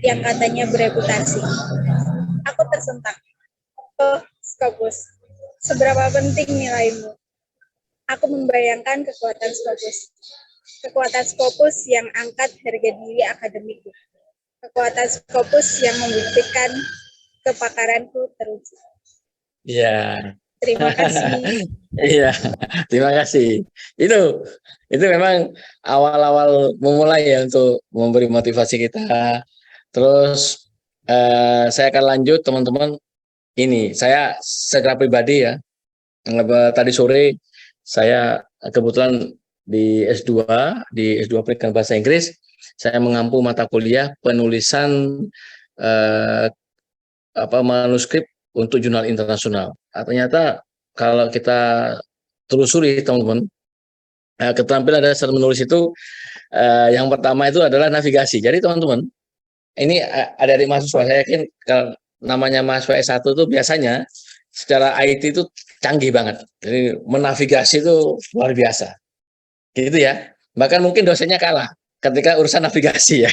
yang katanya bereputasi. Aku tersentak. Oh, Scopus, seberapa penting nilaimu? Aku membayangkan kekuatan Scopus. Kekuatan Scopus yang angkat harga diri akademikku. Kekuatan Scopus yang membuktikan kepakaranku teruji. Iya. Terima kasih. Iya, terima kasih. Itu memang awal-awal memulai ya untuk memberi motivasi kita. Terus saya akan lanjut teman-teman. Ini saya secara pribadi ya. Tadi sore saya kebetulan di S2 Pendidikan Bahasa Inggris, saya mengampu mata kuliah penulisan eh, manuskrip untuk jurnal internasional. Ternyata kalau kita telusuri teman-teman, keterampilan dasar menulis itu yang pertama itu adalah navigasi. Jadi teman-teman, ini ada di mahasiswa, saya yakin kalau namanya mahasiswa S1 itu biasanya secara IT itu canggih banget. Jadi menavigasi itu luar biasa. Gitu ya. Bahkan mungkin dosennya kalah ketika urusan navigasi ya.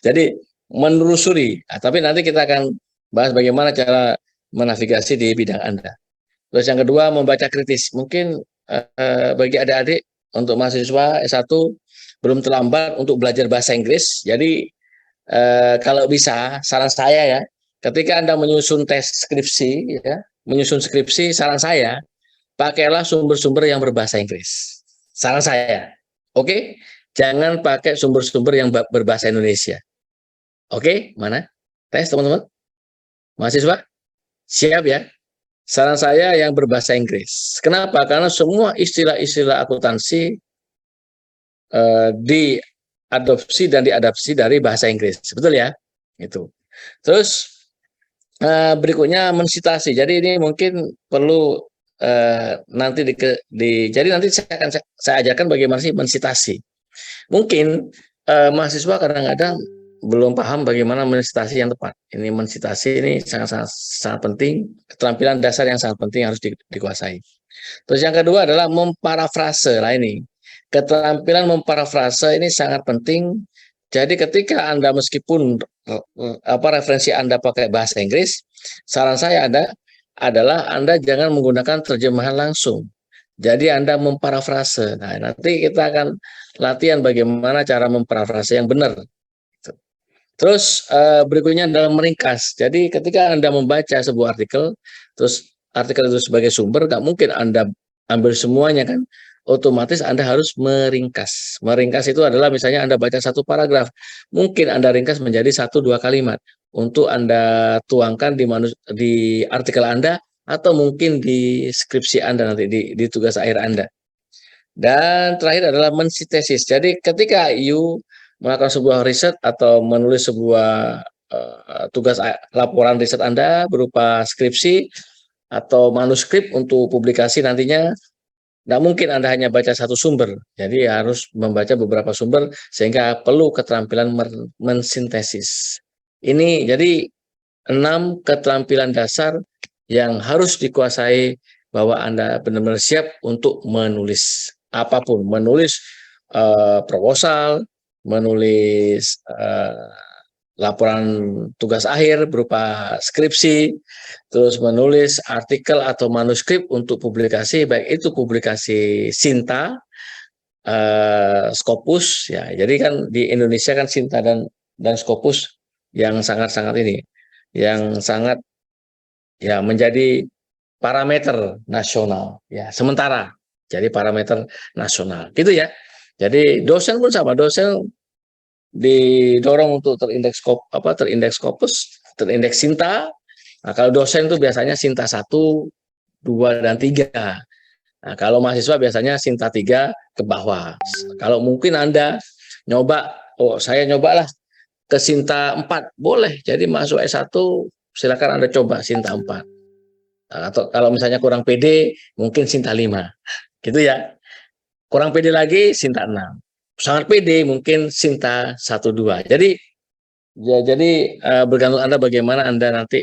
Jadi menelusuri. Tapi nanti kita akan bahas bagaimana cara menavigasi di bidang Anda. Terus yang kedua, membaca kritis. Mungkin bagi adik-adik untuk mahasiswa S1 belum terlambat untuk belajar bahasa Inggris. Jadi kalau bisa, saran saya ya, ketika Anda menyusun tes skripsi, ya, menyusun skripsi, saran saya, pakailah sumber-sumber yang berbahasa Inggris. Saran saya, oke? Jangan pakai sumber-sumber yang berbahasa Indonesia. Oke, mana? Tes teman-teman? Mahasiswa? Siap ya? Saran saya yang berbahasa Inggris. Kenapa? Karena semua istilah-istilah akuntansi diadopsi dan diadaptasi dari bahasa Inggris. Betul ya? Itu. Terus berikutnya mensitasi. Jadi ini mungkin perlu nanti jadi nanti saya ajarkan bagaimana sih mensitasi. Mungkin mahasiswa kadang-kadang belum paham bagaimana mensitasi yang tepat. Ini mensitasi ini sangat penting, keterampilan dasar yang sangat penting harus dikuasai. Terus yang kedua adalah memparafrase. Nah ini, keterampilan memparafrase ini sangat penting. Jadi ketika Anda meskipun referensi Anda pakai bahasa Inggris, saran saya adalah Anda jangan menggunakan terjemahan langsung. Jadi Anda memparafrase. Nah, nanti kita akan latihan bagaimana cara memparafrase yang benar. Terus berikutnya adalah meringkas. Jadi ketika Anda membaca sebuah artikel, terus artikel itu sebagai sumber, nggak mungkin Anda ambil semuanya kan. Otomatis Anda harus meringkas. Meringkas itu adalah misalnya Anda baca satu paragraf, mungkin Anda ringkas menjadi 1-2 kalimat untuk Anda tuangkan di artikel Anda atau mungkin di skripsi Anda nanti di tugas akhir Anda. Dan terakhir adalah mensintesis. Jadi ketika melakukan sebuah riset atau menulis sebuah tugas laporan riset Anda berupa skripsi atau manuskrip untuk publikasi nantinya, tidak mungkin Anda hanya baca satu sumber. Jadi harus membaca beberapa sumber sehingga perlu keterampilan mensintesis. Ini jadi 6 keterampilan dasar yang harus dikuasai bahwa Anda benar-benar siap untuk menulis apapun, menulis proposal, menulis laporan tugas akhir berupa skripsi, terus menulis artikel atau manuskrip untuk publikasi, baik itu publikasi Sinta, Scopus, ya. Jadi kan di Indonesia kan Sinta dan Scopus yang sangat-sangat ini, yang sangat ya menjadi parameter nasional, ya sementara jadi parameter nasional, gitu ya. Jadi dosen pun sama, dosen didorong untuk terindeks Scopus, terindeks Sinta. Nah, kalau dosen itu biasanya Sinta 1, 2, dan 3. Nah, kalau mahasiswa biasanya Sinta 3 ke bawah. Kalau mungkin Anda saya nyobalah ke Sinta 4, boleh. Jadi masuk S1, silakan Anda coba Sinta 4. Nah, atau kalau misalnya kurang pede, mungkin Sinta 5. Gitu ya. Kurang pede lagi, Sinta 6. Sangat pede, mungkin Sinta 1, 2. Jadi bergantung Anda bagaimana Anda nanti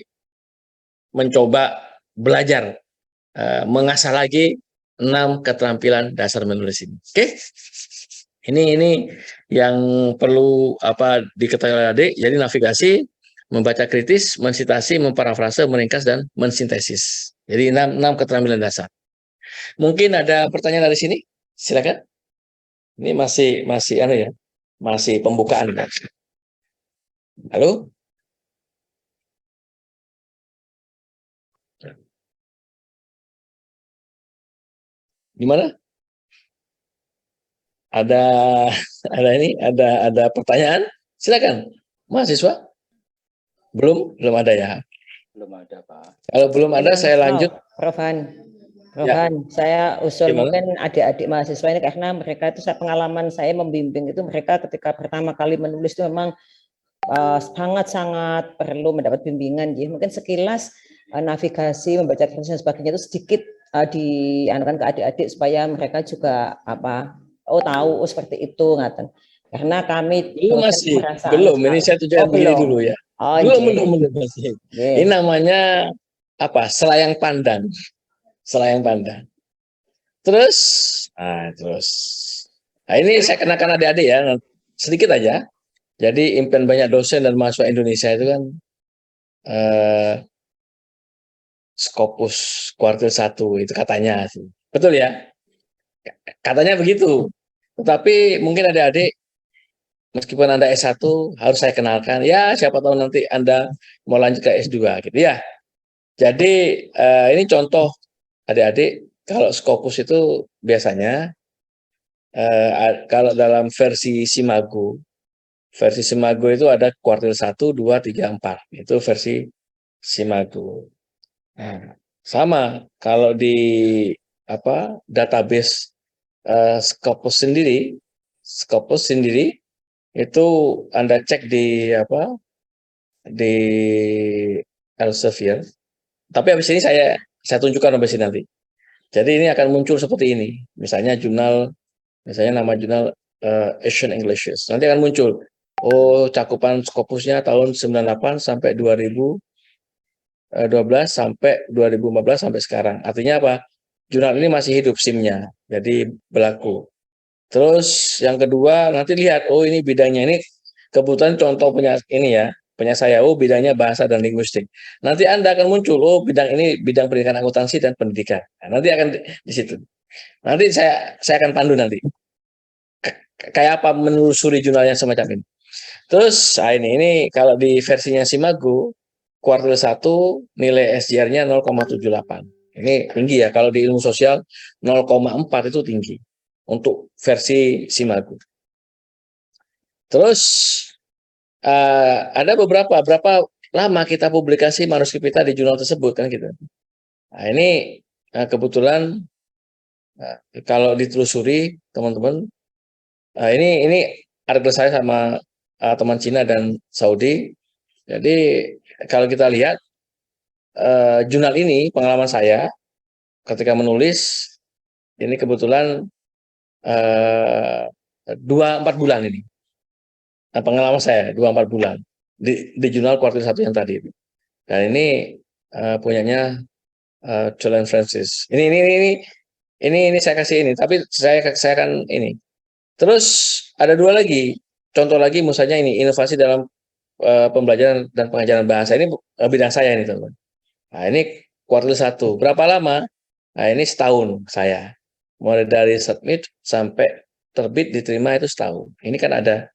mencoba belajar, mengasah lagi 6 keterampilan dasar menulis ini. Oke? Ini yang perlu diketahui oleh adik. Jadi navigasi, membaca kritis, mensitasi, memparafrase, meringkas, dan mensintesis. Jadi 6 keterampilan dasar. Mungkin ada pertanyaan dari sini? Silakan. Ini masih masih pembukaan. Halo? Gimana? Ada ada pertanyaan? Silakan. Mahasiswa? Belum ada ya. Belum ada, Pak. Kalau belum ada saya lanjut. Prof Han, Ya. saya usul Gimana? mungkin adik-adik mahasiswa ini karena mereka itu pengalaman saya membimbing itu mereka ketika pertama kali menulis itu memang sangat-sangat perlu mendapat bimbingan ya. Mungkin sekilas navigasi, membaca kritis dan sebagainya itu sedikit dianukan ke adik-adik supaya mereka juga tahu seperti itu ngaten. Karena kami masih belum, ini saya tunjukkan begini dulu ya. Belum masih. Ini namanya selayang pandang. Selayang pandang. Terus, ini saya kenakan adik-adik ya, sedikit aja. Jadi impian banyak dosen dan mahasiswa Indonesia itu kan Scopus kuartil 1 itu katanya sih. Betul ya? Katanya begitu. Tetapi mungkin adik-adik meskipun Anda S1 harus saya kenalkan. Ya, siapa tahu nanti Anda mau lanjut ke S2 gitu ya. Jadi ini contoh adik-adik, kalau Scopus itu biasanya kalau dalam versi Simago itu ada kuartil 1, 2, 3, 4. Itu versi Simago. Nah, sama kalau di database Scopus sendiri itu Anda cek di di Elsevier. Tapi habis ini saya tunjukkan habis ini nanti. Jadi ini akan muncul seperti ini. Misalnya nama jurnal Asian English. Nanti akan muncul. Oh, cakupan Scopusnya tahun 98 sampai 2012 sampai 2015 sampai sekarang. Artinya apa? Jurnal ini masih hidup SIM-nya. Jadi berlaku. Terus yang kedua nanti lihat, oh ini bidangnya ini kebetulan contoh punya saya, oh bidangnya bahasa dan linguistik. Nanti Anda akan muncul, oh bidang ini bidang pendidikan akuntansi dan pendidikan. Nah, nanti akan di situ. Nanti saya akan pandu nanti. Kayak apa menelusuri jurnalnya semacam ini. Terus ini kalau di versinya Simago, kuartil 1 nilai SJR-nya 0,78. Ini tinggi ya, kalau di ilmu sosial 0,4 itu tinggi untuk versi Simago. Terus ada berapa lama kita publikasi manuskrip kita di jurnal tersebut kan gitu. Nah, ini kebetulan kalau ditelusuri teman-teman, ini artikel saya sama teman Cina dan Saudi. Jadi kalau kita lihat jurnal ini, pengalaman saya ketika menulis ini kebetulan 2-4 bulan ini. Nah, pengalaman saya 2-4 bulan di jurnal kuartil 1 yang tadi. Dan ini punyanya Julian Francis. Ini saya kasih ini, tapi saya akan ini. Terus ada 2 lagi. Contoh lagi misalnya ini inovasi dalam pembelajaran dan pengajaran bahasa. Ini bidang saya ini, teman-teman. Nah, ini kuartil 1. Berapa lama? Nah, ini setahun saya. Mulai dari submit sampai terbit diterima itu setahun. Ini kan ada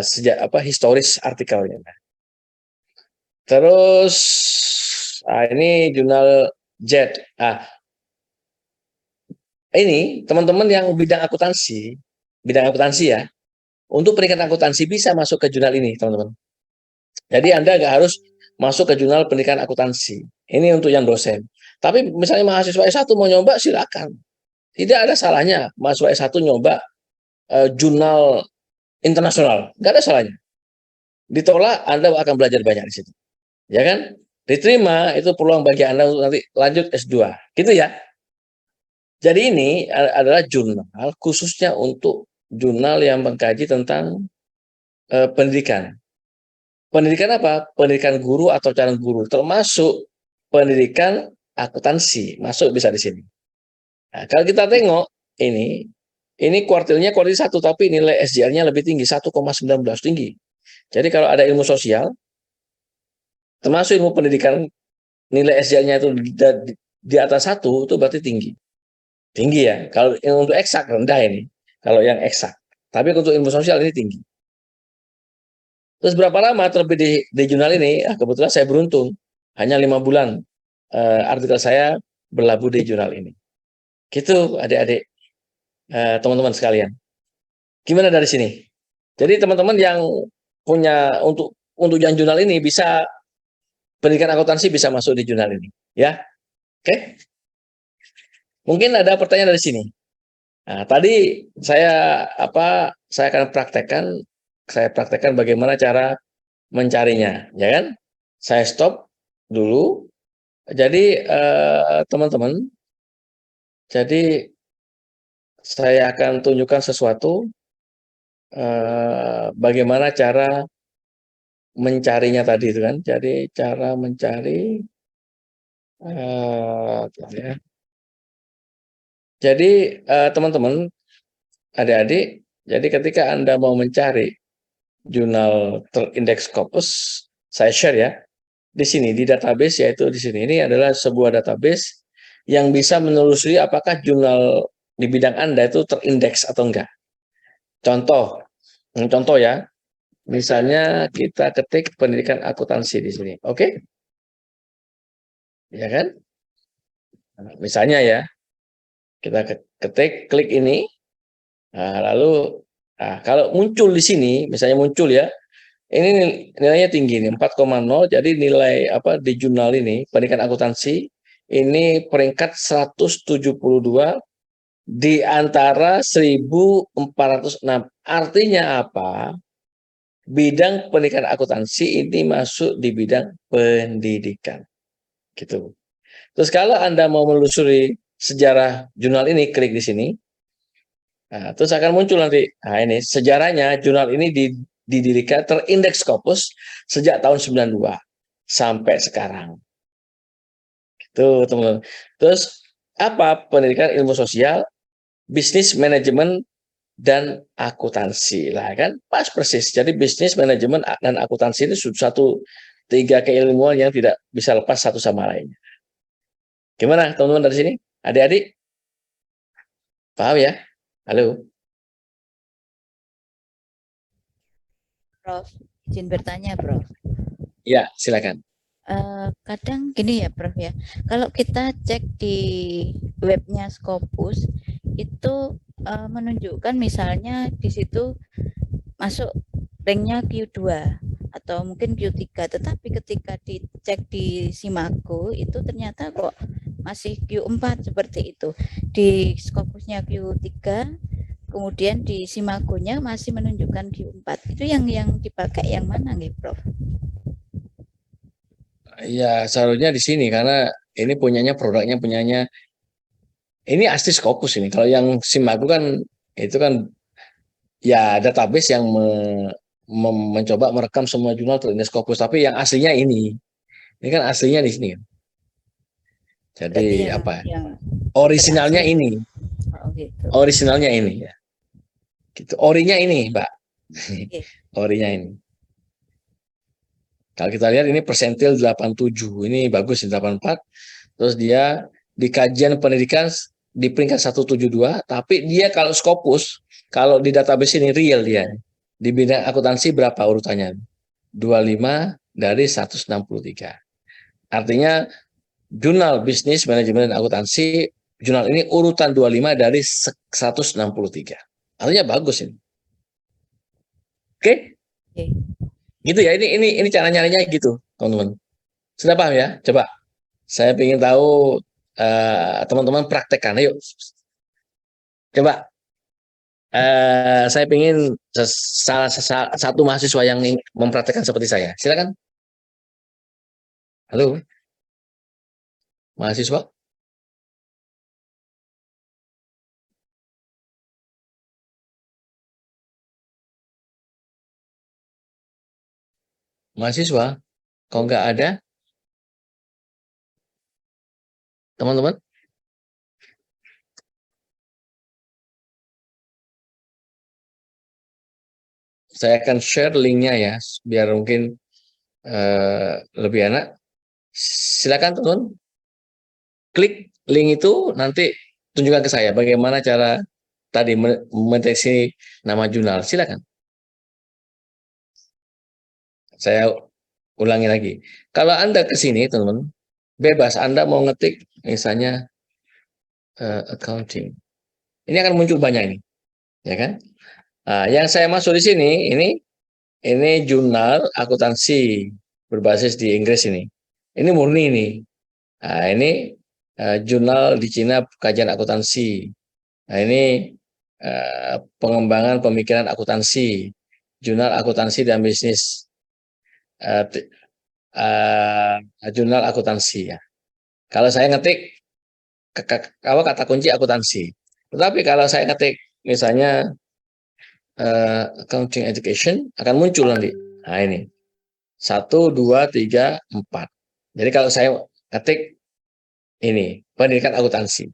sejak historis artikelnya. Terus ini jurnal JET. Ini teman-teman yang bidang akuntansi ya, untuk pendidikan akuntansi bisa masuk ke jurnal ini, teman-teman. Jadi Anda nggak harus masuk ke jurnal pendidikan akuntansi. Ini untuk yang dosen. Tapi misalnya mahasiswa S1 mau nyoba, silakan. Tidak ada salahnya mahasiswa S1 nyoba jurnal internasional. Nggak ada salahnya. Ditolak, Anda akan belajar banyak di situ. Ya kan? Diterima, itu peluang bagi Anda untuk nanti lanjut S2. Gitu ya. Jadi ini adalah jurnal khususnya untuk jurnal yang mengkaji tentang pendidikan. Pendidikan apa? Pendidikan guru atau calon guru, termasuk pendidikan akuntansi, masuk bisa di sini. Nah, kalau kita tengok ini ini kuartilnya kuartil 1, tapi nilai SJR-nya lebih tinggi, 1,19 tinggi. Jadi kalau ada ilmu sosial, termasuk ilmu pendidikan, nilai SJR-nya itu di atas 1, itu berarti tinggi. Tinggi ya. Kalau untuk eksak rendah ini. Kalau yang eksak. Tapi untuk ilmu sosial ini tinggi. Terus berapa lama terbit di jurnal ini? Kebetulan saya beruntung. Hanya 5 bulan artikel saya berlabuh di jurnal ini. Gitu adik-adik, teman-teman sekalian. Gimana dari sini? Jadi teman-teman yang punya untuk yang jurnal ini bisa pendidikan akuntansi bisa masuk di jurnal ini, ya. Oke? Mungkin ada pertanyaan dari sini. Nah, tadi saya akan praktekkan bagaimana cara mencarinya, ya kan? Saya stop dulu. Jadi teman-teman, jadi saya akan tunjukkan sesuatu bagaimana cara mencarinya tadi itu kan. Jadi cara mencari ya. Jadi teman-teman, adik-adik, jadi ketika Anda mau mencari jurnal terindeks Scopus, saya share ya. Di sini di database, yaitu di sini, ini adalah sebuah database yang bisa menelusuri apakah jurnal di bidang Anda itu terindeks atau enggak. Contoh ya, misalnya kita ketik pendidikan akuntansi di sini, oke? Ya kan? Nah, misalnya ya, kita ketik, klik ini, lalu kalau muncul di sini, misalnya muncul ya, ini nilainya tinggi nih, 4,0. Jadi nilai di jurnal ini, pendidikan akuntansi, ini peringkat 172 di antara 1406. Artinya apa? Bidang pendidikan akuntansi ini masuk di bidang pendidikan. Gitu. Terus kalau Anda mau menelusuri sejarah jurnal ini, klik di sini. Nah, terus akan muncul nanti. Nah, ini sejarahnya jurnal ini didirikan terindeks Scopus sejak tahun 92 sampai sekarang. Itu teman-teman. Terus apa? Pendidikan ilmu sosial, bisnis manajemen dan akuntansi lah kan pas persis. Jadi bisnis manajemen dan akuntansi ini tiga keilmuan yang tidak bisa lepas satu sama lainnya. Gimana teman-teman dari sini? Adik-adik? Paham ya? Halo? Prof, izin bertanya, Prof. Ya, silakan. Kadang gini ya, Prof ya. Kalau kita cek di webnya Scopus, itu menunjukkan misalnya di situ masuk ranknya Q2 atau mungkin Q3, tetapi ketika dicek di Simago itu ternyata kok masih Q4 seperti itu. Di Scopusnya Q3, kemudian di Simagonya masih menunjukkan Q4. Itu yang dipakai yang mana nih, Prof? Ya, seharusnya di sini karena ini produknya punyanya ini asli Scopus ini. Kalau yang Simago kan itu kan ya database yang mencoba merekam semua jurnal terindeks Scopus, tapi yang aslinya ini kan aslinya di sini. Jadi yang orisinalnya berasli. ini. Oh, gitu. Orisinalnya ini ya. Gitu. Orinya ini, Mbak. Okay. Orinya ini. Kalau kita lihat ini persentil 87. Ini bagus 84. Terus dia di kajian pendidikan di peringkat 172, tapi dia kalau Scopus, kalau di database ini real dia. Di bidang akuntansi berapa urutannya? 25 dari 163. Artinya jurnal bisnis manajemen dan akuntansi, jurnal ini urutan 25 dari 163. Artinya bagus ini. Oke? Okay. Gitu ya. Ini cara nyarinya gitu, teman-teman. Sudah paham ya? Coba. Saya ingin tahu teman-teman praktekkan. Ayo. Coba. Saya ingin salah satu mahasiswa yang mempraktekkan seperti saya. Silakan. Halo. Mahasiswa? Mahasiswa? Kalau nggak ada, teman-teman? saya akan share linknya ya, biar mungkin lebih enak. Silakan teman, klik link itu, nanti tunjukkan ke saya bagaimana cara tadi mendeteksi nama jurnal. Silakan. Saya ulangi lagi. Kalau Anda ke sini, teman-teman, bebas Anda mau ngetik misalnya accounting. Ini akan muncul banyak ini, ya kan? Nah, yang saya masuk di sini, ini jurnal akuntansi berbasis di Inggris ini. Ini murni ini. Nah, ini jurnal di Cina kajian akuntansi. Nah, ini pengembangan pemikiran akuntansi, jurnal akuntansi dan bisnis, jurnal akuntansi ya. Kalau saya ngetik kata kunci akuntansi. Tetapi kalau saya ketik misalnya accounting education, akan muncul nanti. Nah ini 1, 2, 3, 4. Jadi kalau saya ketik ini pendidikan akuntansi,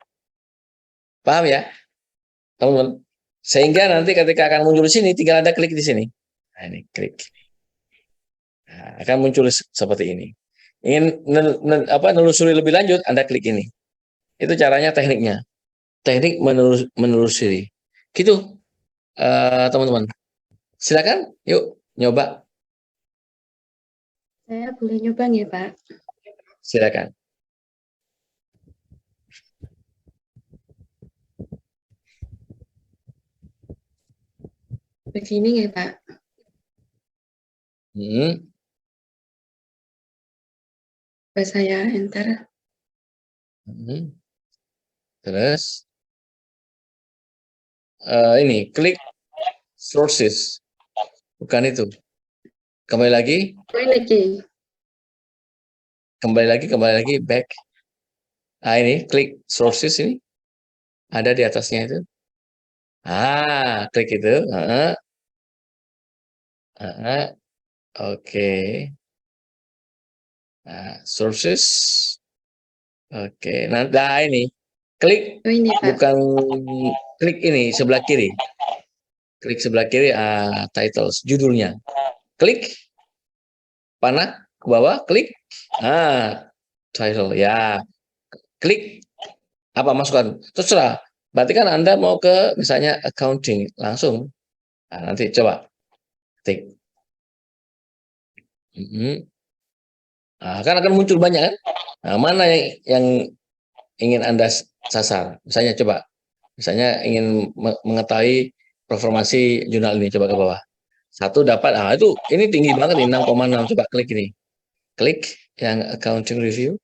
paham ya teman-teman? Sehingga nanti ketika akan muncul di sini, tinggal Anda klik di sini. Nah ini klik. Nah, akan muncul seperti ini. Ingin menelusuri lebih lanjut, Anda klik ini. Itu caranya, tekniknya. Teknik menelusuri. Gitu, teman-teman. Silakan, yuk nyoba. Saya boleh nyoba nggih, Pak? Silakan. Begini nggih, Pak. Coba saya enter. Terus ini klik sources, bukan itu. Kembali lagi, kembali lagi back. Nah ini klik sources, ini ada di atasnya itu. Klik itu. Oke. Nah, sources. Oke. Nah ini klik, ini, Pak. bukan klik ini sebelah kiri. Klik sebelah kiri, titles, judulnya. Klik, panah ke bawah, klik. Title, ya. Klik, apa masukkan? Terserah. Berarti kan Anda mau ke misalnya accounting, langsung. Nah, nanti coba. Klik. Nah, kan akan muncul banyak kan? Nah, mana yang ingin Anda sasar? Misalnya coba. Misalnya ingin mengetahui performasi jurnal ini, coba ke bawah. 1 dapat, itu ini tinggi banget nih, 6,6. Coba klik ini. Klik yang accounting review.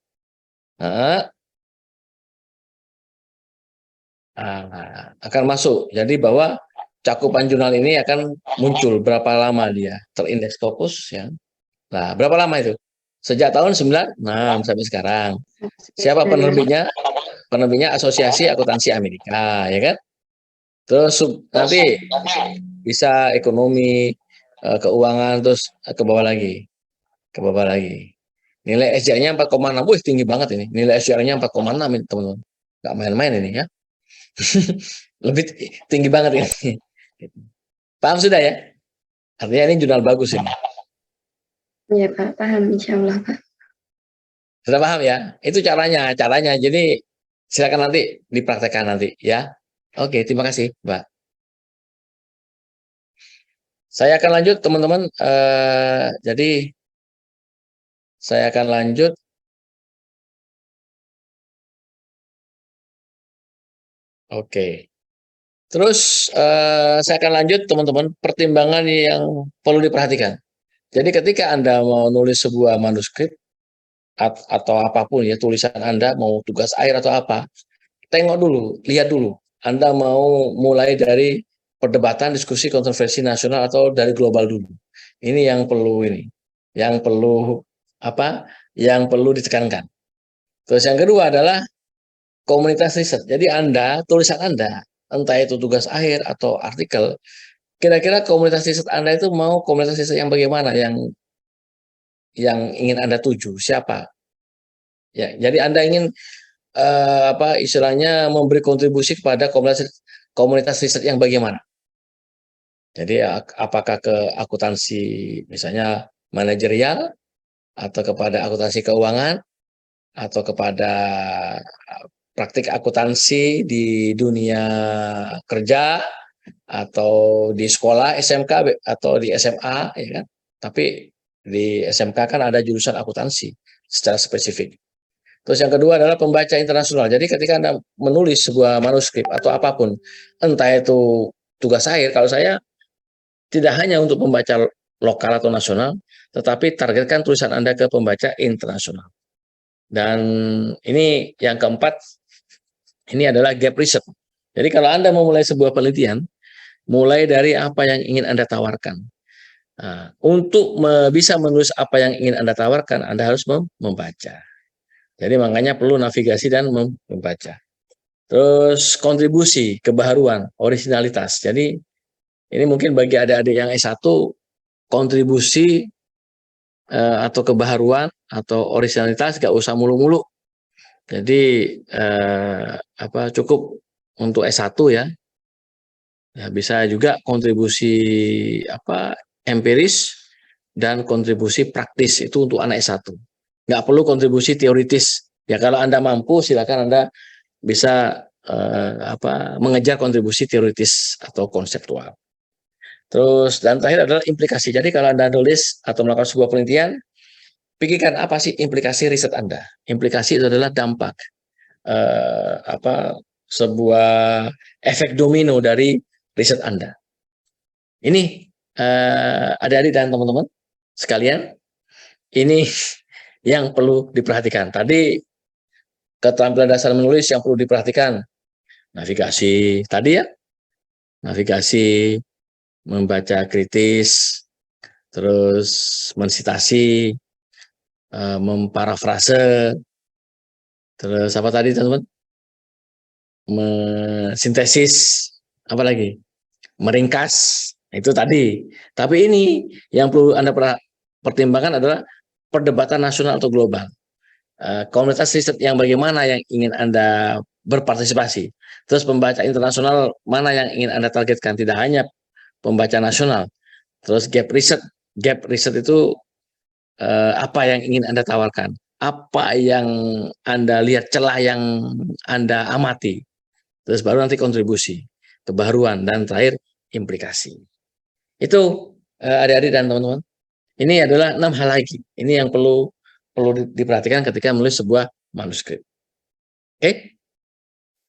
Akan masuk. Jadi bahwa cakupan jurnal ini akan muncul berapa lama dia terindeks Scopus ya. Nah, berapa lama itu? Sejak tahun 96 sampai sekarang. Siapa penerbitnya? Penerbitnya Asosiasi Akuntansi Amerika, ya kan? Terus nanti bisa ekonomi, keuangan, terus ke bawah lagi. Ke bawah lagi. Nilai SJR-nya 4,6. Wih, tinggi banget ini. Nilai SJR-nya 4,6 ini, teman-teman. Nggak main-main ini ya. Lebih tinggi banget ini. Paham sudah ya? Artinya ini jurnal bagus ini. Iya, Pak. Paham, insya Allah, Pak. Sudah paham ya? Itu caranya. Jadi silakan nanti dipraktekkan nanti ya. Oke, terima kasih, Mbak. Saya akan lanjut, teman-teman. Jadi saya akan lanjut. Oke. Terus saya akan lanjut, teman-teman. Pertimbangan yang perlu diperhatikan. Jadi ketika Anda mau nulis sebuah manuskrip atau apapun ya, tulisan Anda mau tugas akhir atau apa, tengok dulu, lihat dulu. Anda mau mulai dari perdebatan, diskusi, kontroversi nasional atau dari global dulu. Ini yang perlu yang perlu ditekankan. Terus yang kedua adalah komunitas riset. Jadi tulisan Anda, entah itu tugas akhir atau artikel, kira-kira komunitas riset Anda itu mau komunitas riset yang bagaimana, yang ingin Anda tuju, siapa? Ya, jadi Anda ingin istilahnya memberi kontribusi kepada komunitas riset yang bagaimana? Jadi apakah ke akuntansi misalnya manajerial, atau kepada akuntansi keuangan, atau kepada praktik akuntansi di dunia kerja, atau di sekolah SMK atau di SMA, ya kan? Tapi di SMK kan ada jurusan akuntansi secara spesifik. Terus yang kedua adalah pembaca internasional. Jadi ketika Anda menulis sebuah manuskrip atau apapun, entah itu tugas akhir, kalau saya tidak hanya untuk pembaca lokal atau nasional, tetapi targetkan tulisan Anda ke pembaca internasional. Dan ini yang keempat, ini adalah gap research. Jadi kalau Anda memulai sebuah penelitian, mulai dari apa yang ingin Anda tawarkan. Nah, untuk bisa menulis apa yang ingin Anda tawarkan, Anda harus membaca. Jadi makanya perlu navigasi dan membaca. Terus kontribusi, kebaharuan, originalitas. Jadi ini mungkin bagi adik-adik yang S1, kontribusi atau kebaharuan atau originalitas gak usah mulu-mulu. Jadi cukup untuk S1 ya. Ya, bisa juga kontribusi empiris dan kontribusi praktis itu untuk anak S1. Nggak perlu kontribusi teoritis. Ya kalau Anda mampu silakan Anda bisa mengejar kontribusi teoritis atau konseptual. Terus dan terakhir adalah implikasi. Jadi kalau Anda nulis atau melakukan sebuah penelitian, pikirkan apa sih implikasi riset Anda. Implikasi itu adalah dampak sebuah efek domino dari riset Anda. Ini adik-adik dan teman-teman sekalian, ini yang perlu diperhatikan. Tadi keterampilan dasar menulis yang perlu diperhatikan. Navigasi tadi ya, navigasi, membaca kritis, terus mensitasi, memparafrase, terus apa tadi teman-teman? Mensintesis, apa lagi? Meringkas, itu tadi. Tapi ini yang perlu Anda pertimbangkan adalah perdebatan nasional atau global. Komunitas riset yang bagaimana yang ingin Anda berpartisipasi. Terus pembaca internasional mana yang ingin Anda targetkan, tidak hanya pembaca nasional. Terus gap riset itu apa yang ingin Anda tawarkan, apa yang Anda lihat, celah yang Anda amati. Terus baru nanti kontribusi, kebaruan, dan terakhir implikasi. Itu adik-adik dan teman-teman. Ini adalah 6 hal lagi. Ini yang perlu diperhatikan ketika menulis sebuah manuskrip. Oke?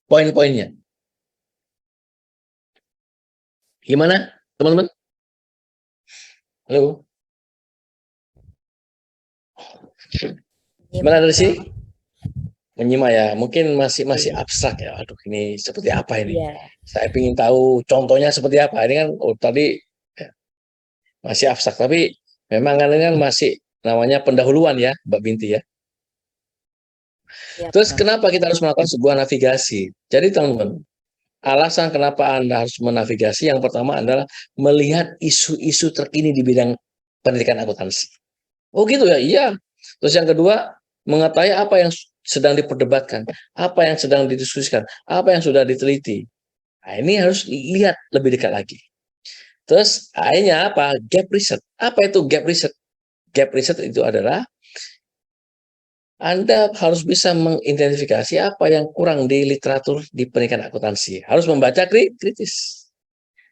Poin-poinnya. Gimana, teman-teman? Halo? Gimana dari sini? Menyimak ya, mungkin masih abstrak ya. Aduh, ini seperti apa ini? Iya. Saya ingin tahu contohnya seperti apa. Ini kan tadi ya, masih abstrak, tapi memang kan ini kan masih namanya pendahuluan ya, Mbak Binti ya. Ya, Terus Prof. kenapa kita harus melakukan sebuah navigasi? Jadi teman-teman, alasan kenapa Anda harus menavigasi yang pertama adalah melihat isu-isu terkini di bidang pendidikan akuntansi. Oh gitu ya, iya. Terus yang kedua, mengetahui apa yang sedang diperdebatkan, apa yang sedang didiskusikan, apa yang sudah diteliti. Nah, ini harus lihat lebih dekat lagi. Terus akhirnya apa? Gap research. Apa itu gap research? Gap research itu adalah Anda harus bisa mengidentifikasi apa yang kurang di literatur di pendidikan akuntansi. Harus membaca kritis.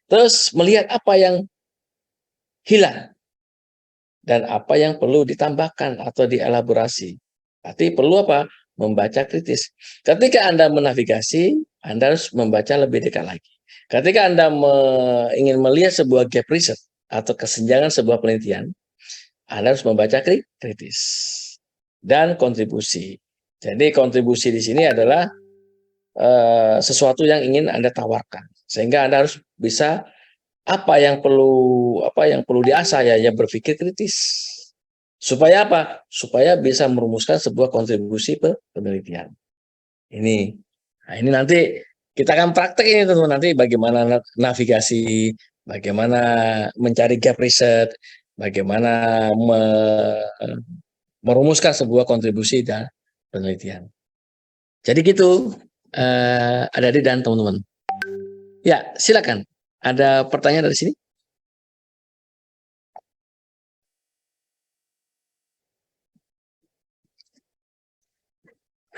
Terus melihat apa yang hilang dan apa yang perlu ditambahkan atau dielaborasi. Berarti perlu apa? Membaca kritis. Ketika Anda menavigasi, Anda harus membaca lebih dekat lagi. Ketika Anda ingin melihat sebuah gap research atau kesenjangan sebuah penelitian, Anda harus membaca kritis dan kontribusi. Jadi kontribusi di sini adalah sesuatu yang ingin Anda tawarkan, sehingga Anda harus bisa apa yang perlu diasah ya berpikir kritis. Supaya apa? Supaya bisa merumuskan sebuah kontribusi penelitian. Ini nanti kita akan praktek ini teman-teman, nanti bagaimana navigasi, bagaimana mencari gap research, bagaimana merumuskan sebuah kontribusi dan penelitian. Jadi gitu, adik-adik dan teman-teman. Ya, silakan. Ada pertanyaan dari sini?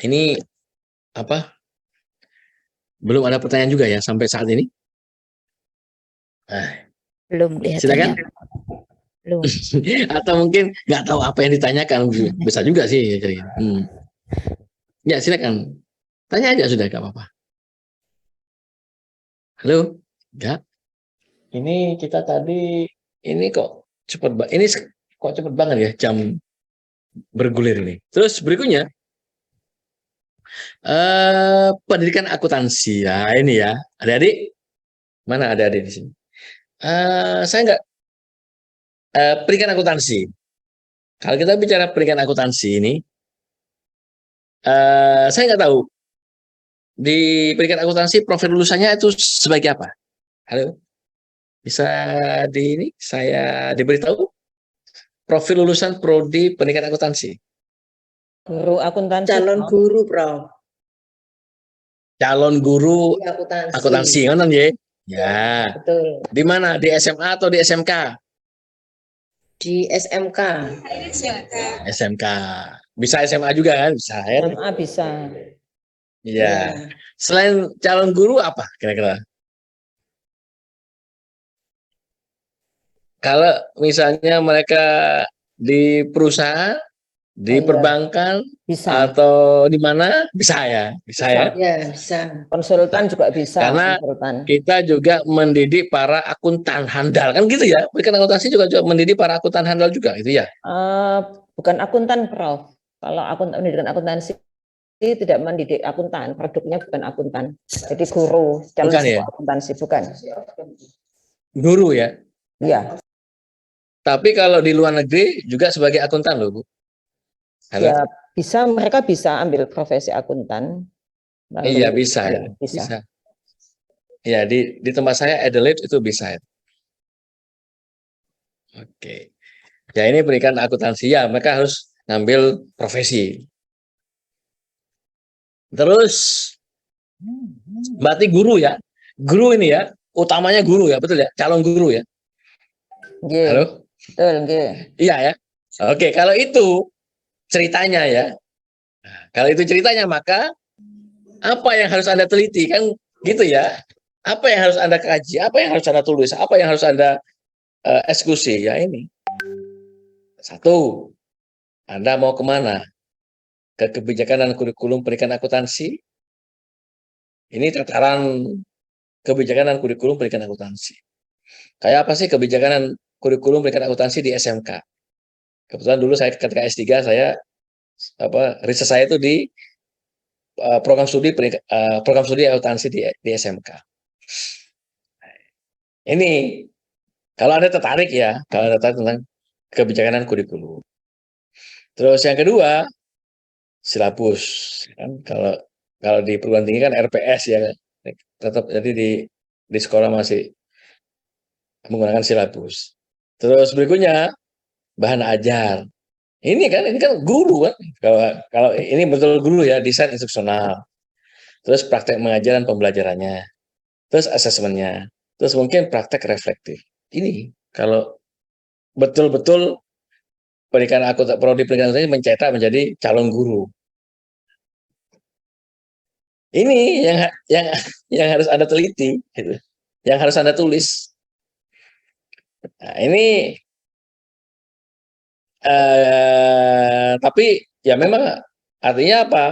Ini apa? Belum ada pertanyaan juga ya sampai saat ini. Nah, Belum silakan. kelihatannya. Belum. Atau mungkin nggak tahu apa yang ditanyakan, bisa juga sih. Ya silakan, tanya aja sudah, nggak apa-apa. Halo, enggak? Ini kita tadi ini kok ini kok cepet banget ya jam bergulir ini. Terus berikutnya pendidikan akuntansi ya, ini ya, adik-adik, mana adik-adik di sini? Saya nggak pendidikan akuntansi. Kalau kita bicara pendidikan akuntansi ini, saya nggak tahu di pendidikan akuntansi profil lulusannya itu sebagai apa. Halo, bisa ini saya diberitahu profil lulusan prodi pendidikan akuntansi. Guru akuntansi. Calon guru, Prof. Calon guru akuntansi, ngono nggih? Ya. Betul. Di mana? Di SMA atau di SMK? Di SMK. SMK. Bisa SMA juga kan? Bisa ya? SMA bisa. Iya. Selain calon guru apa kira-kira? Kalau misalnya mereka di perusahaan, di iya. perbankan, Bisa. atau di mana, bisa ya? Bisa ya? Ya, bisa. Konsultan juga bisa. Karena konsultan. kita juga mendidik para akuntan handal, kan gitu ya? Pendidikan akuntansi juga mendidik para akuntan handal juga, gitu ya? Bukan akuntan, Prof. Kalau pendidikan akuntansi tidak mendidik akuntan, produknya bukan akuntan. Jadi guru, calon Bukan ya? akuntansi, bukan. Guru ya? Iya. Tapi kalau di luar negeri juga sebagai akuntan loh, Bu. Halo? Ya, mereka bisa ambil profesi akuntan. Lalu, Iya, bisa ya. Bisa. Ya, di tempat saya Adelaide itu bisa. Oke. Ya, ini pendidikan akuntansi ya, mereka harus ngambil profesi. Terus berarti guru ya. Guru ini ya, utamanya guru ya, betul ya? Calon guru ya. Nggih. Halo? Betul, nggih. Iya ya. Oke, kalau itu ceritanya ya. Nah, kalau itu ceritanya, maka apa yang harus Anda teliti kan gitu ya? Apa yang harus Anda kaji? Apa yang harus Anda tulis? Apa yang harus Anda eksekusi? Ya ini. Satu, Anda mau kemana? Ke kebijakan dan kurikulum pendidikan akuntansi. Ini tataran kebijakan dan kurikulum pendidikan akuntansi. Kayak apa sih kebijakan dan kurikulum pendidikan akuntansi di SMK? Kebetulan dulu saya ketika S3 saya riset saya itu di program studi akuntansi di SMK. Ini kalau Anda tertarik ya, kalau Anda tertarik tentang kebijakan dan kurikulum. Terus yang kedua, silabus. Kan kalau di perguruan tinggi kan RPS ya, tetap jadi di sekolah masih menggunakan silabus. Terus berikutnya bahan ajar. Ini kan guru kan. Kalau ini betul guru ya, desain instruksional. Terus praktek mengajar dan pembelajarannya. Terus asesmennya. Terus mungkin praktek reflektif. Ini kalau betul-betul prodi pendidikan akuntansi mencetak menjadi calon guru. Ini yang harus Anda teliti, gitu. Yang harus Anda tulis. Nah, ini tapi ya memang artinya apa?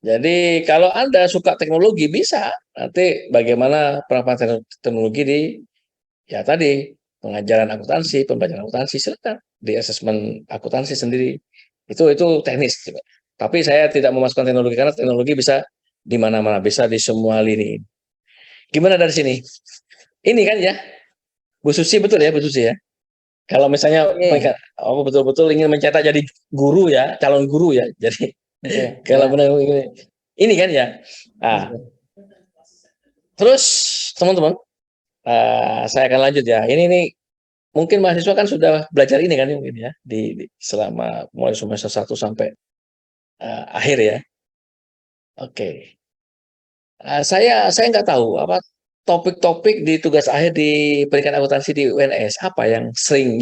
Jadi kalau Anda suka teknologi bisa nanti bagaimana penerapan teknologi di ya tadi pengajaran akuntansi, pembelajaran akuntansi, silakan di asesmen akuntansi sendiri. Itu teknis. Tapi saya tidak memasukkan teknologi karena teknologi bisa di mana-mana, bisa di semua lini. Gimana dari sini? Ini kan ya, Bu Susi betul ya, Bu Susi ya. Kalau misalnya betul-betul ingin mencetak jadi guru ya, calon guru ya. Jadi kalau benar ini kan ya. Nah, terus teman-teman, saya akan lanjut ya. Ini mungkin mahasiswa kan sudah belajar ini kan mungkin ya selama mulai semester 1 sampai akhir ya. Oke. Saya nggak tahu apa topik-topik di tugas akhir di pendidikan akuntansi di UNS apa yang sering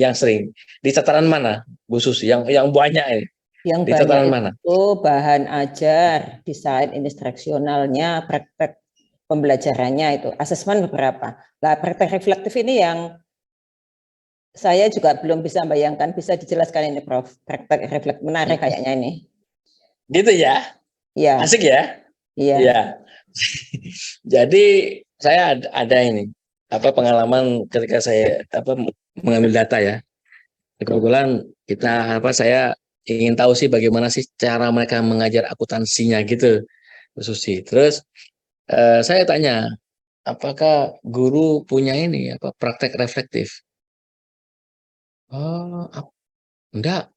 di tataran mana Bu Susi yang banyak ini Yang Di tataran banyak mana? itu bahan ajar, desain instruksionalnya, praktek pembelajarannya itu, asesmen beberapa. Nah, praktek reflektif ini yang saya juga belum bisa bayangkan, bisa dijelaskan ini Prof. Praktek reflektif menarik kayaknya ini. Gitu ya. Iya, Asik ya? iya. Iya. Jadi saya ada ini pengalaman ketika saya mengambil data ya. Kebetulan saya ingin tahu sih bagaimana sih cara mereka mengajar akuntansinya gitu, Bu Susi. Terus saya tanya, apakah guru punya ini praktek reflektif? Oh, enggak.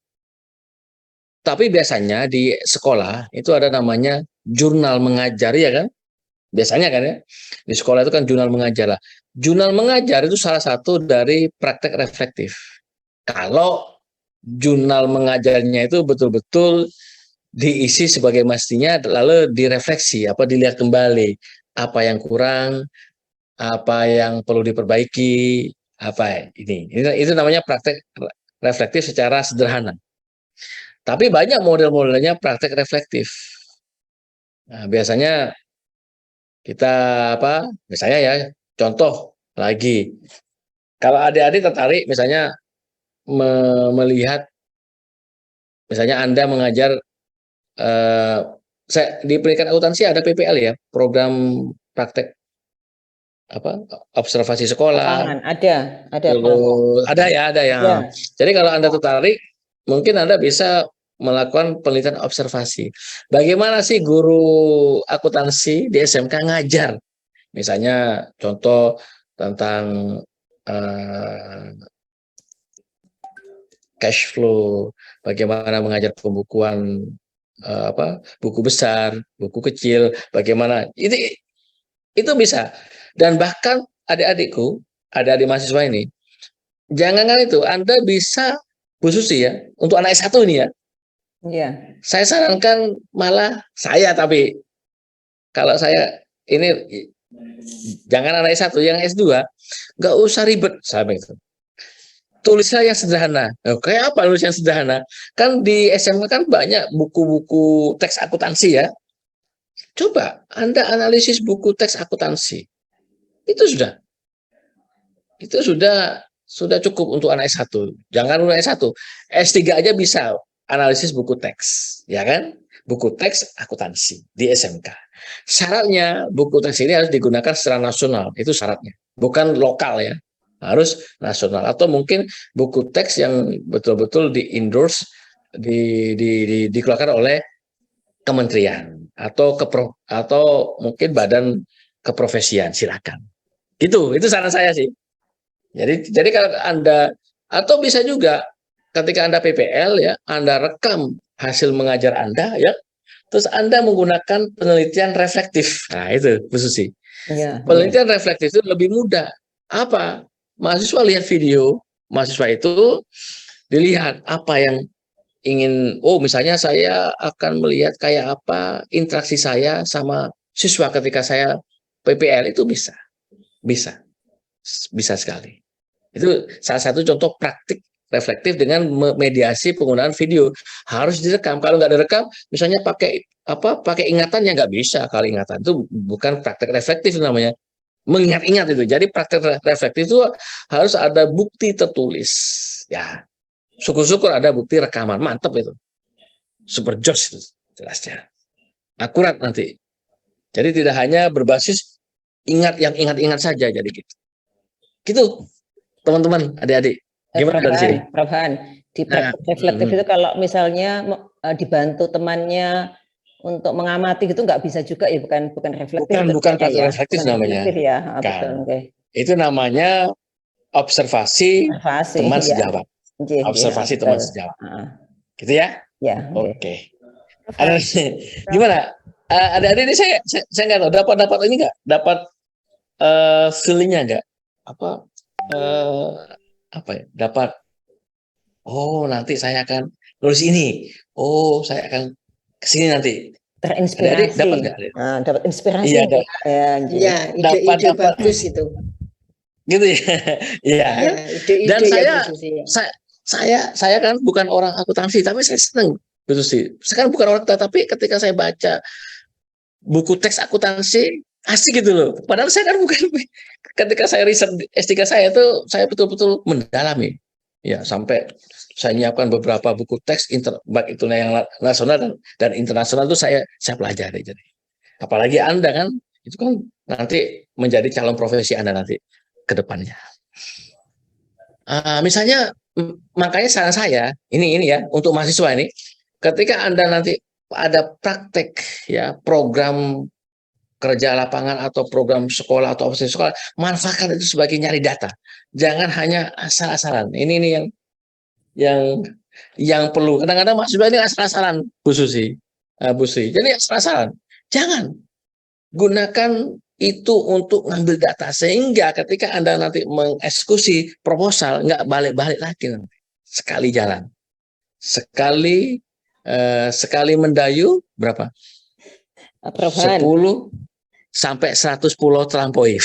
Tapi biasanya di sekolah itu ada namanya jurnal mengajar ya kan? Biasanya kan ya. Di sekolah itu kan jurnal mengajar lah. Jurnal mengajar itu salah satu dari praktek reflektif. Kalau jurnal mengajarnya itu betul-betul diisi sebagai mestinya, lalu direfleksi, dilihat kembali apa yang kurang, apa yang perlu diperbaiki, apa ini. Itu namanya praktek reflektif secara sederhana. Tapi banyak model-modelnya praktek reflektif. Nah, biasanya kita misalnya ya, contoh lagi, kalau adik-adik tertarik misalnya melihat, misalnya Anda mengajar di pendidikan akuntansi ada PPL ya, program praktek observasi sekolah. Lapangan ada Terus ada ya. Ya. Jadi kalau Anda tertarik, mungkin Anda bisa melakukan penelitian observasi. Bagaimana sih guru akuntansi di SMK ngajar? Misalnya contoh tentang cash flow, bagaimana mengajar pembukuan buku besar, buku kecil, bagaimana itu bisa. Dan bahkan adik-adikku, adik-adik mahasiswa ini, jangankan itu, Anda bisa khusus ya untuk anak S1 ini ya. Iya. Saya sarankan malah tapi kalau saya ini jangan anak S1, yang S2 nggak usah ribet sampai itu. Tulislah yang sederhana. Kayak apa tulis yang sederhana? Kan di SMA kan banyak buku-buku teks akuntansi ya. Coba Anda analisis buku teks akuntansi. Itu sudah cukup untuk anak S1. Jangan untuk S1. S3 aja bisa analisis buku teks, ya kan? Buku teks akuntansi di SMK. Syaratnya buku teks ini harus digunakan secara nasional, itu syaratnya. Bukan lokal ya. Harus nasional, atau mungkin buku teks yang betul-betul di-endorse, dikeluarkan oleh kementerian atau mungkin badan keprofesian, silakan. Itu saran saya sih. Jadi kalau Anda, atau bisa juga ketika Anda PPL ya, Anda rekam hasil mengajar Anda ya, terus Anda menggunakan penelitian reflektif. Nah, itu khusus sih. Iya. Penelitian reflektif itu lebih mudah. Apa? Mahasiswa lihat video, mahasiswa itu dilihat apa yang ingin, misalnya saya akan melihat kayak apa interaksi saya sama siswa ketika saya PPL, itu bisa sekali. Itu salah satu contoh praktik reflektif dengan mediasi penggunaan video. Harus direkam. Kalau nggak direkam, misalnya pakai ingatannya, nggak bisa. Kalau ingatan itu bukan praktek reflektif namanya. Mengingat-ingat itu. Jadi praktek reflektif itu harus ada bukti tertulis. Ya, syukur-syukur ada bukti rekaman. Mantap itu. Super joss itu jelasnya. Akurat nanti. Jadi tidak hanya berbasis ingat saja. Jadi gitu. Gitu, teman-teman, adik-adik. Gimana dari sini? Prof Han, di praktek reflektif itu kalau misalnya dibantu temannya untuk mengamati gitu nggak bisa juga ya, bukan reflektif. Bukan praktek reflektif namanya. Ya, Kan. betul, okay. Itu namanya observasi teman sejawat. Observasi teman sejawat. Gitu ya? Ya. Oke. Gimana? Adik-adik ini saya nggak tahu dapat ini nggak? Dapat feelingnya nggak? Dapat. Nanti saya akan nulis ini. Saya akan kesini nanti. Terinspirasi. Dapat nggak? Dapat inspirasi. Iya, ide bagus itu. Gitu ya. Iya. Dan saya kan bukan orang akuntansi, tapi saya senang Bu Susi. Sekarang bukan orang tua, tapi ketika saya baca buku teks akuntansi, asik gitu loh. Padahal saya kan bukan, ketika saya riset S3 saya itu, saya betul-betul mendalami. Ya, sampai saya nyiapkan beberapa buku teks, baik itu yang nasional dan internasional itu saya pelajari. Jadi, apalagi Anda kan, itu kan nanti menjadi calon profesi Anda nanti ke depannya. Misalnya, makanya saran saya, ini ya, untuk mahasiswa ini, ketika Anda nanti ada praktek ya program kerja lapangan atau program sekolah atau apa sekolah, manfaatkan itu sebagai nyari data. Jangan hanya asal-asalan. Ini yang perlu. Kadang-kadang mahasiswa ini asal-asalan, Bu Susi. Jadi asal-asalan. Jangan. Gunakan itu untuk ngambil data sehingga ketika Anda nanti mengeksekusi proposal nggak balik-balik lagi nanti. Sekali jalan. Sekali mendayu berapa? 10 sampai 100 pulau terlampaui.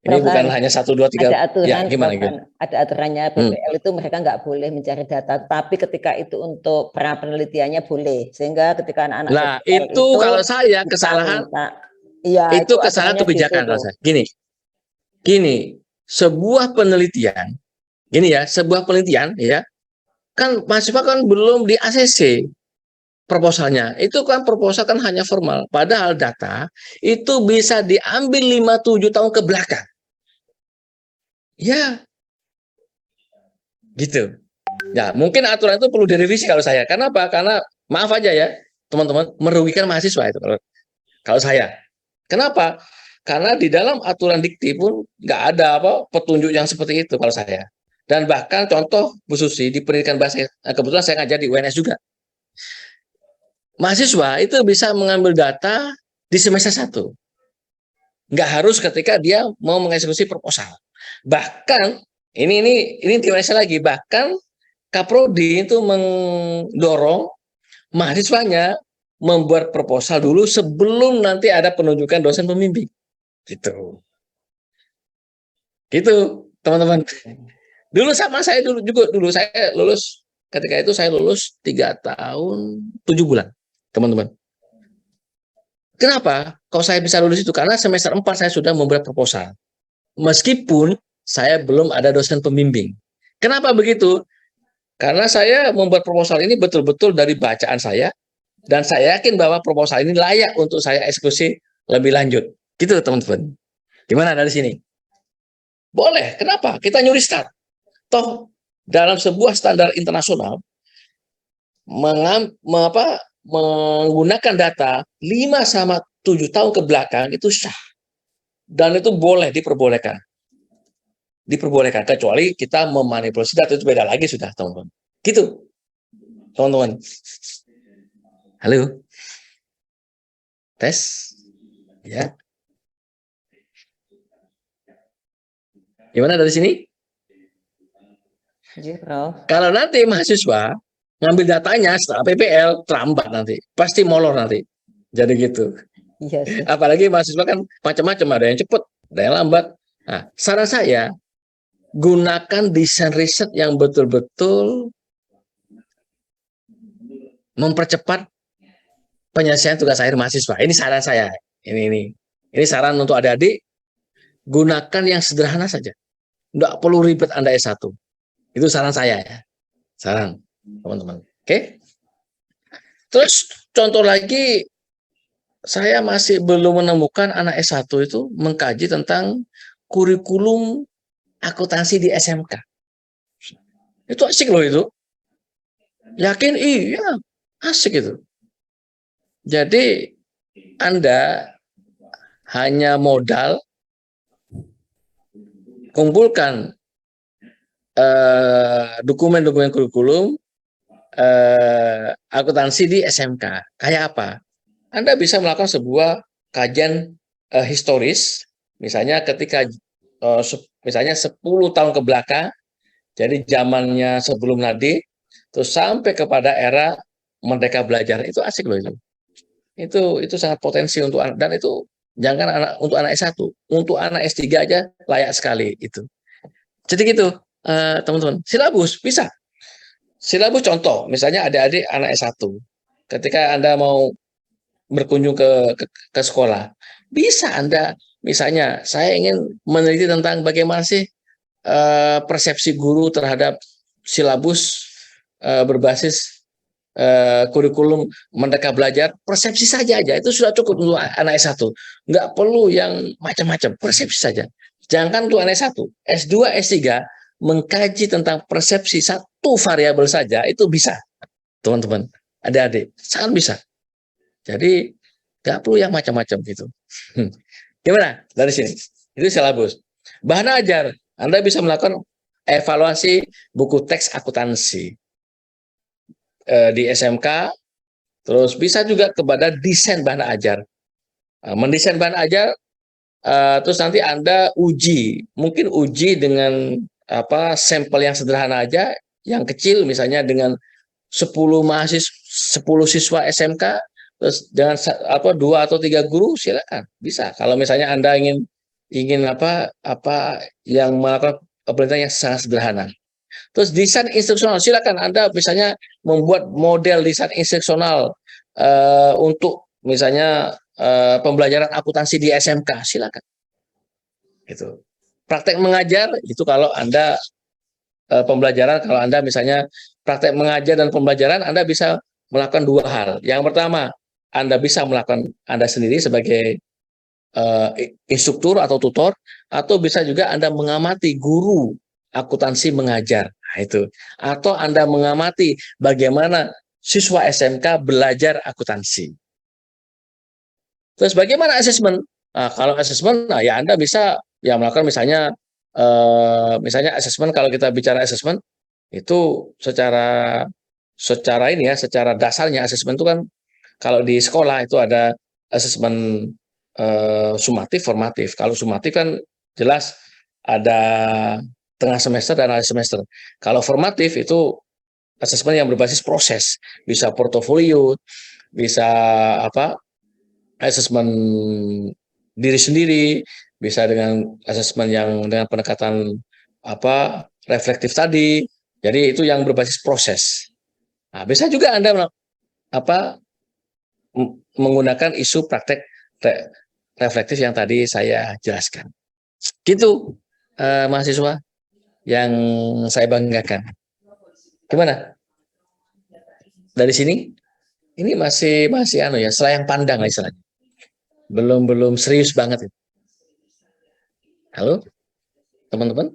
Ini bukan hanya 1, 2, 3. Ada aturan, ya, gimana? Ada aturannya PPL itu mereka nggak boleh mencari data, tapi ketika itu untuk pra penelitiannya boleh. Sehingga ketika anak-anak itu kalau saya kesalahan, itu kesalahan kebijakan kalau saya. Gini, sebuah penelitian, ya, kan mahasiswa kan belum di ACC proposalnya. Itu kan proposal kan hanya formal. Padahal data itu bisa diambil 5-7 tahun ke belakang. Ya, gitu. Ya, mungkin aturan itu perlu direvisi kalau saya. Kenapa? Karena maaf aja ya, teman-teman, merugikan mahasiswa itu kalau saya. Kenapa? Karena di dalam aturan dikti pun nggak ada petunjuk yang seperti itu kalau saya. Dan bahkan contoh Bu Susi di pendidikan bahasa, kebetulan saya ngajar di UNS juga. Mahasiswa itu bisa mengambil data di semester 1. Nggak harus ketika dia mau mengeksekusi proposal. Bahkan ini dimensi lagi, bahkan Kaprodi itu mendorong mahasiswanya membuat proposal dulu sebelum nanti ada penunjukan dosen pembimbing. Gitu, teman-teman. Dulu sama saya dulu saya lulus, ketika itu saya lulus 3 tahun 7 bulan, teman-teman. Kenapa? Kalau saya bisa lulus itu karena semester 4 saya sudah membuat proposal. Meskipun saya belum ada dosen pembimbing. Kenapa begitu? Karena saya membuat proposal ini betul-betul dari bacaan saya, dan saya yakin bahwa proposal ini layak untuk saya eksekusi lebih lanjut. Gitu, teman-teman. Gimana dari sini? Boleh. Kenapa? Kita nyuri start. Toh, dalam sebuah standar internasional, menggunakan data 5-7 tahun ke belakang itu sah. Dan itu boleh diperbolehkan. Kecuali kita memanipulasi data, itu beda lagi sudah, teman-teman. Gitu, teman-teman. Halo. Tes. Ya. Gimana dari sini? Kalau nanti mahasiswa ngambil datanya setelah PPL, terlambat nanti. Pasti molor nanti. Jadi gitu. Yes. Apalagi mahasiswa kan macam-macam, ada yang cepat, ada yang lambat. Nah, saran saya, gunakan desain riset yang betul-betul mempercepat penyelesaian tugas akhir mahasiswa. Ini saran saya. Ini saran untuk adik-adik. Gunakan yang sederhana saja. Nggak perlu ribet Anda S1. Itu saran saya ya. Saran, teman-teman. Oke? Terus contoh lagi, saya masih belum menemukan anak S1 itu mengkaji tentang kurikulum akuntansi di SMK. Itu asik loh itu. Yakin? Iya, asik itu. Jadi Anda hanya modal kumpulkan dokumen-dokumen kurikulum akuntansi di SMK. Kayak apa? Anda bisa melakukan sebuah kajian historis, misalnya ketika misalnya 10 tahun ke belakang, jadi zamannya sebelum Nadi, terus sampai kepada era Merdeka Belajar. Itu asik loh itu. Itu sangat potensi untuk anak, dan itu jangan untuk anak S1, untuk anak S3 aja layak sekali itu. Jadi gitu, teman-teman. Silabus bisa. Silabus contoh, misalnya adik-adik anak S1. ketika Anda mau berkunjung ke sekolah, bisa Anda misalnya saya ingin meneliti tentang bagaimana sih persepsi guru terhadap silabus berbasis kurikulum Merdeka Belajar, persepsi saja aja itu sudah cukup untuk anak S1. Nggak perlu yang macam-macam, persepsi saja. Jangan untuk anak S1, S2, S3 mengkaji tentang persepsi satu variabel saja itu bisa, teman-teman, adik-adik, sangat bisa. Jadi nggak perlu yang macam-macam gitu. Gimana dari sini? Itu silabus. Bahan ajar, Anda bisa melakukan evaluasi buku teks akuntansi di SMK, terus bisa juga kepada desain bahan ajar. Mendesain bahan ajar, terus nanti Anda uji, mungkin uji dengan sampel yang sederhana aja, yang kecil misalnya dengan 10 siswa SMK, terus dengan 2 atau 3 guru silakan bisa. Kalau misalnya Anda ingin yang melakukan pemerintahan yang sangat sederhana. Terus desain instruksional, silakan Anda misalnya membuat model desain instruksional untuk misalnya pembelajaran akuntansi di SMK, silakan. Gitu. Praktek mengajar itu kalau Anda pembelajaran, kalau Anda misalnya praktek mengajar dan pembelajaran, Anda bisa melakukan 2 hal. Yang pertama, Anda bisa melakukan Anda sendiri sebagai instruktur atau tutor, atau bisa juga Anda mengamati guru akuntansi mengajar. Nah, itu. Atau Anda mengamati bagaimana siswa SMK belajar akuntansi. Terus bagaimana asesmen? Nah, kalau asesmen, ya Anda bisa melakukan misalnya asesmen, kalau kita bicara asesmen itu secara dasarnya asesmen itu kan kalau di sekolah itu ada asesmen sumatif, formatif. Kalau sumatif kan jelas ada tengah semester dan akhir semester. Kalau formatif itu asesmen yang berbasis proses, bisa portofolio, bisa asesmen diri sendiri, bisa dengan asesmen yang dengan pendekatan reflektif tadi. Jadi itu yang berbasis proses. Nah, bisa juga Anda menggunakan isu praktek reflektif yang tadi saya jelaskan. Gitu, mahasiswa yang saya banggakan. Gimana? Dari sini? Ini masih selayang pandang lah istilahnya. Belum serius banget. Halo, teman-teman?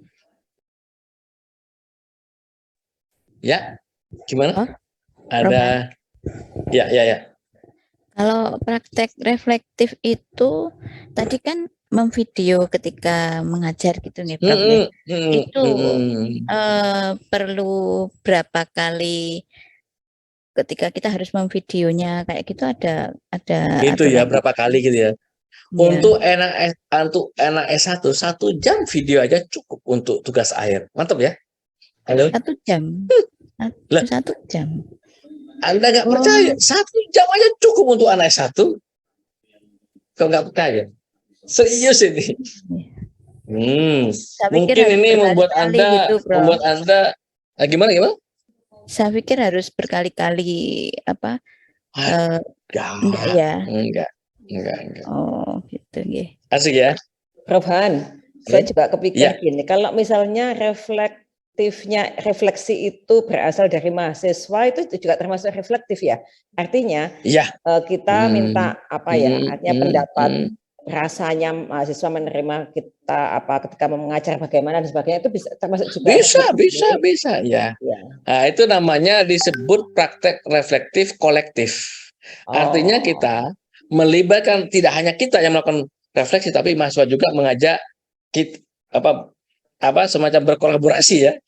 Ya, gimana? Oh, Ada? Ya. Kalau praktek reflektif itu tadi kan memvideo ketika mengajar gitu nih, Prof. Itu perlu berapa kali ketika kita harus memvideonya kayak gitu, ada Gitu ya, aturan? berapa kali gitu ya. Ya. Untuk anak S1, 1 jam video aja cukup untuk tugas akhir. Mantap ya. Halo? 1 jam. Lah. 1 jam. Anda nggak percaya, 1 jam aja cukup untuk anak S1. Kau nggak percaya? Serius ini. Mungkin ini membuat Anda, gitu, gimana? Saya pikir harus berkali-kali Enggak. Oh, gitu nggih. Asik ya. Prof Han, saya juga kepikir Ya. gini, kalau misalnya refleksi itu berasal dari mahasiswa, itu juga termasuk reflektif ya. Artinya Ya. kita minta artinya pendapat rasanya mahasiswa menerima kita ketika mengajar bagaimana dan sebagainya, itu bisa termasuk juga bisa ya. Nah, itu namanya disebut praktek reflektif kolektif. Artinya kita melibatkan, tidak hanya kita yang melakukan refleksi, tapi mahasiswa juga mengajak kita semacam berkolaborasi ya.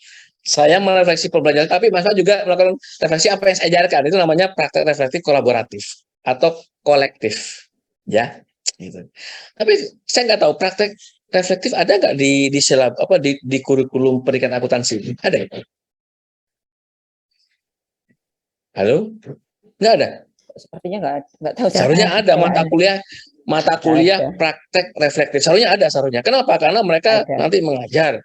Saya merefleksi pembelajaran, tapi mahasiswa juga melakukan refleksi apa yang saya ajarkan. Itu namanya praktek reflektif kolaboratif atau kolektif ya. Gitu. Tapi saya nggak tahu praktek reflektif ada nggak di kurikulum pendidikan akuntansi? Ada ya? Halo? Nggak ada? Sepertinya nggak tahu. Seharusnya ada mata kuliah praktek reflektif. Seharusnya. Kenapa? Karena mereka nanti mengajar.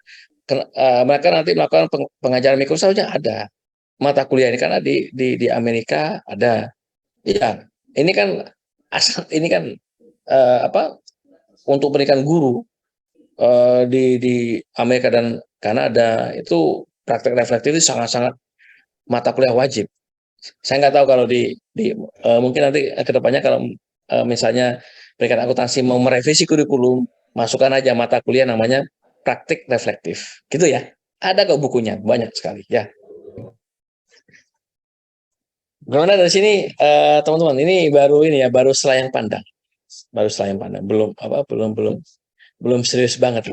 Mereka nanti melakukan pengajaran mikro, seharusnya ada mata kuliah ini, karena di Amerika ada. Iya, ini kan asal ini kan apa untuk pendidikan guru di Amerika dan Kanada itu praktek reflektif itu sangat-sangat mata kuliah wajib. Saya nggak tahu kalau mungkin nanti kedepannya kalau misalnya pendidikan akuntansi mau merevisi kurikulum, masukkan aja mata kuliah namanya praktik reflektif, gitu ya. Ada kok bukunya, banyak sekali ya. Gimana dari sini teman-teman? Ini baru selayang pandang, belum serius banget.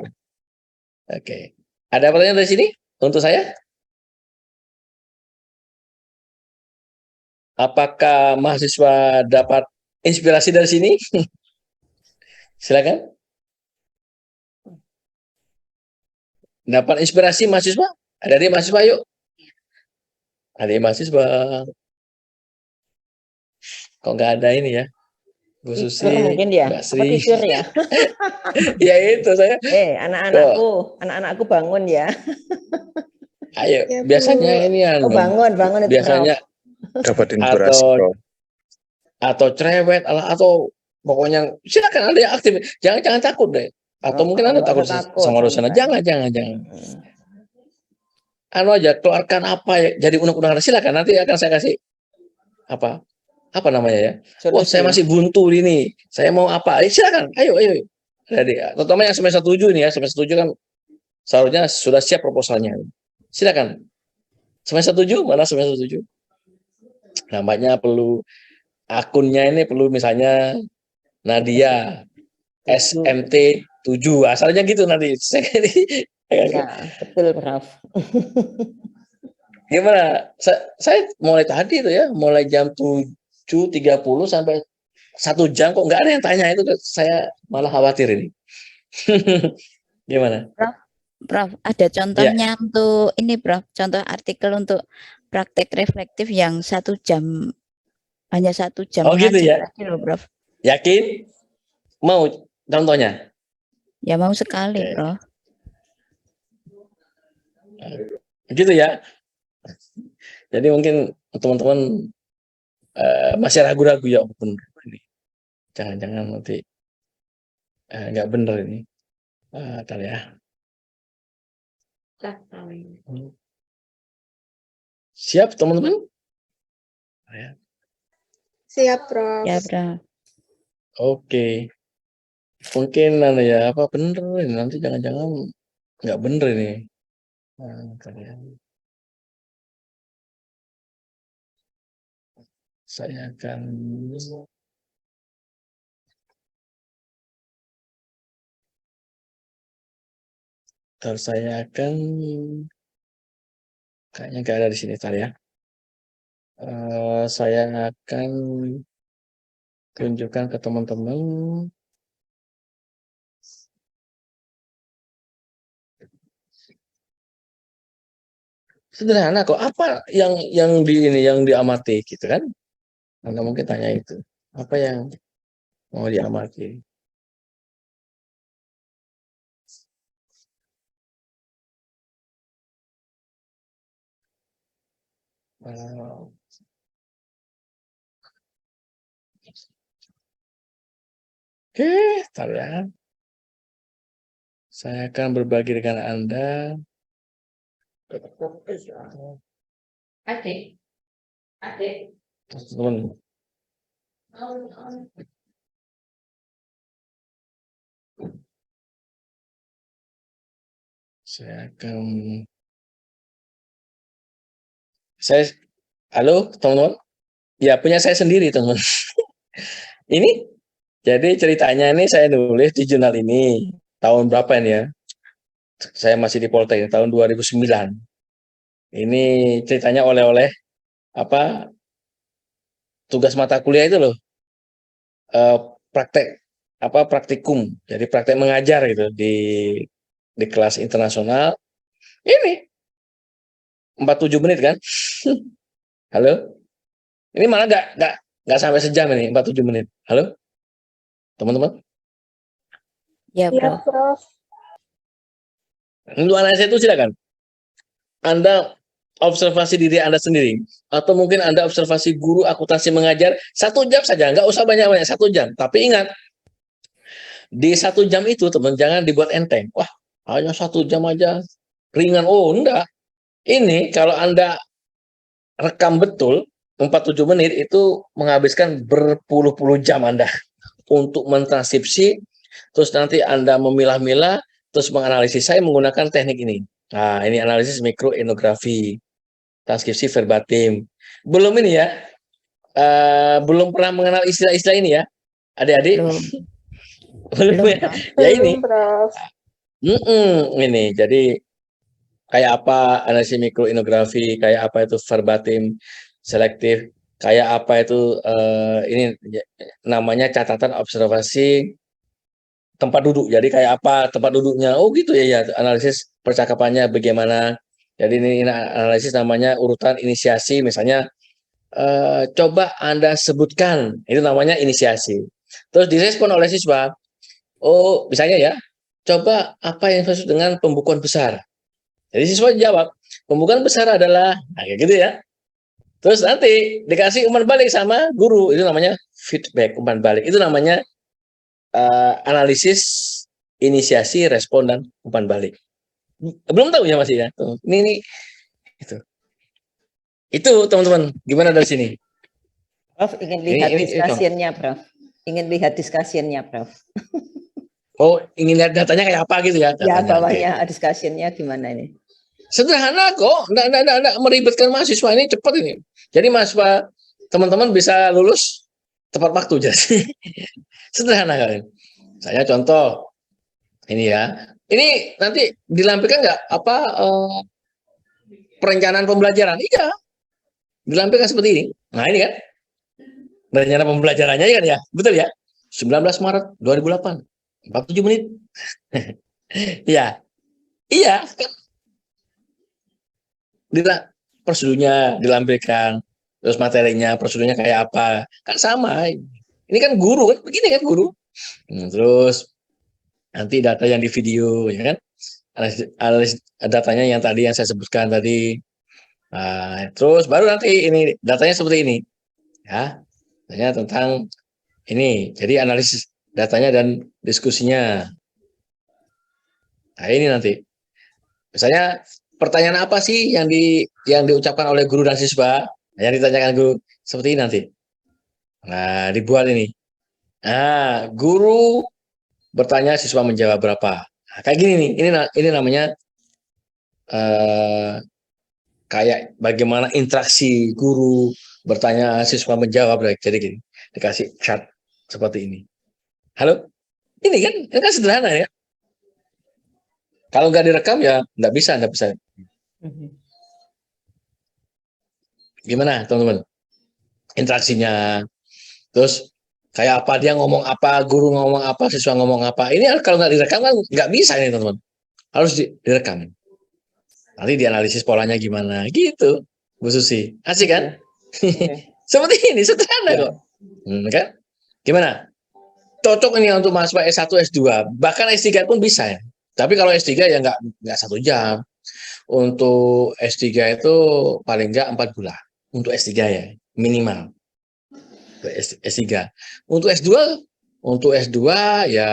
Oke, ada pertanyaan dari sini untuk saya? Apakah mahasiswa dapat inspirasi dari sini? Silakan. Dapat inspirasi mahasiswa? Ada di mahasiswa yuk. Ada mahasiswa. Kok nggak ada ini ya? Bu Susi, Tidur mungkin ya, Mbak apa Sri. tidur ya? Ya itu saya. Anak-anakku bangun ya. Ayo, Ya, Bu. biasanya ini Oh bangun itu biasanya Dapat inspirasi, atau Prof. atau cerewet atau pokoknya silakan ada yang aktif. Jangan takut deh. Atau mungkin Anda nggak takut usah takut, sama dosen. santai. Jangan. Anu aja, keluarkan apa ya? Jadi undang-undang silakan. Nanti akan saya kasih apa namanya ya? Wah, saya masih buntu ini. Saya mau apa? Silakan. Ayo. Jadi, terutama yang semester 7 ini ya, semester 7 kan seharusnya sudah siap proposalnya. Silakan. Semester 7, mana semester 7? Namanya perlu akunnya ini perlu misalnya Nadia SMT 7. Asalnya gitu nanti. Ya, betul, Prof. Gimana? Saya mulai tadi itu ya, mulai jam 7.30 sampai 1 jam kok nggak ada yang tanya itu, saya malah khawatir ini. Gimana? Prof, ada contohnya untuk ini, Prof. Contoh artikel untuk praktek reflektif yang 1 jam, hanya 1 jam Oh gitu ya? tadi loh, Prof. Yakin? Mau contohnya? Ya mau sekali, Oke. Prof. Gitu ya? Jadi mungkin teman-teman masih ragu-ragu ya, bener ini. Jangan-jangan nanti nggak bener ini. Kali ya. Siap teman-teman? Siap, Prof. Ya, Prof. Oke. Mungkin apa bener ini, nanti jangan-jangan nggak bener ini. Kalian. Saya akan kayaknya nggak ada di sini tadi ya. Saya akan tunjukkan ke teman-teman. Sederhana kok. Apa yang diamati gitu kan? Anda mungkin tanya itu. Apa yang mau diamati? Oke, tar ya. Saya akan berbagi dengan Anda. Adik. Teman. Halo teman-teman. Ya punya saya sendiri teman. Ini jadi ceritanya ini saya nulis di jurnal ini tahun berapa ini ya? Saya masih di Poltek tahun 2009. Ini ceritanya oleh-oleh tugas mata kuliah itu loh. Praktikum. Jadi praktek mengajar gitu di kelas internasional. Ini 47 menit kan? Halo? Ini malah nggak sampai sejam ini, 47 menit. Halo? Teman-teman? Ya, Siap, Prof. Prof. Untuk anak saya itu silakan. Anda observasi diri Anda sendiri, atau mungkin Anda observasi guru akuntansi mengajar 1 jam saja, nggak usah banyak-banyak, 1 jam. Tapi ingat, di 1 jam itu teman jangan dibuat enteng. Wah, hanya 1 jam aja, ringan. Oh, enggak. Ini kalau Anda rekam betul 47 menit itu menghabiskan berpuluh-puluh jam Anda untuk mentranskripsi, terus nanti Anda memilah-milah, terus menganalisis. Saya menggunakan teknik ini. Nah, ini analisis mikroetnografi, transkripsi verbatim. Belum ini ya, belum pernah mengenal istilah-istilah ini ya, adik-adik. Belum. Belum Belum, ya. Prof. Ya ini. Prof. Ini jadi kayak apa analisis mikroetnografi, kayak apa itu verbatim selektif, kayak apa itu ini namanya catatan observasi tempat duduk. Jadi kayak apa tempat duduknya. Oh gitu ya, analisis percakapannya bagaimana. Jadi ini analisis namanya urutan inisiasi, misalnya coba Anda sebutkan, itu namanya inisiasi. Terus direspon oleh siswa. Oh, misalnya ya, coba apa yang dimaksud dengan pembukuan besar. Jadi siswa jawab, pembukuan besar adalah, nah kayak gitu ya. Terus nanti dikasih umpan balik sama guru, itu namanya feedback, umpan balik. Itu namanya analisis, inisiasi, respon, dan umpan balik. Belum tahu ya masih ya. Tuh, ini itu. Itu teman-teman, gimana dari sini? Prof ingin lihat Ini diskusinya, Prof. Ingin lihat diskusinya, Prof. Oh, ingin lihat datanya kayak apa gitu ya? Ya, Datanya. bawahnya diskusinya gimana ini? Sederhana kok, enggak meribetkan mahasiswa, ini cepat ini. Jadi mahasiswa teman-teman bisa lulus tepat waktu jadi. Sederhana kalian. Saya contoh ini ya. Ini nanti dilampirkan nggak apa perencanaan pembelajaran? Iya, dilampirkan seperti ini. Nah ini kan rencana pembelajarannya kan ya, betul ya? 19 Maret 2008, 47 menit. Iya, iya kan. Prosedurnya dilampirkan, terus materinya, prosedurnya kayak apa, kan sama. Ini kan guru kan, begini kan guru. Terus nanti data yang di video, ya kan, analis datanya yang tadi yang saya sebutkan tadi. Nah, terus baru nanti ini datanya seperti ini, ya, datanya tentang ini. Jadi analisis datanya dan diskusinya. Nah ini nanti, misalnya pertanyaan apa sih yang diucapkan oleh guru dan siswa? Yang ditanyakan guru seperti ini nanti. Nah, dibuat ini. Nah, guru bertanya, siswa menjawab berapa. Nah, kayak gini nih. Ini namanya kayak bagaimana interaksi guru bertanya, siswa menjawab. Jadi gini, dikasih chart seperti ini. Halo, ini kan sederhana ya. Kalau nggak direkam ya nggak bisa. Gimana teman-teman interaksinya, terus kayak apa, dia ngomong apa, guru ngomong apa, siswa ngomong apa. Ini kalau nggak direkam kan nggak bisa ini teman-teman, harus direkam, nanti dianalisis polanya gimana gitu. Bu Susi, asik kan? Seperti ini, sederhana kok. Kan? Gimana, cocok ini untuk mahasiswa S1 S2 bahkan S3 pun bisa ya. Tapi kalau S3 ya nggak 1 jam. Untuk S3 itu paling nggak 4 bulan. Untuk S3 ya, minimal. S3. Untuk S2 ya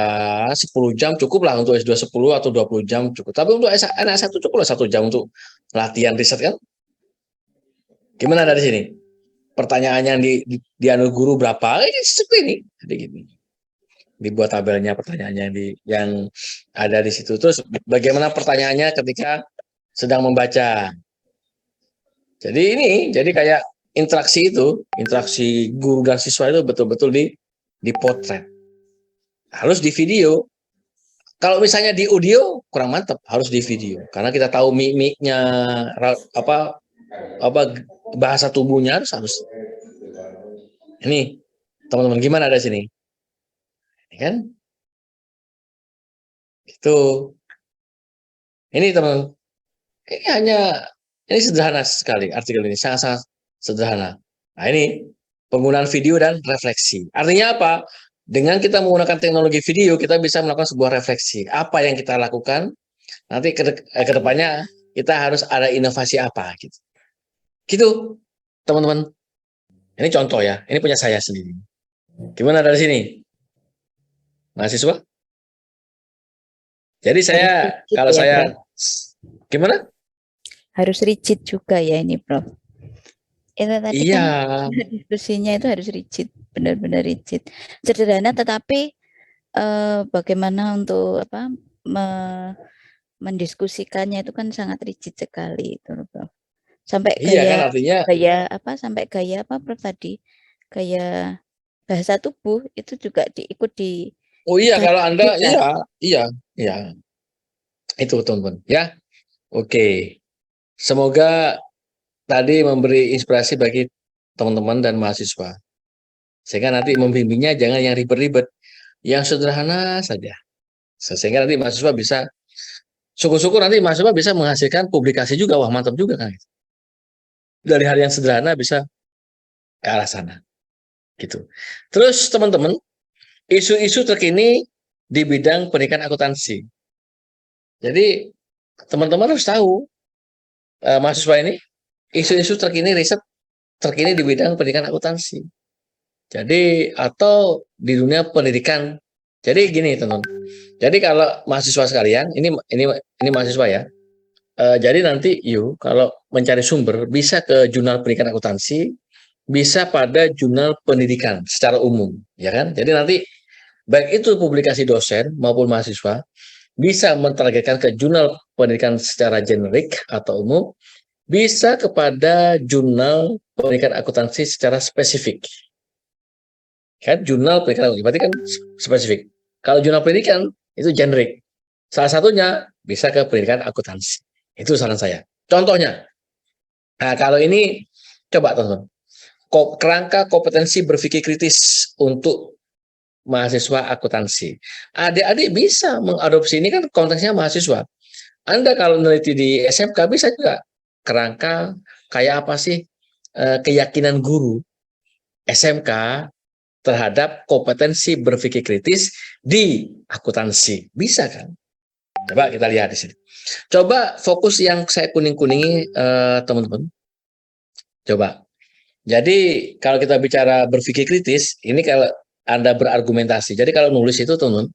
10 jam cukup lah. Untuk S2 10 atau 20 jam cukup. Tapi untuk S1 cukup lah 1 jam untuk latihan riset kan. Gimana dari sini? Pertanyaannya yang dianu guru berapa? Ini seperti ini. Jadi gini. Dibuat tabelnya pertanyaannya yang ada di situ. Terus bagaimana pertanyaannya ketika sedang membaca. Jadi kayak interaksi guru dan siswa itu betul-betul dipotret. Harus di video. Kalau misalnya di audio kurang mantap, harus di video. Karena kita tahu mimiknya, apa bahasa tubuhnya harus. Ini teman-teman gimana ada sini? Ini kan? Itu. Ini teman. Ini sederhana sekali artikel ini, sangat-sangat sederhana. Nah ini penggunaan video dan refleksi. Artinya apa? Dengan kita menggunakan teknologi video, kita bisa melakukan sebuah refleksi. Apa yang kita lakukan, nanti ke depannya kita harus ada inovasi apa gitu. Gitu, teman-teman. Ini contoh ya, ini punya saya sendiri. Gimana dari sini? Mahasiswa? Jadi saya, rigid kalau ya, saya, Prof. gimana? Harus rigid juga ya ini, Prof. Itu tadi Iya, kan diskusinya itu harus rigid, benar-benar rigid. Sederhana tetapi bagaimana untuk mendiskusikannya itu kan sangat rigid sekali itu, Prof. Sampai iya kan gaya artinya, sampai gaya apa, Prof, tadi? Gaya bahasa tubuh itu juga ikut oh iya kalau dikaji Anda, juga. iya, itu teman-teman. Ya, oke. Semoga tadi memberi inspirasi bagi teman-teman dan mahasiswa. Sehingga nanti membimbingnya jangan yang ribet-ribet, yang sederhana saja. Sehingga nanti mahasiswa bisa, syukur-syukur nanti mahasiswa bisa menghasilkan publikasi juga, wah mantap juga kan. Dari hal yang sederhana bisa ke arah sana. Gitu. Terus teman-teman, isu-isu terkini di bidang pendidikan akuntansi. Jadi teman-teman harus tahu mahasiswa ini isu-isu terkini riset terkini di bidang pendidikan akuntansi. Jadi atau di dunia pendidikan. Jadi gini teman-teman. Jadi kalau mahasiswa sekalian, ini mahasiswa ya. Jadi nanti kalau mencari sumber bisa ke jurnal pendidikan akuntansi, bisa pada jurnal pendidikan secara umum, ya kan? Jadi nanti baik itu publikasi dosen maupun mahasiswa bisa mentargetkan ke jurnal pendidikan secara generik atau umum, bisa kepada jurnal pendidikan akuntansi secara spesifik. Kan jurnal pendidikan akuntansi berarti kan spesifik. Kalau jurnal pendidikan itu generik. Salah satunya bisa ke pendidikan akuntansi. Itu saran saya. Contohnya, nah kalau ini coba teman-teman, kerangka kompetensi berpikir kritis untuk mahasiswa akuntansi. Adik-adik bisa mengadopsi, ini kan konteksnya mahasiswa. Anda kalau meneliti di SMK bisa juga kerangka kayak apa sih keyakinan guru SMK terhadap kompetensi berpikir kritis di akuntansi. Bisa kan? Coba kita lihat di sini. Coba fokus yang saya kuning-kuningi teman-teman. Coba. Jadi kalau kita bicara berpikir kritis, ini kalau Anda berargumentasi. Jadi kalau nulis itu teman-teman,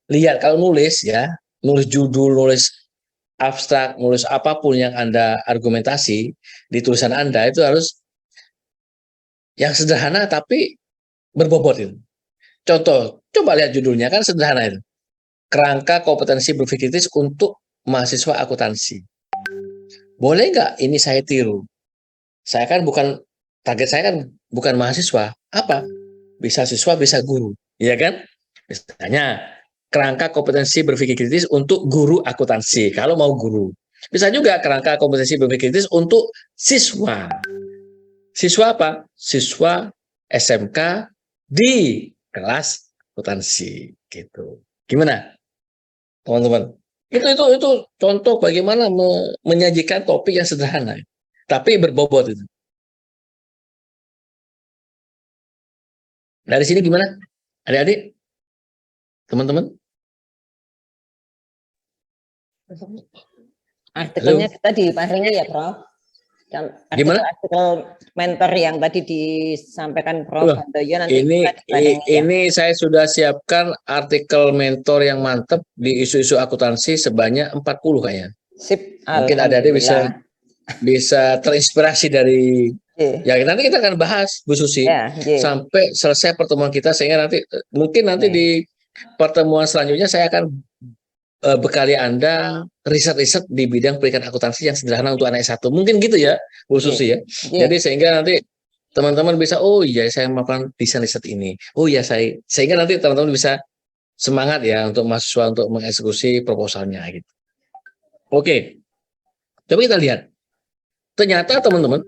lihat kalau nulis ya, nulis judul, nulis abstrak, nulis apapun yang Anda argumentasi di tulisan Anda itu harus yang sederhana tapi berbobot itu. Contoh, coba lihat judulnya kan sederhana itu. Kerangka kompetensi berpikir kritis untuk mahasiswa akuntansi. Boleh nggak ini saya tiru? Saya kan target saya kan bukan mahasiswa. Apa? Bisa siswa, bisa guru. Iya kan? Misalnya, kerangka kompetensi berpikir kritis untuk guru akuntansi. Kalau mau guru. Bisa juga kerangka kompetensi berpikir kritis untuk siswa. Siswa apa? Siswa SMK di kelas akuntansi. Gitu. Gimana, teman-teman? Itu contoh bagaimana menyajikan topik yang sederhana, tapi berbobot itu. Dari sini gimana? Adik-adik? Teman-teman? Artikelnya kita di Pak Heri ya, Prof. Dan artikel mentor yang tadi disampaikan Prof. Handoyo nanti ini saya sudah siapkan artikel mentor yang mantap di isu-isu akuntansi sebanyak 40 kayaknya. Sip. Mungkin adik-adik bisa terinspirasi dari ya nanti kita akan bahas Bu Susi sampai selesai pertemuan kita, sehingga mungkin di pertemuan selanjutnya saya akan bekali Anda riset-riset di bidang pendidikan akuntansi yang sederhana untuk anak S1. Mungkin gitu ya, Bu Susi ya. Jadi sehingga nanti teman-teman bisa, oh iya saya melakukan desain riset ini. Oh iya sehingga nanti teman-teman bisa semangat ya untuk mahasiswa untuk mengeksekusi proposalnya gitu. Oke. Coba kita lihat. Ternyata teman-teman,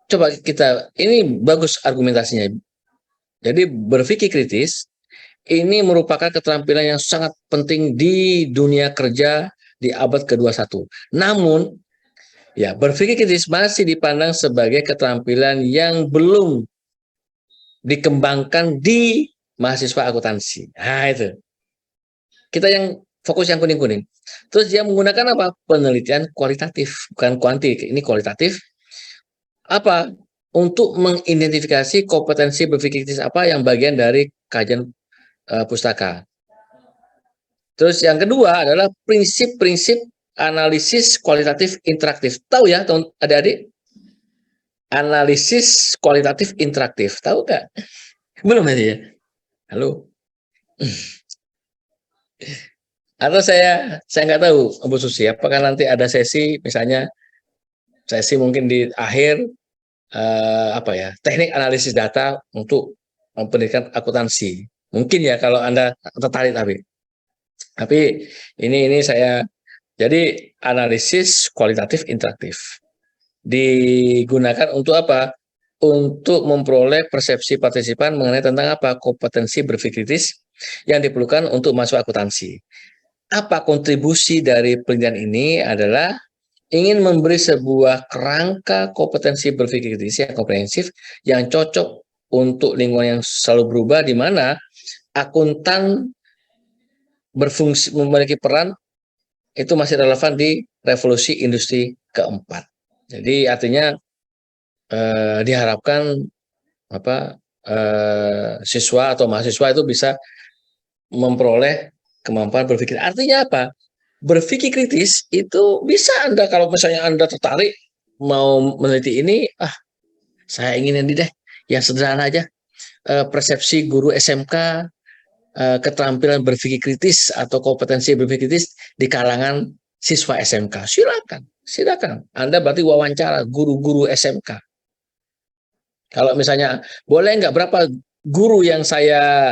coba ini bagus argumentasinya. Jadi berpikir kritis ini merupakan keterampilan yang sangat penting di dunia kerja di abad ke-21. Namun, ya berpikir kritis masih dipandang sebagai keterampilan yang belum dikembangkan di mahasiswa akuntansi. Nah itu. Kita yang fokus yang kuning-kuning. Terus dia menggunakan apa? Penelitian kualitatif, bukan kuanti. Ini kualitatif Apa? Untuk mengidentifikasi kompetensi berpikir kritis apa yang bagian dari kajian pustaka. Terus yang kedua adalah prinsip-prinsip analisis kualitatif interaktif. Tahu ya, adik-adik? Analisis kualitatif interaktif. Tahu nggak? Belum ya? Halo? Atau saya nggak tahu, Bu Susi, apakah nanti ada sesi, misalnya sesi mungkin di akhir teknik analisis data untuk pendidikan akuntansi. Mungkin ya kalau Anda tertarik, tapi ini saya, jadi analisis kualitatif interaktif digunakan untuk apa? Untuk memperoleh persepsi partisipan mengenai tentang apa? Kompetensi berpikir kritis yang diperlukan untuk masuk akuntansi. Apa kontribusi dari penelitian ini adalah ingin memberi sebuah kerangka kompetensi berpikir kritis yang komprehensif yang cocok untuk lingkungan yang selalu berubah, di mana akuntan berfungsi, memiliki peran itu masih relevan di revolusi industri keempat. Jadi artinya diharapkan siswa atau mahasiswa itu bisa memperoleh kemampuan berpikir. Artinya apa? Berpikir kritis itu bisa Anda, kalau misalnya Anda tertarik mau meneliti ini, saya ingin ini deh, yang sederhana aja, persepsi guru SMK, keterampilan berpikir kritis atau kompetensi berpikir kritis di kalangan siswa SMK. Silakan. Anda berarti wawancara guru-guru SMK. Kalau misalnya boleh nggak, berapa guru yang saya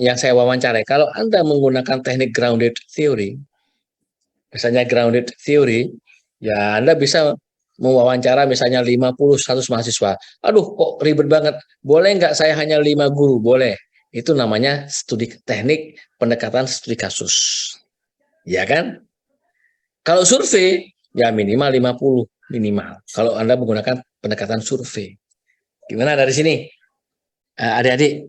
wawancarai. Kalau Anda menggunakan teknik grounded theory, misalnya grounded theory, ya Anda bisa mewawancara misalnya 50-100 mahasiswa. Aduh, kok ribet banget. Boleh nggak saya hanya 5 guru? Boleh. Itu namanya studi teknik pendekatan studi kasus. Ya kan? Kalau survei, ya minimal 50. Minimal. Kalau Anda menggunakan pendekatan survei. Gimana dari sini? Adik-adik?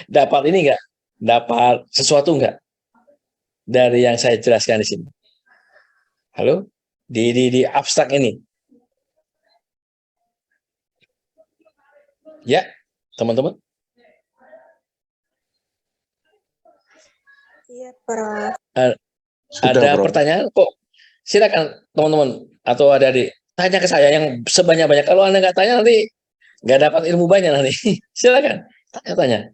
Dapat ini enggak? Dapat sesuatu enggak dari yang saya jelaskan di sini? Halo? Di abstrak ini. Ya, teman-teman? Iya, Prof. Ada pertanyaan kok? Silakan teman-teman atau adik-adik tanya ke saya yang sebanyak-banyak. Kalau Anda nggak tanya nanti nggak dapat ilmu banyak nanti. Silakan tanya.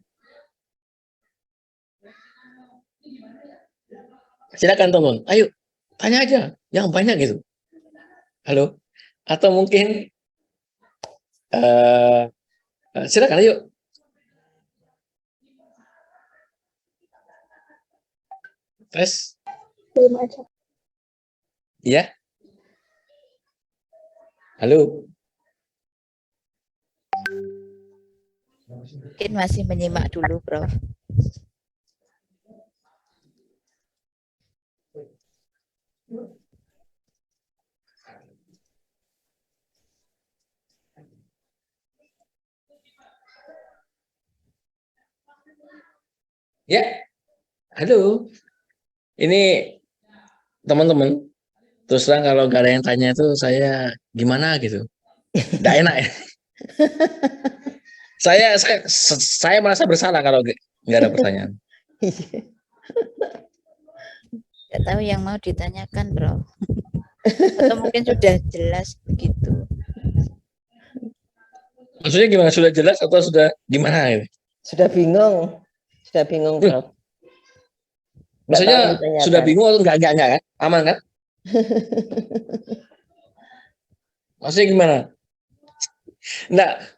Silakan teman. Ayo tanya aja yang banyak gitu. Halo? Atau mungkin silakan ayo. Tes. Belum ada. Iya. Halo. Mungkin masih menyimak dulu, Prof. Ya. Halo. Ini teman-teman, terus terang kalau nggak ada yang tanya itu saya gimana gitu, nggak enak ya. saya merasa bersalah kalau nggak ada pertanyaan. Nggak tahu yang mau ditanyakan, Prof. Atau mungkin sudah jelas begitu. Maksudnya gimana? Sudah jelas atau sudah gimana ini? Sudah bingung, Prof. Maksudnya sudah bingung atau enggak kan? Aman kan? Maksudnya gimana? Enggak,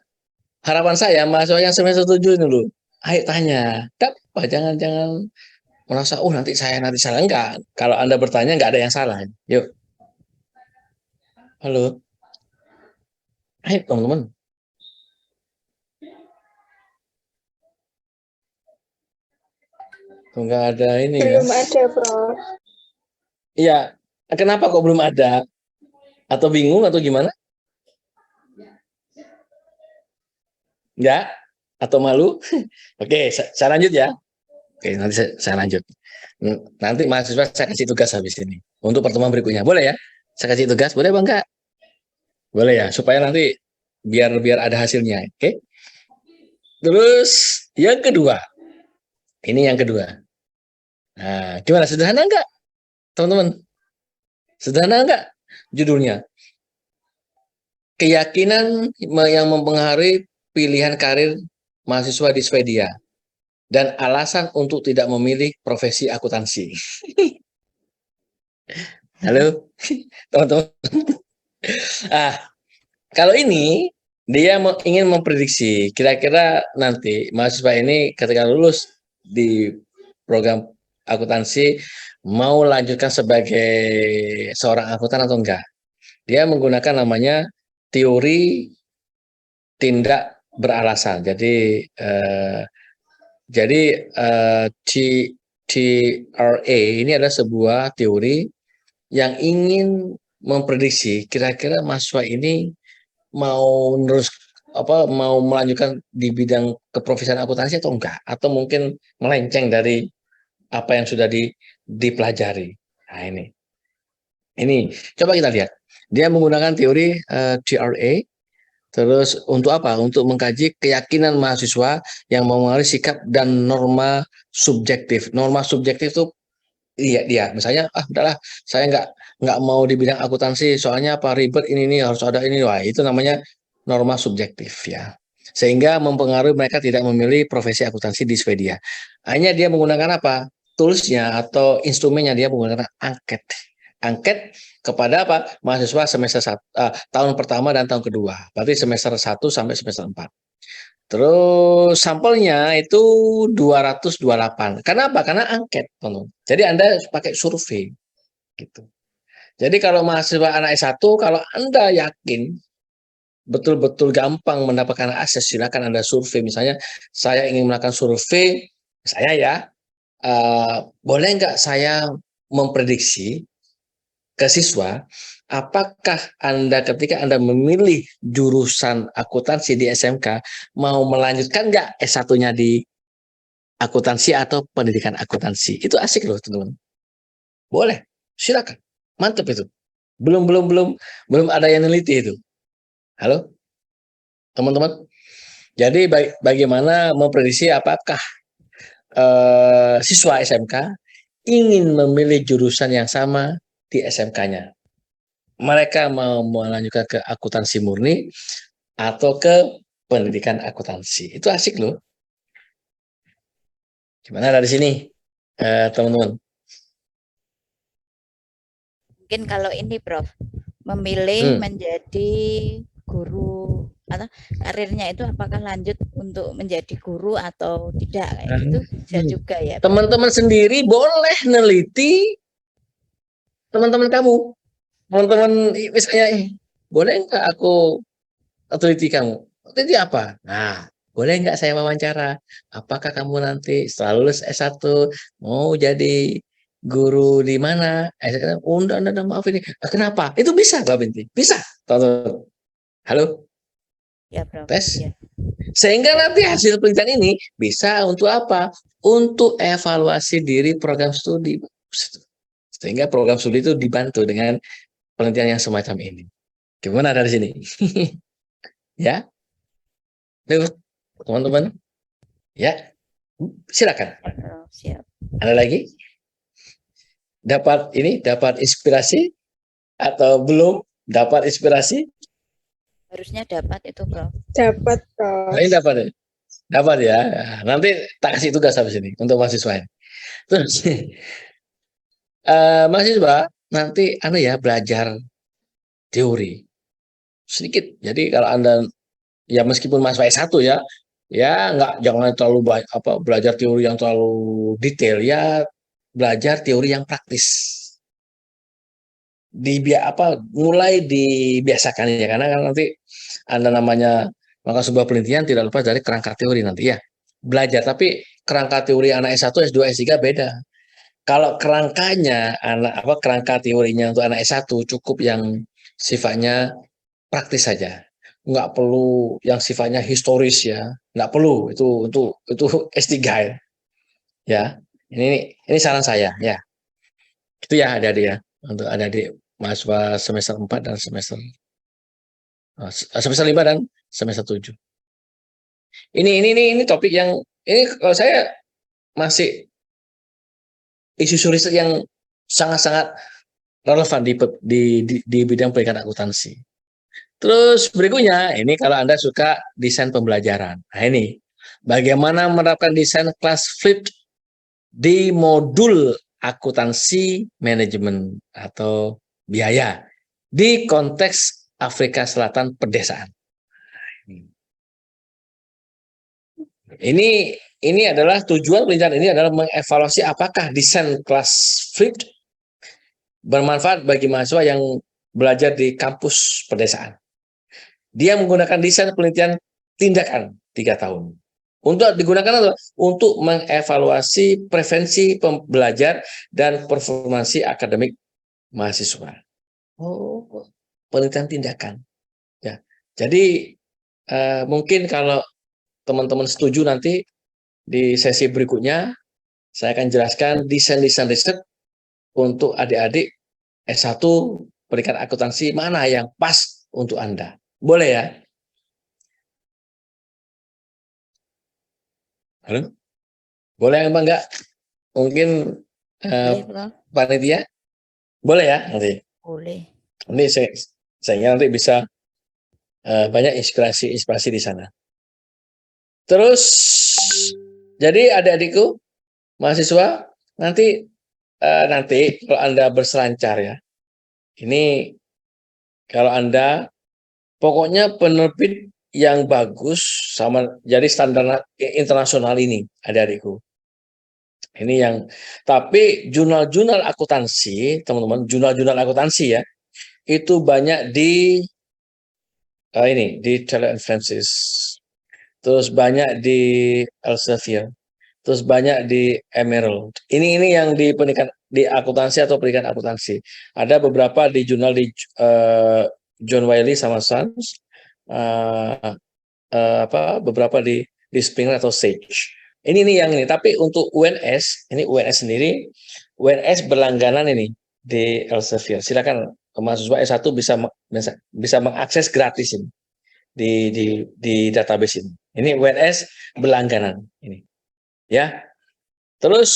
harapan saya mahasiswa yang semester 7 ini loh, ayo tanya. Jangan merasa nanti salah. Enggak. Kalau Anda bertanya enggak ada yang salah. Yuk. Halo. Ayo teman-teman. Enggak ada ini Belum ya. ada, Prof. Iya. Kenapa kok belum ada? Atau bingung atau gimana? Enggak? Atau malu? Oke, saya lanjut ya. Oke, nanti saya lanjut. Nanti mahasiswa saya kasih tugas habis ini untuk pertemuan berikutnya. Boleh ya? Saya kasih tugas, boleh Bang Kak? Boleh ya, supaya nanti biar ada hasilnya. Oke. Terus yang kedua, ini yang kedua. Nah, gimana? Sederhana enggak, teman-teman? Sederhana enggak? Judulnya keyakinan yang mempengaruhi pilihan karir mahasiswa di Swedia dan alasan untuk tidak memilih profesi akuntansi. Halo, teman-teman. Kalau ini dia ingin memprediksi kira-kira nanti mahasiswa ini ketika lulus di program akuntansi mau lanjutkan sebagai seorang akuntan atau enggak. Dia menggunakan namanya teori tindak beralasan. Jadi TRA ini adalah sebuah teori yang ingin memprediksi kira-kira mahasiswa ini mau melanjutkan di bidang keprofesian akuntansi atau enggak, atau mungkin melenceng dari apa yang sudah dipelajari. Nah, ini coba kita lihat. Dia menggunakan teori TRA. Terus untuk apa? Untuk mengkaji keyakinan mahasiswa yang mempengaruhi sikap dan norma subjektif. Norma subjektif itu dia misalnya udahlah saya nggak mau di bidang akuntansi soalnya apa ribet ini harus ada ini. Wah, itu namanya norma subjektif ya. Sehingga mempengaruhi mereka tidak memilih profesi akuntansi di Swedia. Hanya dia menggunakan apa? Toolsnya atau instrumennya dia menggunakan angket. Angket kepada apa? Mahasiswa semester tahun pertama dan tahun kedua. Berarti semester 1 sampai semester 4. Terus sampelnya itu 228. Kenapa? Karena angket, teman. Jadi Anda pakai survei gitu. Jadi kalau mahasiswa anak S1, kalau Anda yakin betul-betul gampang mendapatkan akses, silakan Anda survei. Misalnya saya ingin melakukan survei, saya ya, boleh nggak saya memprediksi ke siswa, apakah Anda ketika Anda memilih jurusan akuntansi di SMK, mau melanjutkan nggak S1-nya di akuntansi atau pendidikan akuntansi? Itu asik loh, teman-teman. Boleh, silakan. Mantap itu. Belum ada yang neliti itu. Halo, teman-teman. Jadi bagaimana memprediksi apakah siswa SMK ingin memilih jurusan yang sama di SMK-nya. Mereka mau melanjutkan ke akuntansi murni atau ke pendidikan akuntansi. Itu asik loh. Gimana dari sini, teman-teman? Mungkin kalau ini Prof, memilih menjadi guru atau karirnya itu apakah lanjut untuk menjadi guru atau tidak, kayak gitu bisa juga ya. Teman-teman sendiri boleh neliti teman-teman kamu. Teman-teman misalnya, boleh nggak aku teliti kamu? Teliti apa? Nah, boleh nggak saya wawancara? Apakah kamu nanti setelah lulus S1 mau jadi guru di mana? Enggak, maaf ini. Kenapa? Itu bisa nggak Binti? Bisa. Teman-teman. Halo? Ya, Prof. Tes? Ya. Sehingga nanti hasil penelitian ini bisa untuk apa? Untuk evaluasi diri program studi. Sehingga program studi itu dibantu dengan penelitian yang semacam ini. Gimana dari sini? Ya? Teman-teman? Ya? Silakan. Siap. Ada lagi? Dapat inspirasi atau belum dapat inspirasi? Harusnya dapat itu, Prof. Dapat, Prof. Ini dapat ya? Dapat ya. Nanti tak kasih tugas habis ini untuk mahasiswa ini. Terus mahasiswa nanti belajar teori sedikit. Jadi kalau Anda ya meskipun mahasiswa S1 ya jangan terlalu banyak belajar teori yang terlalu detail, ya belajar teori yang praktis. Mulai dibiasakan ya, karena kan nanti Anda namanya melakukan sebuah penelitian tidak lepas dari kerangka teori nanti ya. Belajar, tapi kerangka teori anak S1, S2, S3 beda. Kalau kerangkanya kerangka teorinya untuk anak S1 cukup yang sifatnya praktis saja. Nggak perlu yang sifatnya historis ya. Nggak perlu, itu S3 ya. Ya, ini saran saya ya. Itu ya adik-adik ya, untuk adik-adik mahasiswa semester 4 dan semester 5 dan semester 7. Ini topik yang ini kalau saya masih isu riset yang sangat-sangat relevan di bidang pendidikan akuntansi. Terus berikutnya, ini kalau Anda suka desain pembelajaran. Nah ini, bagaimana menerapkan desain kelas flipped di modul akuntansi manajemen atau biaya di konteks Afrika Selatan pedesaan. Ini adalah tujuan penelitian ini adalah mengevaluasi apakah desain kelas flipped bermanfaat bagi mahasiswa yang belajar di kampus pedesaan. Dia menggunakan desain penelitian tindakan 3 tahun. Untuk digunakan adalah untuk mengevaluasi preferensi pembelajar dan performansi akademik mahasiswa. Oh, penelitian tindakan. Ya. Jadi mungkin kalau teman-teman setuju nanti di sesi berikutnya saya akan jelaskan desain-desain riset untuk adik-adik S1 pendidikan akuntansi mana yang pas untuk Anda. Boleh ya? Halo? Boleh apa enggak? Mungkin Boleh, Prof. panitia? Boleh ya nanti? Boleh. Nanti saya nanti bisa banyak inspirasi di sana. Terus, jadi adik-adikku, mahasiswa, nanti kalau Anda berselancar ya, ini kalau Anda, pokoknya penerbit yang bagus sama jadi standar internasional ini, adik-adikku. Ini yang, tapi jurnal-jurnal akuntansi, teman-teman, jurnal-jurnal akuntansi ya, itu banyak di Taylor & Francis, terus banyak di Elsevier, terus banyak di Emerald. Ini yang di pendidikan di akuntansi atau pendidikan akuntansi. Ada beberapa di jurnal di John Wiley sama Sons, beberapa di Springer atau Sage. Ini yang ini. Tapi untuk UNS, ini UNS sendiri, UNS berlangganan ini di Elsevier. Silakan mahasiswa S1 bisa mengakses gratis ini di database ini. Ini UNS berlangganan ini. Ya. Terus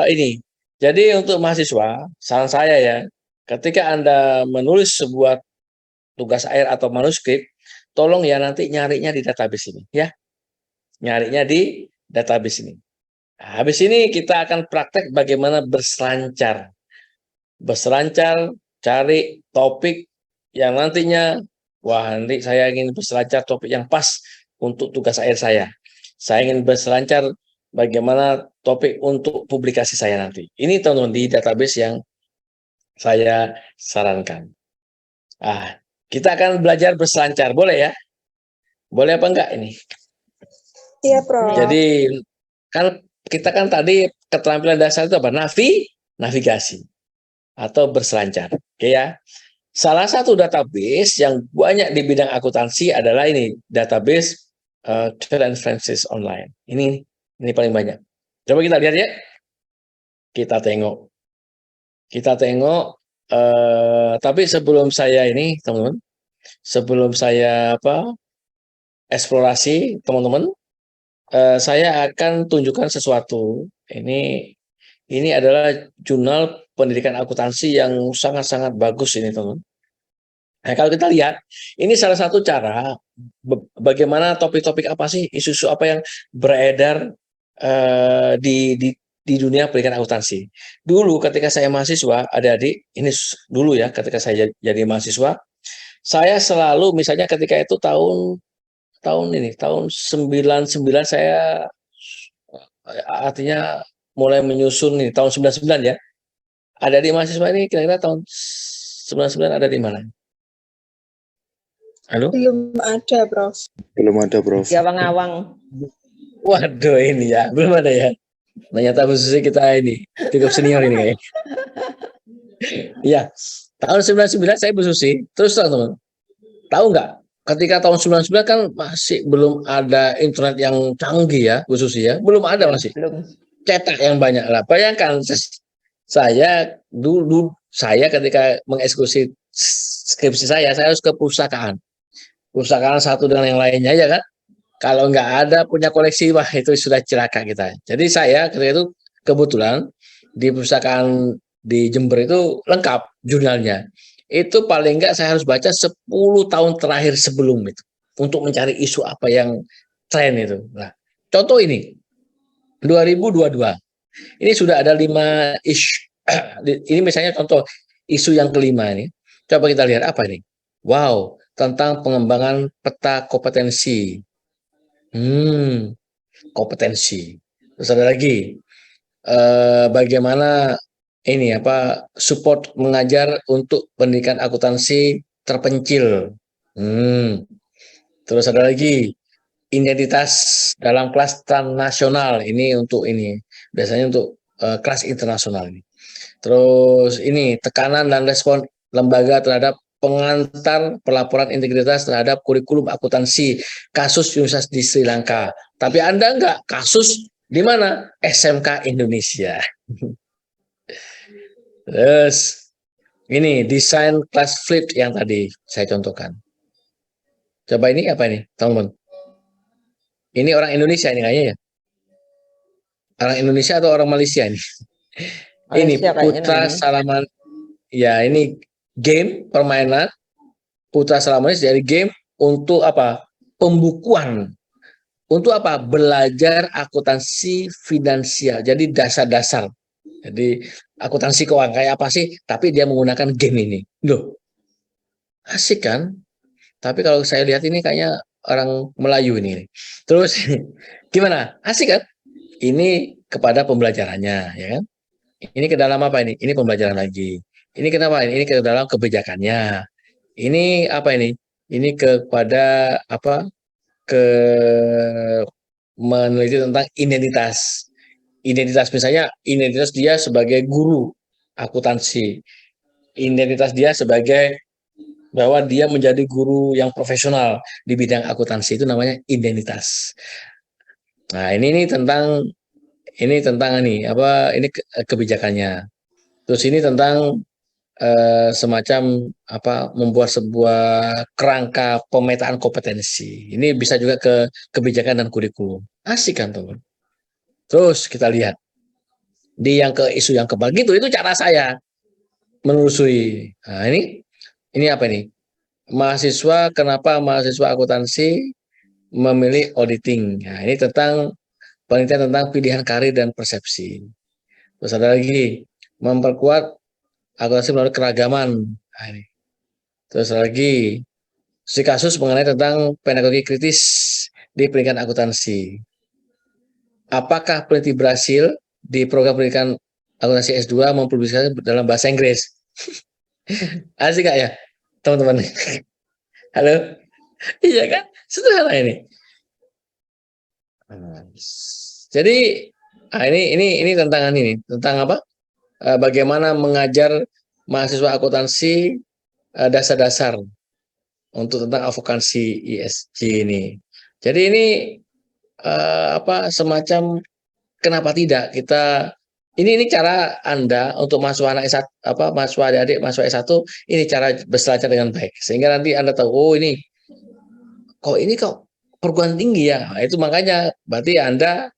ini. Jadi untuk mahasiswa, saran saya ya, ketika Anda menulis sebuah tugas akhir atau manuskrip, tolong ya nanti nyarinya di database ini ya. Nyarinya di database ini. Nah, habis ini kita akan praktek bagaimana berselancar. Berselancar, cari topik yang nantinya, wah nanti saya ingin berselancar topik yang pas untuk tugas akhir saya. Saya ingin berselancar bagaimana topik untuk publikasi saya nanti. Ini teman-teman di database yang saya sarankan. Kita akan belajar berselancar, boleh ya? Boleh apa enggak ini? Iya, Prof. Jadi kan kita kan tadi keterampilan dasar itu apa? Navigasi atau berselancar. Oke ya. Salah satu database yang banyak di bidang akuntansi adalah ini, database Taylor & Francis online. Ini paling banyak. Coba kita lihat ya. Kita tengok. Tapi sebelum saya ini, teman-teman, sebelum saya eksplorasi, teman-teman, saya akan tunjukkan sesuatu. Ini adalah jurnal pendidikan akuntansi yang sangat-sangat bagus ini, teman-teman. Nah, kalau kita lihat, ini salah satu cara bagaimana topik-topik apa sih, isu-isu apa yang beredar di dunia pendidikan akuntansi. Dulu ketika saya mahasiswa, adik-adik, ini dulu ya, ketika saya jadi mahasiswa, saya selalu misalnya ketika itu tahun 99 saya artinya mulai menyusun nih tahun 99 ya. Ada di mahasiswa ini kira-kira tahun 99 ada di mana? Halo? Belum ada, Prof. Belum ada, Prof. Di awang-awang. Waduh ini ya, belum ada ya. Ternyata khususnya kita ini cukup senior ini kayaknya. Ya, tahun 99 saya bersusi. Terus teman-teman, tahu nggak ketika tahun 99 kan masih belum ada internet yang canggih ya, khususnya belum ada, masih Belum. cetak yang banyak lah. Bayangkan saya dulu saya ketika mengeksekusi skripsi saya harus ke perpustakaan satu dengan yang lainnya ya kan. Kalau nggak ada punya koleksi, wah itu sudah celaka kita. Jadi saya ketika itu kebetulan di perpustakaan di Jember itu lengkap jurnalnya. Itu paling nggak saya harus baca 10 tahun terakhir sebelum itu untuk mencari isu apa yang tren itu. Nah, contoh ini 2022. Ini sudah ada 5 isu. Ini misalnya contoh isu yang kelima ini. Coba kita lihat apa ini. Wow, tentang pengembangan peta kompetensi. Kompetensi. Terus ada lagi bagaimana ini apa support mengajar untuk pendidikan akuntansi terpencil. Terus ada lagi identitas dalam kelas transnasional, ini untuk ini biasanya untuk kelas internasional ini. Terus ini tekanan dan respon lembaga terhadap pengantar pelaporan integritas terhadap kurikulum akuntansi kasus Universitas di Sri Lanka. Tapi Anda enggak kasus di mana? SMK Indonesia. Terus ini desain kelas flip yang tadi saya contohkan. Coba ini apa ini, teman-teman? Ini orang Indonesia ini kayaknya ya. Orang Indonesia atau orang Malaysia ini? Ini Malaysia kayaknya Putra namanya. Salaman. Ya, ini game permainan Putra Salamanis dari game untuk apa? Pembukuan. Untuk apa? Belajar akuntansi finansial. Jadi dasar-dasar. Jadi akuntansi keuangan kayak apa sih? Tapi dia menggunakan game ini. Loh, asik kan? Tapi kalau saya lihat ini kayaknya orang Melayu ini. Terus gimana? Asik kan? Ini kepada pembelajarannya, ya kan? Ini ke dalam apa ini? Ini pembelajaran lagi. Ini kenapa? Ini ke dalam kebijakannya. Ini apa ini? Ini kepada apa? Ke meneliti tentang identitas. Identitas misalnya identitas dia sebagai guru akuntansi. Identitas dia sebagai bahwa dia menjadi guru yang profesional di bidang akuntansi, itu namanya identitas. Nah, ini tentang ini apa ini kebijakannya. Terus ini tentang semacam apa membuat sebuah kerangka pemetaan kompetensi. Ini bisa juga ke kebijakan dan kurikulum. Asik kan, teman. Terus kita lihat di yang ke isu yang keempat gitu, itu cara saya menelusuri. Nah, ini apa ini? Kenapa mahasiswa akuntansi memilih auditing? Nah, ini tentang penelitian tentang pilihan karir dan persepsi. Terus ada lagi memperkuat akuntansi melalui keragaman. Nah, ini. Terus lagi kasus mengenai tentang pedagogi kritis di pendidikan akuntansi. Apakah peneliti berhasil di program pendidikan akuntansi S2 mempublikasikan dalam bahasa Inggris? Asik gak ya, teman-teman? Halo? Iya kan? Sederhana ini. Jadi ini tentang apa? Bagaimana mengajar mahasiswa akuntansi dasar-dasar untuk tentang akuntansi ESG ini. Jadi ini apa semacam kenapa tidak kita ini cara Anda untuk mahasiswa anak S1 apa mahasiswa adik-adik mahasiswa S1 ini cara belajar dengan baik sehingga nanti Anda tahu oh ini kok perguruan tinggi ya. Nah, itu makanya berarti Anda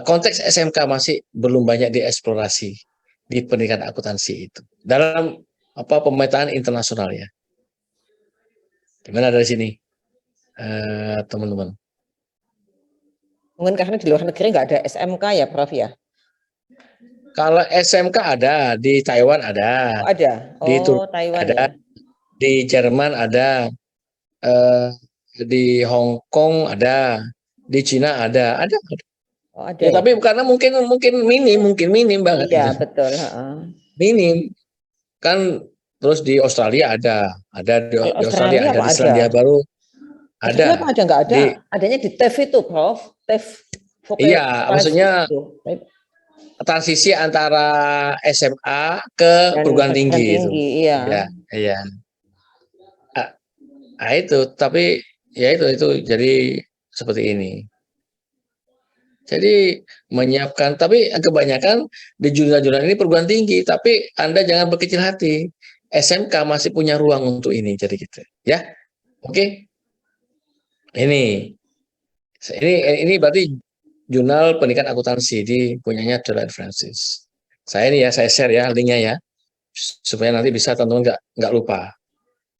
konteks SMK masih belum banyak dieksplorasi di pendidikan akuntansi itu dalam apa pemetaan internasional ya. Gimana dari sini teman-teman? Mungkin karena di luar negeri nggak ada SMK ya, Prof ya? Kalau SMK ada di Taiwan ada, Oh, ada. di Oh, Turki Taiwan ada, ya. di Jerman ada, di Hong Kong ada, di Cina ada. Oh, ada Ya, ya. tapi karena mungkin minim banget Iya, gitu. betul. Heeh. Minim kan. Terus di Australia ada di Kalau Australia Australia ada, apa di ada? Selandia Baru Australia apa ada. ada? Nggak ada. Di Adanya di TEF itu, Prof. TEF iya, vokasi maksudnya itu. transisi antara SMA ke Dan perguruan perguruan tinggi itu. tinggi, iya. Iya, iya. Nah, itu, tapi ya itu jadi seperti ini. Jadi menyiapkan, tapi kebanyakan di jurnal-jurnal ini perguruan tinggi, tapi Anda jangan berkecil hati. SMK masih punya ruang untuk ini, jadi gitu. Ya, oke. Ini berarti jurnal pendidikan akuntansi di punyanya Dr. Francis. Saya ini ya, saya share ya linknya ya, supaya nanti bisa teman-teman nggak lupa.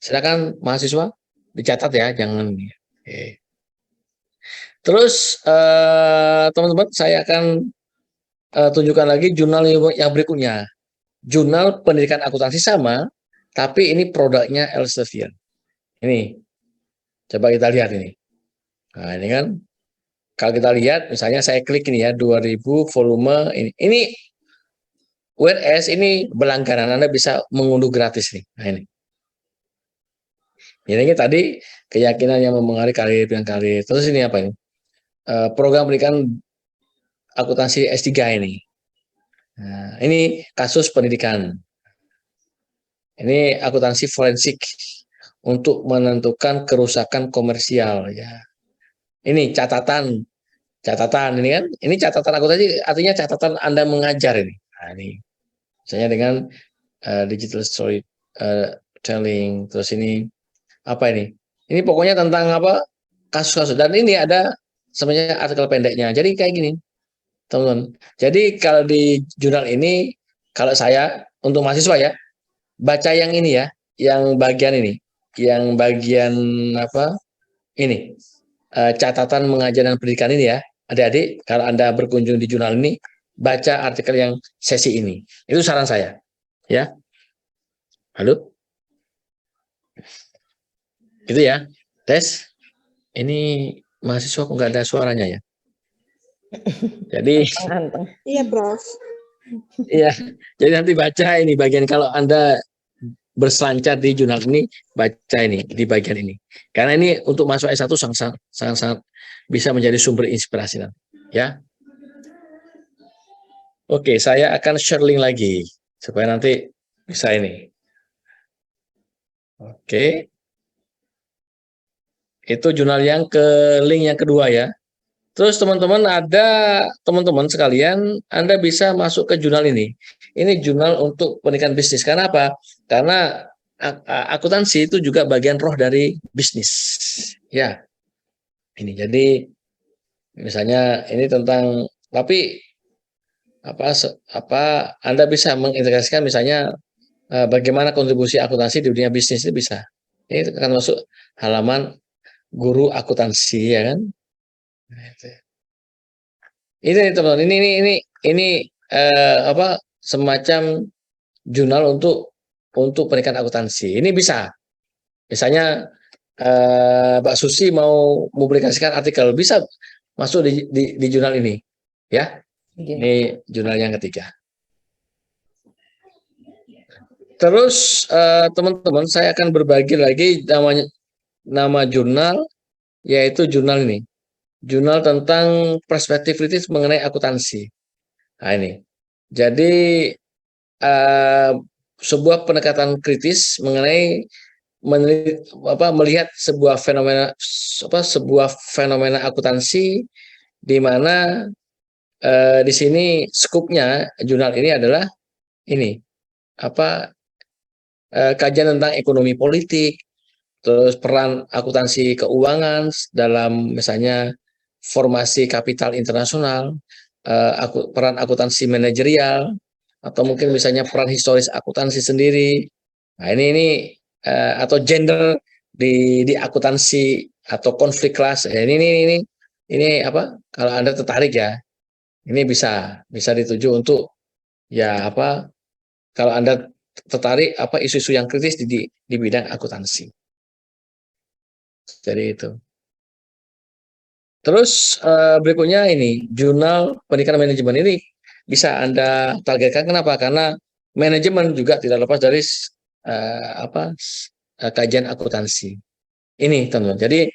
Silakan mahasiswa dicatat ya, jangan. Oke. Terus teman-teman saya akan tunjukkan lagi jurnal yang berikutnya. Jurnal pendidikan akuntansi sama, tapi ini produknya Elsevier. Ini, coba kita lihat ini. Nah ini kan, kalau kita lihat, misalnya saya klik ini ya, 2000 volume ini. Ini WordS ini berlangganan, Anda bisa mengunduh gratis nih. Nah ini. Ini tadi keyakinan yang mempengaruhi karir dan karir. Terus ini apa ini? Program pendidikan akuntansi S3 ini. Nah, ini kasus pendidikan. Ini akuntansi forensik untuk menentukan kerusakan komersial ya. Ini catatan ini kan. Ini catatan akuntansi artinya catatan Anda mengajar ini. Nah, ini misalnya dengan digital story telling. Terus ini apa ini? Ini pokoknya tentang apa? Kasus-kasus. Dan ini ada sebenarnya artikel pendeknya. Jadi kayak gini, teman-teman. Jadi kalau di jurnal ini, kalau saya untuk mahasiswa ya, baca yang ini ya, yang bagian ini, yang bagian apa? Ini catatan mengajar dan pendidikan ini ya, adik-adik. Kalau Anda berkunjung di jurnal ini, baca artikel yang sesi ini. Itu saran saya, ya. Halo, gitu ya. Tes, ini mahasiswa kok nggak ada suaranya ya. Jadi, Iya, Prof. iya. Jadi nanti baca ini bagian kalau Anda berselancar di jurnal ini, baca ini di bagian ini. Karena ini untuk masuk S1 sangat bisa menjadi sumber inspirasi nanti, ya. Oke, saya akan share link lagi supaya nanti bisa ini. Oke. Itu jurnal link yang kedua ya. Terus teman-teman sekalian, Anda bisa masuk ke jurnal ini. Ini jurnal untuk pendidikan bisnis. Karena apa? Karena akuntansi itu juga bagian roh dari bisnis. Ya. Ini jadi misalnya ini tentang tapi Anda bisa mengintegrasikan misalnya bagaimana kontribusi akuntansi di dunia bisnis itu bisa. Ini akan masuk halaman guru akuntansi ya kan. Ini teman-teman, ini semacam jurnal untuk pendidikan akuntansi. Ini bisa, misalnya Mbak Susi mau mempublikasikan artikel, bisa masuk di jurnal ini, ya. Ini jurnal yang ketiga. Terus teman-teman, saya akan berbagi lagi nama jurnal, yaitu jurnal ini. Jurnal tentang perspektif kritis mengenai akuntansi. Nah ini. Jadi sebuah pendekatan kritis mengenai melihat sebuah fenomena akuntansi di mana di sini skupnya jurnal ini adalah ini kajian tentang ekonomi politik, terus peran akuntansi keuangan dalam misalnya formasi kapital internasional, peran akuntansi manajerial, atau mungkin misalnya peran historis akuntansi sendiri. Nah ini atau gender di akuntansi atau konflik kelas. Ini apa? Kalau Anda tertarik ya, ini bisa dituju untuk ya apa? Kalau Anda tertarik isu-isu yang kritis di bidang akuntansi. Jadi itu. Terus berikutnya ini jurnal pendidikan manajemen ini bisa Anda targetkan. Kenapa? Karena manajemen juga tidak lepas dari kajian akuntansi. Ini teman-teman. Jadi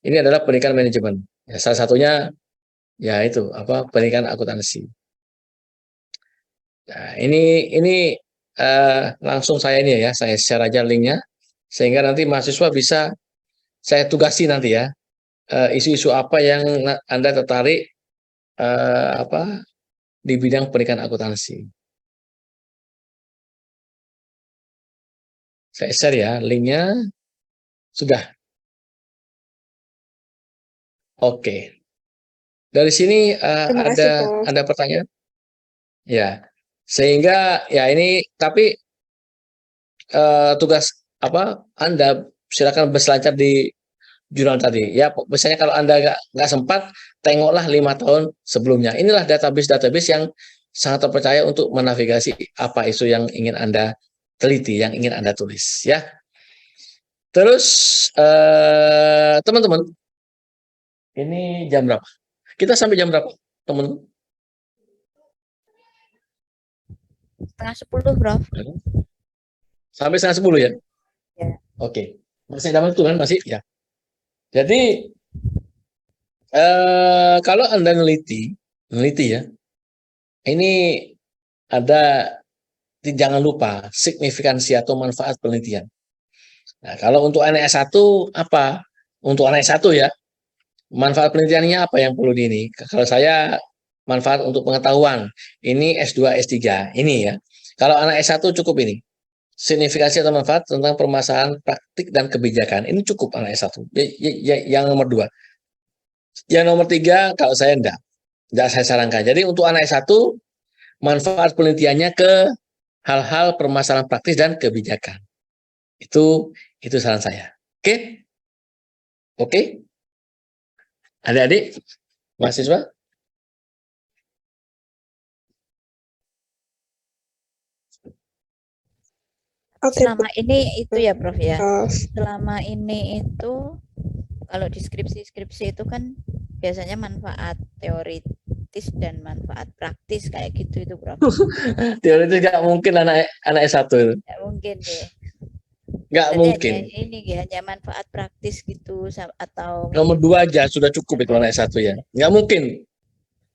ini adalah pendidikan manajemen. Ya, salah satunya ya itu pendidikan akuntansi. Nah, ini langsung saya share aja linknya sehingga nanti mahasiswa bisa saya tugasi nanti ya, isu-isu apa yang Anda tertarik di bidang pendidikan akuntansi. Saya share ya linknya. Sudah. Oke. Dari sini Terima kasih, Prof. ada pertanyaan? Ya. Sehingga ya ini tapi tugas Anda silakan berselancar di jurnal tadi. Ya, misalnya kalau Anda nggak sempat, tengoklah 5 tahun sebelumnya. Inilah database-database yang sangat terpercaya untuk menavigasi apa isu yang ingin Anda teliti, yang ingin Anda tulis. Ya. Terus teman-teman, ini jam berapa? Kita sampai jam berapa, teman-teman? 9:30, Prof. Sampai 9:30 ya? Ya. Oke. Masih ada waktu kan? Masih? Ya. Jadi, kalau Anda neliti ya, ini ada, jangan lupa, signifikansi atau manfaat penelitian. Nah, kalau untuk anak S1 apa? Untuk anak S1 ya, manfaat penelitiannya apa yang perlu ini? Kalau saya manfaat untuk pengetahuan, ini S2, S3, ini ya. Kalau anak S1 cukup ini, signifikasi atau manfaat tentang permasalahan praktik dan kebijakan, ini cukup anak S1. Yang nomor 2. Yang nomor 3, kalau saya enggak saya sarankan. Jadi untuk anak S1, manfaat penelitiannya ke hal-hal permasalahan praktis dan kebijakan. Itu saran saya. Oke? Oke? Adik-adik, mahasiswa? Oke, Selama ini itu ya, Prof ya. Prof. Selama ini itu kalau di skripsi itu kan biasanya manfaat teoritis dan manfaat praktis kayak gitu itu, Prof. Teoritis nggak mungkin anak S1 itu. Nggak mungkin deh. Nggak Jadi mungkin. hanya manfaat praktis gitu atau Nomor 2 aja sudah cukup itu anak S1 ya. Nggak mungkin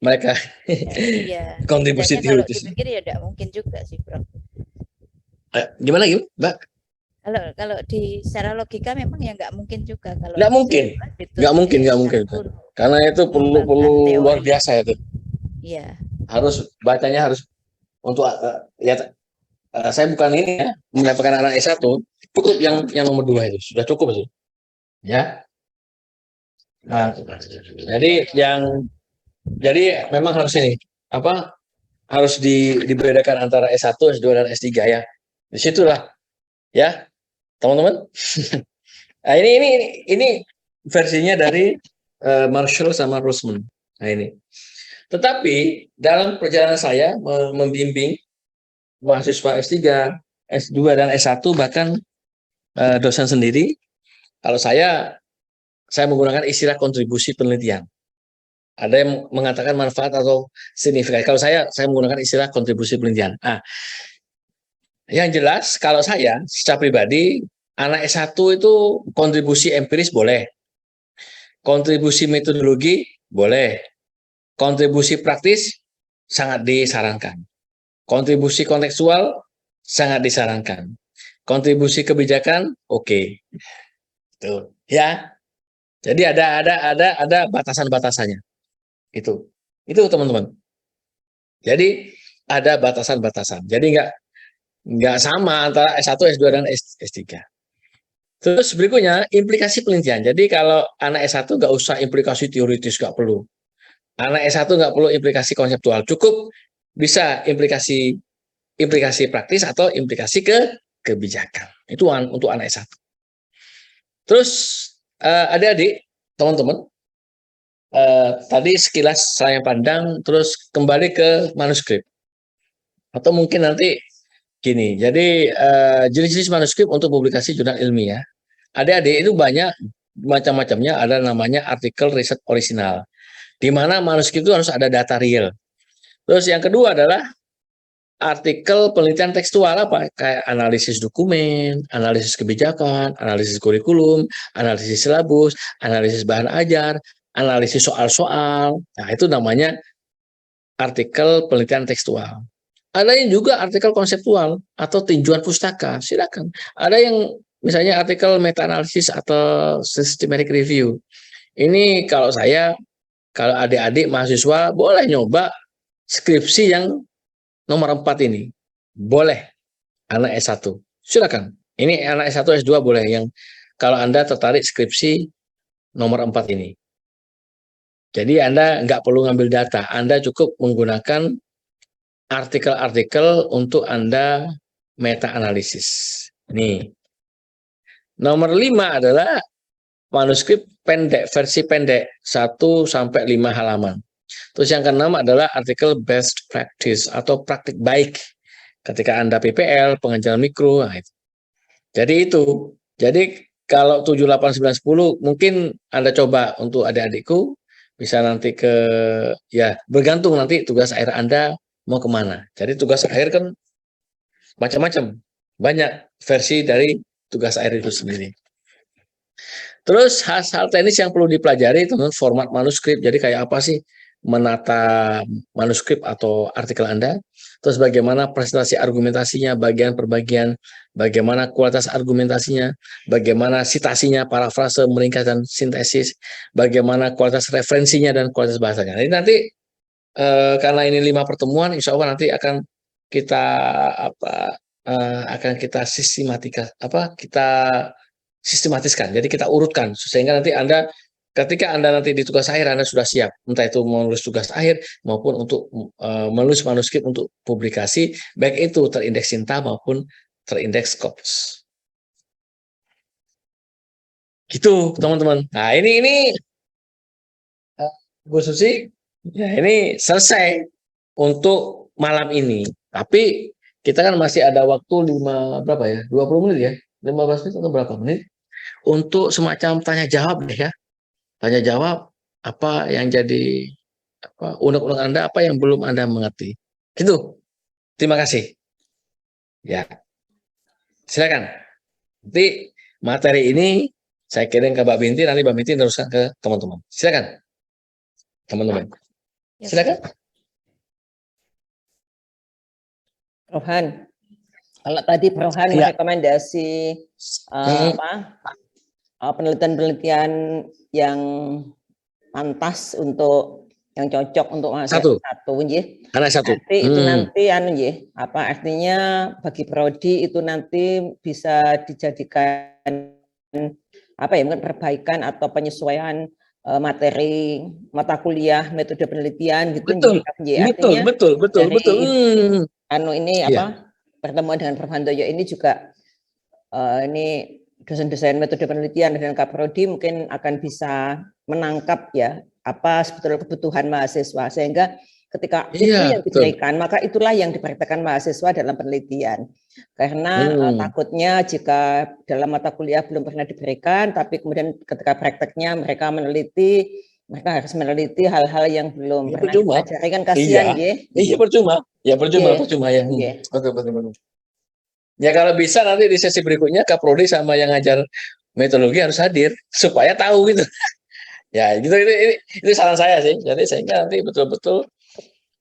mereka iya. kontribusi Kalau teoritis. dipikir ya nggak mungkin juga sih, Prof. Gimana, Mbak? Kalau secara logika memang ya nggak mungkin juga kalau Nggak mungkin. Nggak mungkin. Karena itu perlu luar biasa itu. Iya. Harus bacanya harus untuk saya bukan ini ya mendapatkan anak S1, cukup yang nomor 2 itu sudah cukup sih. Ya. Nah, jadi memang harus ini harus dibedakan antara S1, S2 dan S3 ya. Disitulah ya, teman-teman. Nah, ini versinya dari Marshall sama Rosman. Nah, ini. Tetapi dalam perjalanan saya membimbing mahasiswa S3, S2 dan S1 bahkan dosen sendiri, kalau saya menggunakan istilah kontribusi penelitian. Ada yang mengatakan manfaat atau signifikan. Kalau saya menggunakan istilah kontribusi penelitian. Nah, yang jelas kalau saya secara pribadi anak S1 itu kontribusi empiris boleh, kontribusi metodologi boleh, kontribusi praktis sangat disarankan, kontribusi kontekstual sangat disarankan, kontribusi kebijakan oke. Tuh ya. Jadi ada batasan-batasannya. Itu teman-teman. Jadi ada batasan-batasan. Jadi nggak sama antara S1, S2 dan S3. Terus berikutnya implikasi penelitian. Jadi kalau anak S1 nggak usah implikasi teoritis, nggak perlu. Anak S1 nggak perlu implikasi konseptual, cukup bisa implikasi praktis atau implikasi kebijakan. Itu untuk anak S1. Terus adik-adik, teman-teman, tadi sekilas saya pandang, terus kembali ke manuskrip. Atau mungkin nanti gini, jadi jenis-jenis manuskrip untuk publikasi jurnal ilmiah. Adik-adik itu banyak macam-macamnya, ada namanya artikel riset orisinal, di mana manuskrip itu harus ada data real. Terus yang kedua adalah artikel penelitian tekstual kayak analisis dokumen, analisis kebijakan, analisis kurikulum, analisis silabus, analisis bahan ajar, analisis soal-soal. Nah, itu namanya artikel penelitian tekstual. Ada yang juga artikel konseptual atau tinjauan pustaka, silakan. Ada yang misalnya artikel meta-analisis atau systematic review. Ini kalau adik-adik mahasiswa boleh nyoba skripsi yang nomor 4 ini. Boleh, anak S1. Silakan. Ini anak S1, S2 boleh. Yang kalau Anda tertarik skripsi nomor 4 ini. Jadi Anda nggak perlu ngambil data. Anda cukup menggunakan artikel-artikel untuk Anda meta-analisis. Nih. Nomor 5 adalah manuskrip pendek, versi pendek, 1 sampai 5 halaman. Terus yang keenam adalah artikel best practice atau praktik baik ketika Anda PPL, pengajaran mikro. Nah itu. Jadi kalau 7, 8, 9, 10 mungkin Anda coba untuk adik-adikku bisa nanti bergantung nanti tugas akhir Anda mau kemana. Jadi tugas akhir kan macam-macam, banyak versi dari tugas akhir itu sendiri. Terus hal-hal teknis yang perlu dipelajari teman, format manuskrip. Jadi kayak apa sih menata manuskrip atau artikel Anda? Terus bagaimana presentasi argumentasinya bagian per bagian, bagaimana kualitas argumentasinya, bagaimana citasinya, parafrase, meringkas dan sintesis, bagaimana kualitas referensinya dan kualitas bahasanya. Jadi nanti karena ini 5 pertemuan, insya Allah nanti akan kita sistematiskan. Jadi kita urutkan sehingga nanti ketika Anda nanti di tugas akhir Anda sudah siap, entah itu menulis tugas akhir maupun untuk menulis manuskrip untuk publikasi, baik itu terindeks Sinta maupun terindeks Scopus. Gitu teman-teman. Nah ini Bu Susi, ya ini selesai untuk malam ini. Tapi kita kan masih ada waktu 20 menit ya? 15 menit atau berapa menit? Untuk semacam tanya jawab deh ya. Tanya jawab apa yang jadi unek-unek Anda, apa yang belum Anda mengerti. Gitu. Terima kasih. Ya. Silakan. Nanti materi ini saya kirim ke Mbak Binti, nanti Mbak Binti teruskan ke teman-teman. Silakan. Teman-teman. Silakan. Rohan. Kalau tadi Rohan merekomendasi penelitian-penelitian yang pantas untuk yang cocok untuk mahasiswa satu anak satu. Nanti artinya bagi prodi itu nanti bisa dijadikan mungkin perbaikan atau penyesuaian materi mata kuliah, metode penelitian gitu. Betul. Pertemuan dengan Prof. Handoyo ini juga ini dosen-dosen metode penelitian dan Kaprodi mungkin akan bisa menangkap ya apa sebetulnya kebutuhan mahasiswa, sehingga ketika itu yang diberikan maka itulah yang dipraktekkan mahasiswa dalam penelitian. Karena takutnya jika dalam mata kuliah belum pernah diberikan, tapi kemudian ketika prakteknya mereka harus meneliti hal-hal yang belum pernah dipelajari, kan kasihan ya. Iya percuma ya. Betul. Ya kalau bisa nanti di sesi berikutnya Kaprodi sama yang ngajar metodologi harus hadir supaya tahu gitu. Ya gitu, itu saran saya sih. Jadi sehingga nanti betul-betul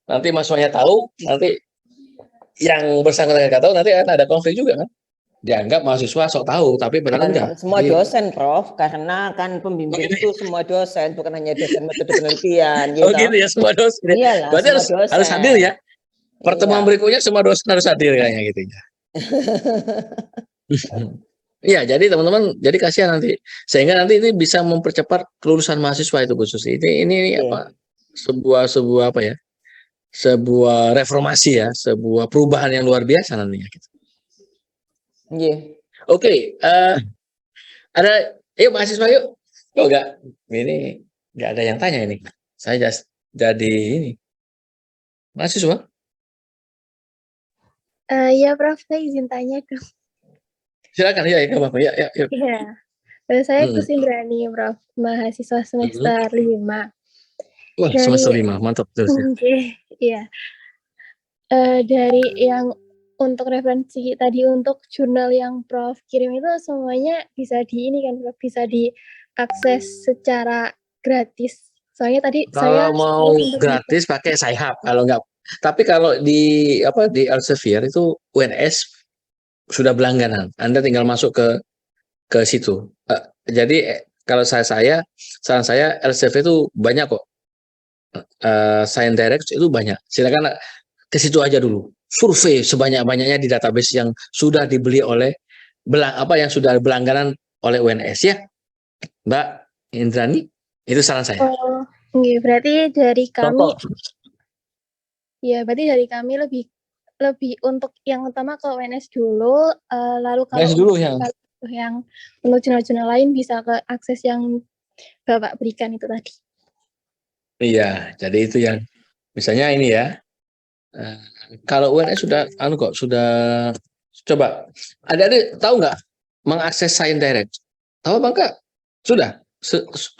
nanti mahasiswanya tahu, nanti yang bersangkutan nggak tahu, nanti akan ada konflik juga kan. Dianggap mahasiswa sok tahu, tapi benar enggak. Semua dosen, Prof, karena kan pembimbing itu semua dosen, bukan hanya dosen metode penelitian. Gitu. Oh gitu ya, semua dosen. Iyalah, berarti harus hadir ya. Pertemuan berikutnya semua dosen harus hadir kayaknya gitu ya. Iya, jadi teman-teman, jadi kasihan nanti, sehingga nanti ini bisa mempercepat kelulusan mahasiswa itu khusus. Ini sebuah reformasi ya, sebuah perubahan yang luar biasa nantinya. Gitu. Oke, yuk mahasiswa yuk. Oh enggak, ini nggak ada yang tanya ini. Saya jadi ini mahasiswa. Ya Prof, saya izin tanya dong. Silakan ya, Bapak. Ya. Iya. Saya Kusindrani, Prof, mahasiswa semester 5. Wah, semester 5, mantap terus ya. Iya. Dari yang untuk referensi tadi untuk jurnal yang Prof kirim itu semuanya bisa bisa diakses secara gratis. Soalnya tadi kalau mau gratis pakai Sci-Hub, kalau enggak. Tapi kalau di Elsevier itu UNS sudah berlangganan. Anda tinggal masuk ke ke situ. Jadi kalau saran saya LCV itu banyak kok. Science Direct itu banyak. Silakan ke situ aja dulu. Survei sebanyak-banyaknya di database yang sudah dibeli oleh yang sudah berlangganan oleh UNS ya. Mbak Indrani, itu saran saya. Oh, nggih, berarti dari kami Contoh. ya berarti dari kami lebih untuk yang utama ke UNS dulu, lalu kalau UNS dulu yang untuk jurnal-jurnal lain bisa ke akses yang Bapak berikan itu tadi. iya, jadi itu yang misalnya ini ya. Kalau UNS sudah sudah coba. Adik-adik tahu nggak mengakses Science Direct? Tahu apa enggak? Sudah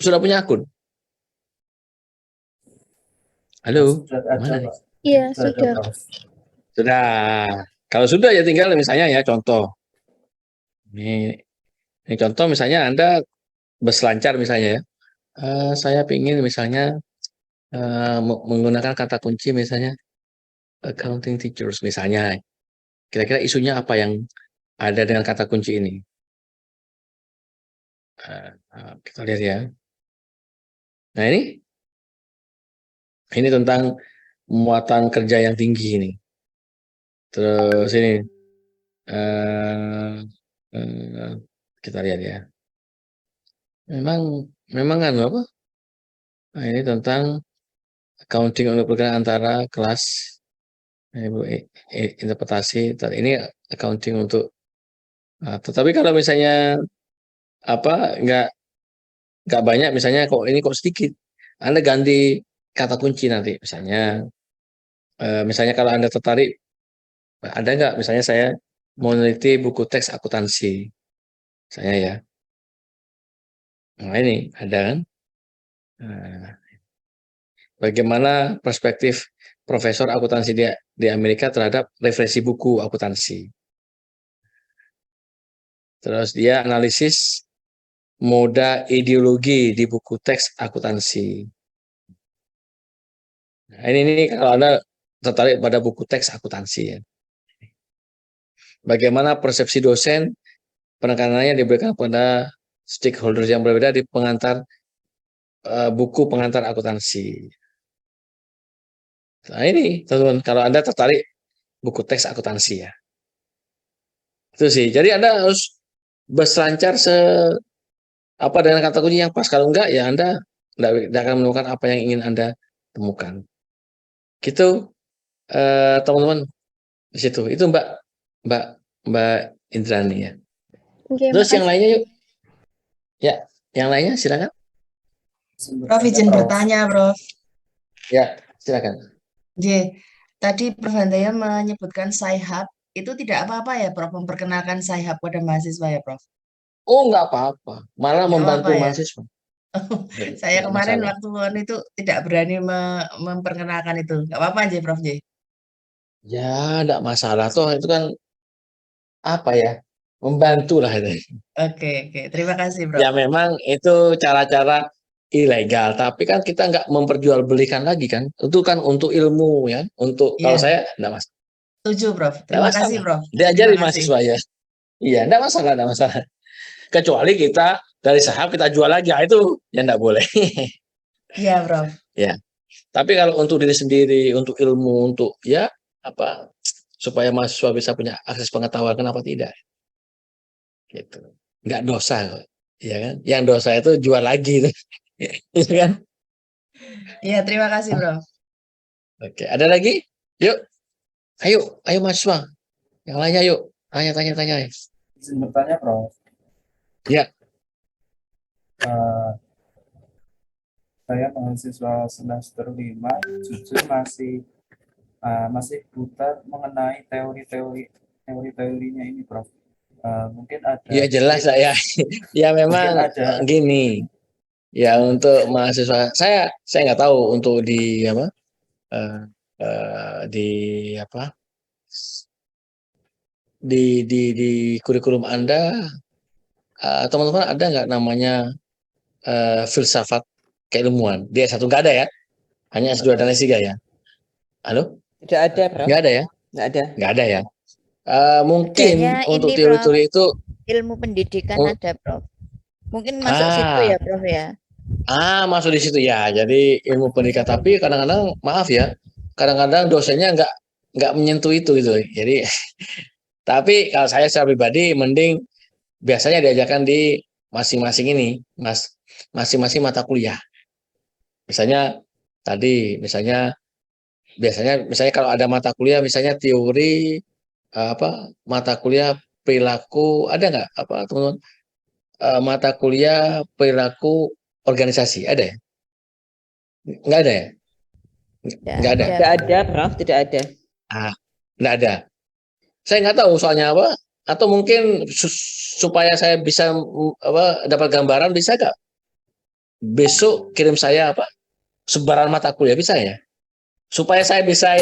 sudah punya akun? Halo, mana nih? Iya, sudah. Sudah. Kalau sudah ya tinggal misalnya ya contoh. Ini contoh misalnya Anda berselancar misalnya ya. Saya ingin misalnya menggunakan kata kunci misalnya accounting teachers misalnya. Kira-kira isunya apa yang ada dengan kata kunci ini? Kita lihat ya. Nah ini tentang muatan kerja yang tinggi ini. Terus ini kita lihat ya. Memang apa? Nah, ini tentang accounting untuk pergerakan antara kelas Ibu interpretasi. Ini accounting untuk tetapi kalau misalnya nggak banyak misalnya ini kok sedikit. Anda ganti kata kunci nanti misalnya kalau Anda tertarik ada nggak misalnya saya mau meneliti buku teks akuntansi saya ya. Nah ini ada kan. Bagaimana perspektif profesor akuntansi di Amerika terhadap referensi buku akuntansi. Terus dia analisis moda ideologi di buku teks akuntansi. Nah, ini kalau Anda tertarik pada buku teks akuntansi ya. Bagaimana persepsi dosen penekanannya diberikan pada stakeholders yang berbeda di pengantar buku pengantar akuntansi. Nah ini teman-teman kalau Anda tertarik buku teks akuntansi ya. Itu sih. Jadi Anda harus berselancar dengan kata kunci yang pas. Kalau enggak ya Anda tidak akan menemukan apa yang ingin Anda temukan. Gitu teman-teman di situ. Itu Mbak Indrani ya. Oke, Terus yang makasih. lainnya yuk. Ya, yang lainnya silakan. Prof izin bertanya, Prof. Ya, silakan. Tadi Prof Handaya menyebutkan Sci-Hub, itu tidak apa-apa ya, Prof, memperkenalkan Sci-Hub pada mahasiswa ya, Prof? Oh, nggak apa-apa. Malah Nggak membantu apa-apa ya? mahasiswa. Saya Nggak kemarin masalah. waktu itu tidak berani memperkenalkan itu. Nggak apa-apa aja, Prof J. Ya, nggak masalah. Toh itu kan apa ya? Membantu lah itu. Oke. Terima kasih, Prof. Ya memang itu cara-cara ilegal, tapi kan kita nggak memperjualbelikan lagi kan. Itu kan untuk ilmu ya. Kalau Iya, saya nggak masalah. setuju, Prof. Nggak Terima kasih, masalah. Prof. Diajari Terima kasih. mahasiswa ya. Iya, nggak masalah. Kecuali kita dari saham kita jual lagi, itu ya nggak boleh. Iya, Prof. Ya. Tapi kalau untuk diri sendiri, untuk ilmu, untuk ya supaya mahasiswa bisa punya akses pengetahuan, kenapa tidak? Gitu. Nggak dosa kok. Ya kan? Yang dosa itu jual lagi itu. Iya kan? Iya, terima kasih, Prof. Oke, ada lagi? Yuk. Ayo mahasiswa. Yang lainnya yuk. Tanya. Izin bertanya, Prof. Ya. Saya mahasiswa semester 5, jujur masih buta mengenai teori-teorinya ini, Prof. Mungkin ada. Ya jelas lah ya. Ya memang gini. Ya untuk mahasiswa saya nggak tahu untuk di di kurikulum Anda teman-teman ada nggak namanya filsafat keilmuan? Dia S1 nggak ada ya? Hanya S2 dan S3 ya? Halo? Tidak ada, Prof. Nggak ada ya? Nggak ada. Nggak ada ya? Mungkin Adanya untuk ini, teori-teori itu ilmu pendidikan Oh, ada, Prof. Mungkin masuk situ ah, ya, Prof ya. masuk di situ ya. Jadi ilmu pendidikan, tapi kadang-kadang maaf ya, kadang-kadang dosennya nggak menyentuh itu gitu. Jadi, tapi kalau saya secara pribadi, mending biasanya diajarkan di masing-masing ini, masing-masing mata kuliah. Misalnya tadi, misalnya kalau ada mata kuliah, misalnya teori mata kuliah perilaku, ada nggak apa teman-teman, mata kuliah perilaku organisasi, ada ya? Nggak ada ya? Tidak Nggak ada. ada, Tidak Prof. ada, Prof, tidak ada. Nggak ada. Saya nggak tahu soalnya apa, atau mungkin supaya saya bisa dapat gambaran, bisa nggak besok kirim saya sebaran mata kuliah, bisa ya? Supaya saya bisa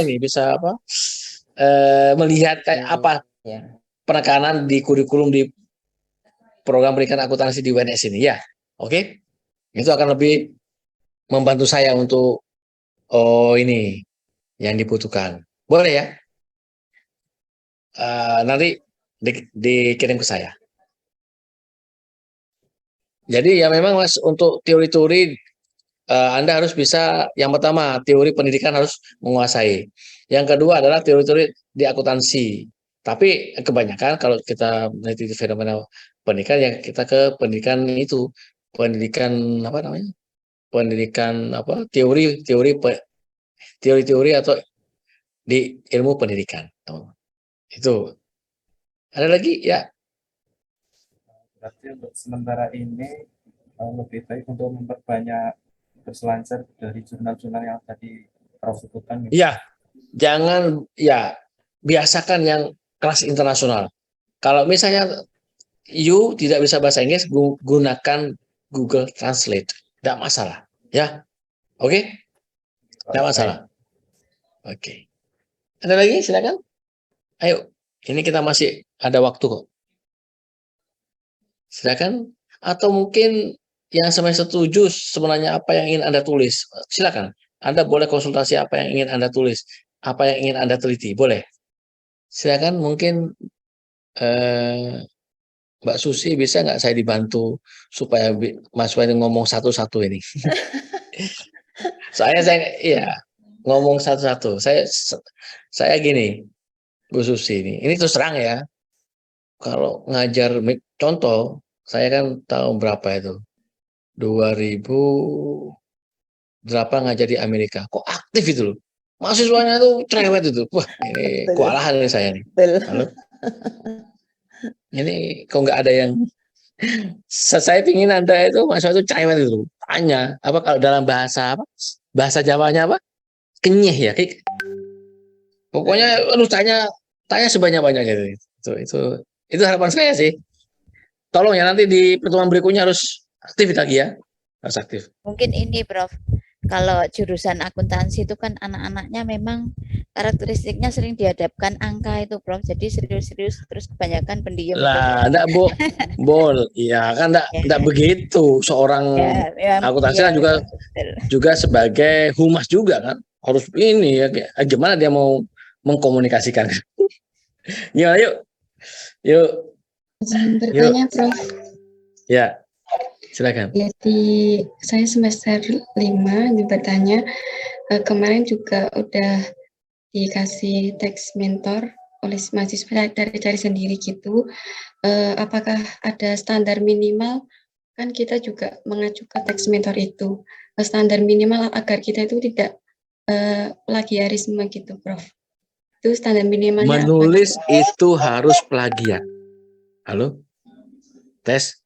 melihat kayak apa Ya. penekanan di kurikulum di program pendidikan akuntansi di UNS ini ya. Oke? Itu akan lebih membantu saya untuk ini yang dibutuhkan. Boleh ya? Nanti dikirim ke saya. Jadi ya memang Mas, untuk teori-teori Anda harus bisa, yang pertama teori pendidikan harus menguasai. Yang kedua adalah teori-teori di akuntansi. Tapi kebanyakan kalau kita meneliti fenomena pendidikan, yang kita ke pendidikan itu, pendidikan apa namanya? Pendidikan teori-teori atau di ilmu pendidikan. Itu. Ada lagi ya? Berarti untuk sementara ini lebih baik untuk memperbanyak berselancar dari jurnal-jurnal yang tadi Prof sebutkan. Iya, jangan ya, biasakan yang kelas internasional. Kalau misalnya you tidak bisa bahasa Inggris, gunakan Google Translate. Tidak masalah. Ya, oke? Tidak masalah. Oke. Ada lagi? Silakan. Ayo, ini kita masih ada waktu kok. Silakan. Atau mungkin yang semester 7 sebenarnya apa yang ingin Anda tulis? Silakan. Anda boleh konsultasi apa yang ingin Anda tulis, apa yang ingin Anda teliti, boleh. Silakan, mungkin Mbak Susi bisa nggak saya dibantu supaya Mas Wahid ngomong satu-satu ini. saya iya, ngomong satu-satu. Saya gini, Bu Susi ini terus terang ya. Kalau ngajar contoh, saya kan tahun berapa itu? 2008 ngajar di Amerika. Kok aktif itu loh. Mahasiswanya tuh cerewet itu. Wah, ini Betul. kewalahan nih saya nih. Betul. Halo. Ini kok nggak ada yang saya pingin Anda itu mahasiswa itu cerewet itu. Tanya, apa kalau dalam bahasa apa? Bahasa Jawanya apa? Kenyeh ya. Pokoknya lu tanya sebanyak-banyaknya itu harapan saya sih. Tolong ya, nanti di pertemuan berikutnya harus aktif lagi ya. Harus aktif. Mungkin ini, Prof. Kalau jurusan akuntansi itu kan anak-anaknya memang karakteristiknya sering dihadapkan angka itu, Prof. Jadi serius-serius, terus kebanyakan pendiam. Lah, enggak bol. Iya kan enggak begitu. Seorang akuntansi kan juga sebagai humas juga kan. Harus ini ya, gimana dia mau mengkomunikasikan. Gimana yuk? Yuk. Bertanya, Prof. Ya, silakan. Jadi saya semester 5 ini bertanya, kemarin juga udah dikasih teks mentor oleh mahasiswa dari sendiri gitu. Apakah ada standar minimal? Kan kita juga mengacu ke teks mentor itu. Standar minimal agar kita itu tidak plagiarisme gitu, Prof. Itu standar minimalnya Menulis apa? itu harus plagiat. Halo? Tes?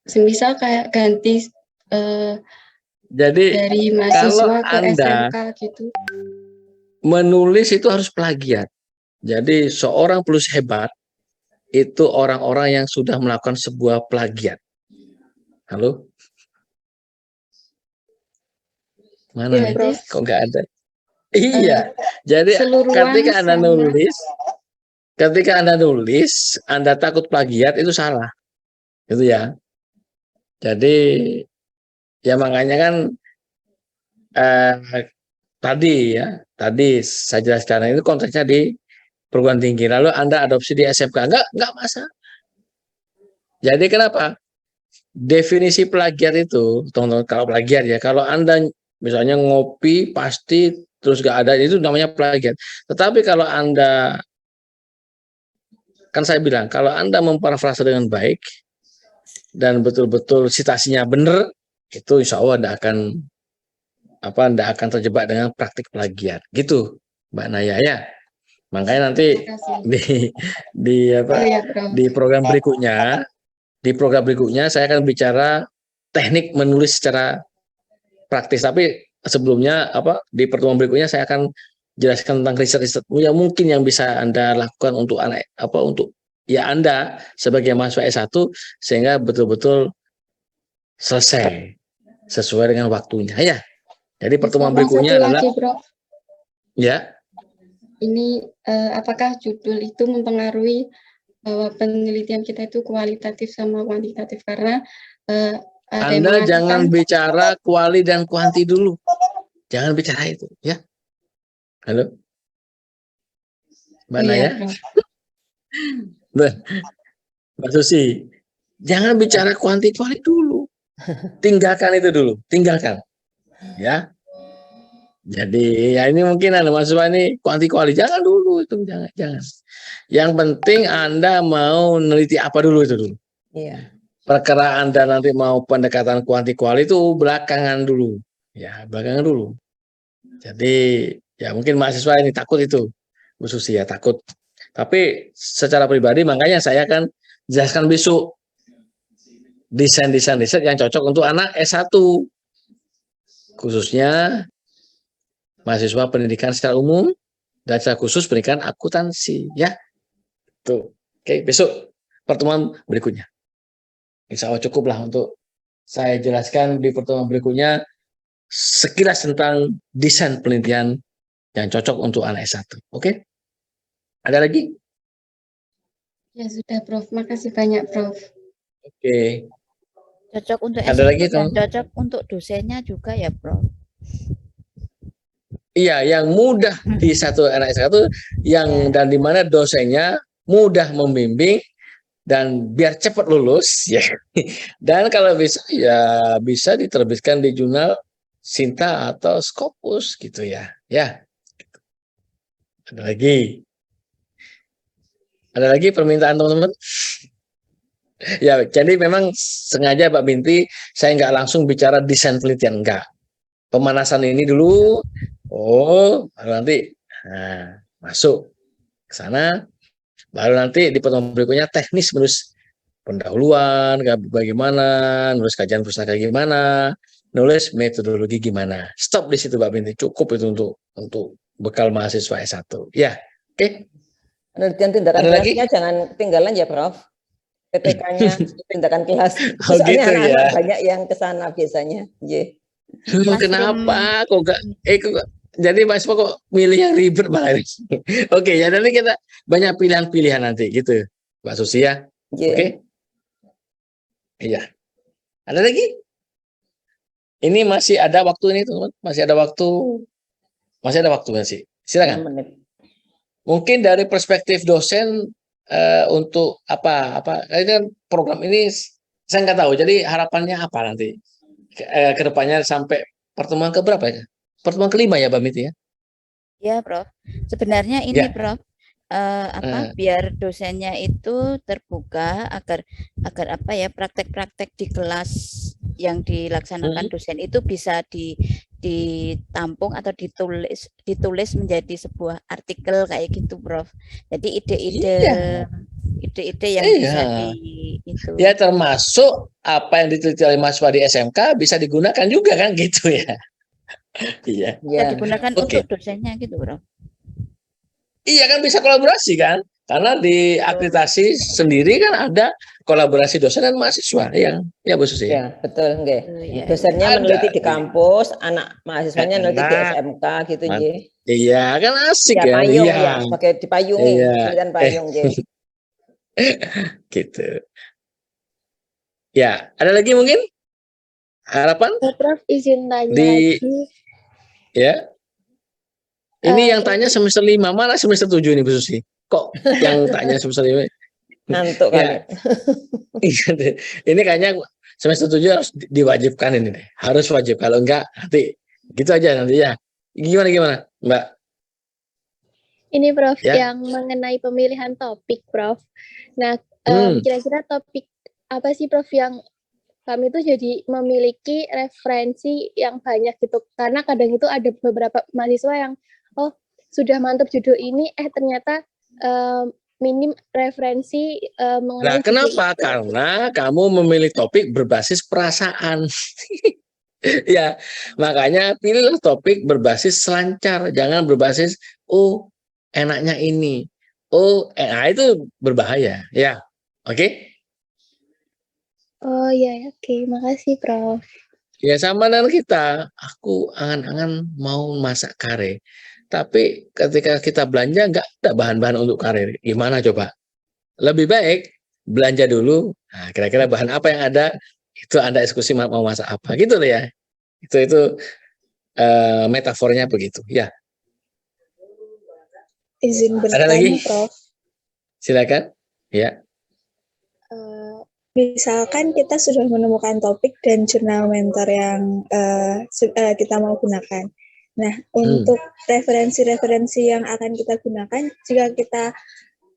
Semisal kayak ganti jadi dari mahasiswa ke SMK gitu. Menulis itu harus plagiat. Jadi seorang penulis hebat itu orang-orang yang sudah melakukan sebuah plagiat. Halo? Mana Ya, nih? Prof. Kok nggak ada? Iya. Jadi ketika Anda nulis, Anda takut plagiat, itu salah. Gitu ya. Jadi ya makanya kan tadi saya jelaskan itu konteksnya di perguruan tinggi, lalu Anda adopsi di SMK, enggak masalah. Jadi kenapa? Definisi plagiat itu, teman-teman, kalau plagiat ya, kalau Anda misalnya ngopi pasti terus nggak ada, itu namanya plagiat. Tetapi kalau Anda, kan saya bilang, kalau Anda memparafrase dengan baik dan betul-betul citasinya benar, itu insya Allah Anda akan terjebak dengan praktik plagiat. Gitu, Mbak Naya ya. Makanya nanti Terima kasih. di Oh ya, Prof. di program berikutnya saya akan bicara teknik menulis secara praktis. Tapi sebelumnya di pertemuan berikutnya saya akan jelaskan tentang riset-riset yang mungkin yang bisa Anda lakukan untuk untuk ya Anda sebagai mahasiswa S1 sehingga betul-betul selesai sesuai dengan waktunya ya. Jadi pertemuan Prof, berikutnya satu adalah lagi, Prof. ya. Ini apakah judul itu mempengaruhi bahwa penelitian kita itu kualitatif sama kuantitatif? Karena ada yang Anda mengatakan jangan bicara kuali dan kuanti dulu. Jangan bicara itu, ya. Halo, Mbak oh Naya, ya, Prof. Mbak Susi, jangan bicara kuanti-kuali dulu. Tinggalkan itu dulu, tinggalkan. Ya. Jadi ya ini mungkin Anda mahasiswa ini kuanti-kuali, jangan dulu itu, jangan. Yang penting Anda mau meneliti apa dulu itu dulu. Iya. Perkara Anda nanti mau pendekatan kuanti-kuali itu belakangan dulu. Ya, belakangan dulu. Jadi ya mungkin mahasiswa ini takut itu, Bu Susi ya, takut. Tapi secara pribadi makanya saya akan jelaskan besok desain-desain riset yang cocok untuk anak S1. Khususnya mahasiswa pendidikan secara umum dan secara khusus pendidikan akuntansi ya. Tuh. Oke, besok pertemuan berikutnya. Insya Allah cukup lah untuk saya jelaskan di pertemuan berikutnya sekilas tentang desain penelitian yang cocok untuk anak S1. Oke? Ada lagi? Ya sudah, Prof. Makasih banyak, Prof. Oke. Cocok untuk Ada S1 lagi, dan Tom? cocok untuk dosennya juga ya, Prof. Iya, yang mudah di satu anak S1 yang dan di mana dosennya mudah membimbing dan biar cepat lulus ya. Dan kalau bisa ya bisa diterbitkan di jurnal Sinta atau Scopus gitu ya. Ya. Ada lagi. Ada lagi permintaan teman-teman? Ya, jadi memang sengaja Pak Binti saya nggak langsung bicara desain penelitian, enggak. Pemanasan ini dulu, baru nanti masuk ke sana, baru nanti di pertemuan berikutnya teknis menulis pendahuluan, bagaimana, nulis kajian pustaka gimana, nulis metodologi gimana. Stop di situ Pak Binti, cukup itu untuk bekal mahasiswa S1. Ya, oke. Penelitian tindakan Ada lagi? kelasnya jangan ketinggalan ya, Prof. PTK-nya tindakan kelas. Oh, Soalnya gitu anak-anak ya. banyak yang ke sana biasanya. Yeah. Kenapa kok gak jadi Mas kok milih yang ribet malah ini? Oke, ya nanti kita banyak pilihan-pilihan nanti gitu Mbak Susi ya. Yeah. Oke. Iya. Ada lagi? Ini masih ada waktu ini teman-teman, masih ada waktu masih. Silakan. 6 menit. Mungkin dari perspektif dosen untuk apa ini kan program ini saya nggak tahu. Jadi harapannya apa nanti ke depannya sampai pertemuan keberapa ya? Pertemuan kelima ya, Mbak Miti ya? Ya, Prof. Sebenarnya ini, Ya. Prof, biar dosennya itu terbuka agar praktek-praktek di kelas yang dilaksanakan dosen itu bisa ditampung atau ditulis menjadi sebuah artikel kayak gitu, Prof. Jadi ide-ide yang bisa itu. Ya termasuk apa yang diteliti oleh mahasiswa di SMK bisa digunakan juga kan gitu ya. Iya. Bisa digunakan untuk dosennya gitu, Prof. Iya kan bisa kolaborasi kan? Karena di akreditasi sendiri kan ada kolaborasi dosen dan mahasiswa yang ya Bu Susi. Ya, betul nggih. Dosennya meneliti di kampus, anak mahasiswanya meneliti di SMK gitu nggih. Iya, kan asik ya. Payung iya. ya, pakai dipayungi, penelitian payung nggih. Gitu. Ya, ada lagi mungkin? Harapan? Prof, izin tanya lagi. Ya. Ini yang tanya semester 5, mana semester 7 nih Bu Susi? Kok yang tanya semester 5? Ngantuk Ya, kali. ini kayaknya semester 7 harus diwajibkan ini deh. Harus wajib. Kalau enggak, nanti gitu aja nanti ya. Gimana, Mbak? Ini Prof, Ya. yang mengenai pemilihan topik, Prof. Nah, kira-kira topik apa sih, Prof, yang kami tuh jadi memiliki referensi yang banyak gitu. Karena kadang itu ada beberapa mahasiswa yang, oh sudah mantap judul ini, ternyata minim referensi mengenai Nah, kenapa? Karena kamu memilih topik berbasis perasaan. Ya, makanya pilihlah topik berbasis selancar, jangan berbasis oh enaknya ini. Oh, nah itu berbahaya, ya. Oke? Oh iya, oke. Makasih, Prof. Ya sama dengan kita. Aku angan-angan mau masak kare. Tapi ketika kita belanja nggak ada bahan-bahan untuk kare. Gimana coba? Lebih baik belanja dulu. Nah, kira-kira bahan apa yang ada? Itu Anda eksekusi mau masak apa. Gitu loh ya. Itu metafornya begitu. Ya. Izin Ada lagi? bertanya, Prof. Silakan. Ya. Misalkan kita sudah menemukan topik dan jurnal mentor yang kita mau gunakan. Nah, untuk referensi-referensi yang akan kita gunakan, jika kita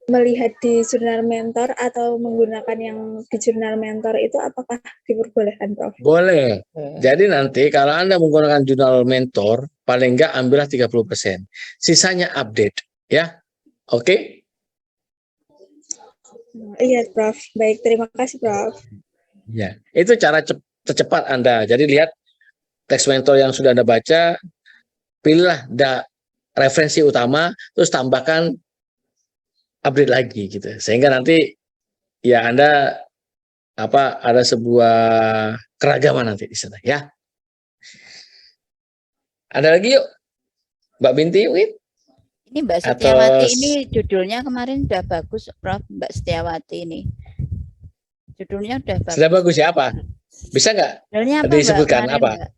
melihat di jurnal mentor atau menggunakan yang di jurnal mentor itu apakah diperbolehkan, Prof? Boleh. Jadi nanti kalau Anda menggunakan jurnal mentor, paling enggak ambillah 30%. Sisanya update, ya. Oke? Iya, Prof. Baik, terima kasih, Prof. Ya, itu cara tercepat Anda. Jadi lihat teks mentor yang sudah Anda baca, pilihlah referensi utama, terus tambahkan update lagi gitu. Sehingga nanti ya Anda ada sebuah keragaman nanti di sana ya. Ada lagi yuk, Mbak Binti, Win? Ini Mbak Setiawati ini judulnya kemarin udah bagus, Prof. Mbak Setiawati ini. Judulnya udah bagus. Sudah bagus ya apa? Bisa nggak disebutkan Mbak, apa? Mbak?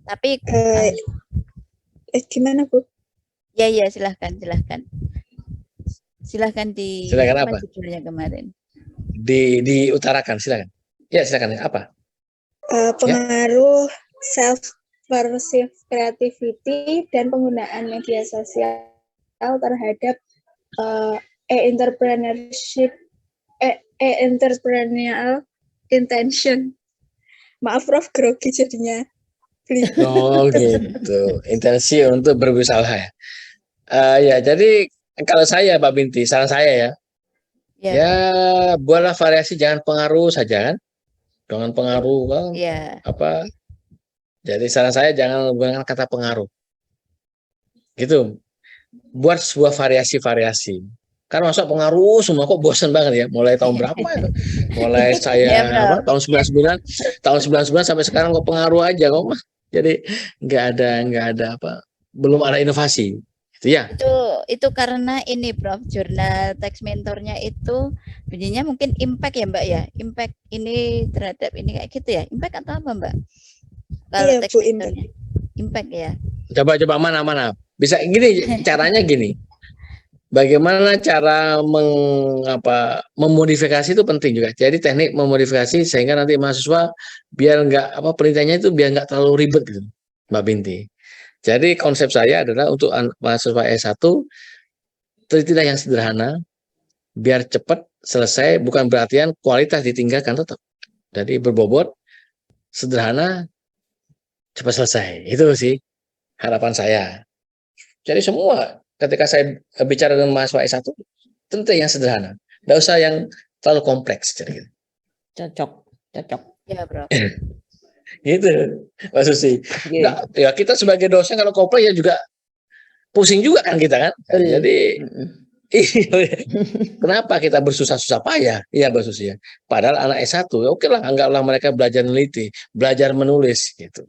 Tapi gimana, Bu? Ya, silahkan. Silakan apa? Judulnya kemarin. Diutarakan, silakan. Ya, silakan. Apa? Pengaruh self-perceived creativity dan penggunaan media sosial terhadap entrepreneurial intention. Maaf, Prof, grogi jadinya. Oh gitu, intensi untuk berusaha ya. Ya, jadi kalau saya, Pak Binti, saran saya ya, buatlah variasi, jangan pengaruh saja kan, jangan pengaruh kan, Jadi saran saya jangan menggunakan kata pengaruh, gitu. Buat sebuah variasi. Kan masuk pengaruh semua kok bosan banget ya. Mulai tahun berapa itu? Mulai saya tahun 99 sampai sekarang kok pengaruh aja kok Mas. Jadi nggak ada belum ada inovasi. Itu ya. Itu karena ini Prof, jurnal teks mentornya itu bunyinya mungkin impact ya Mbak ya. Impact ini terhadap ini kayak gitu ya. Impact atau apa Mbak? Kalau teks mentornya. Impact ya. Coba mana. Bisa gini, caranya gini. Bagaimana cara memodifikasi itu penting juga. Jadi teknik memodifikasi sehingga nanti mahasiswa biar nggak penelitiannya itu biar nggak terlalu ribet gitu, Mbak Binti. Jadi konsep saya adalah untuk mahasiswa S1 telitilah yang sederhana, biar cepat selesai. Bukan berarti kualitas ditinggalkan tetap. Jadi berbobot, sederhana, cepat selesai. Itu sih harapan saya. Jadi semua ketika saya bicara dengan mahasiswa S1, tentu yang sederhana. Nggak usah yang terlalu kompleks. Gitu. Cocok. Ya, Bro. Gitu, Mbak Susi. Nah, ya kita sebagai dosen kalau kompleks ya juga pusing juga kan kita kan. Jadi, kenapa kita bersusah-susah payah? Iya, Mbak Susi ya. Padahal anak S1, oke lah, anggaplah mereka belajar meneliti, belajar menulis gitu.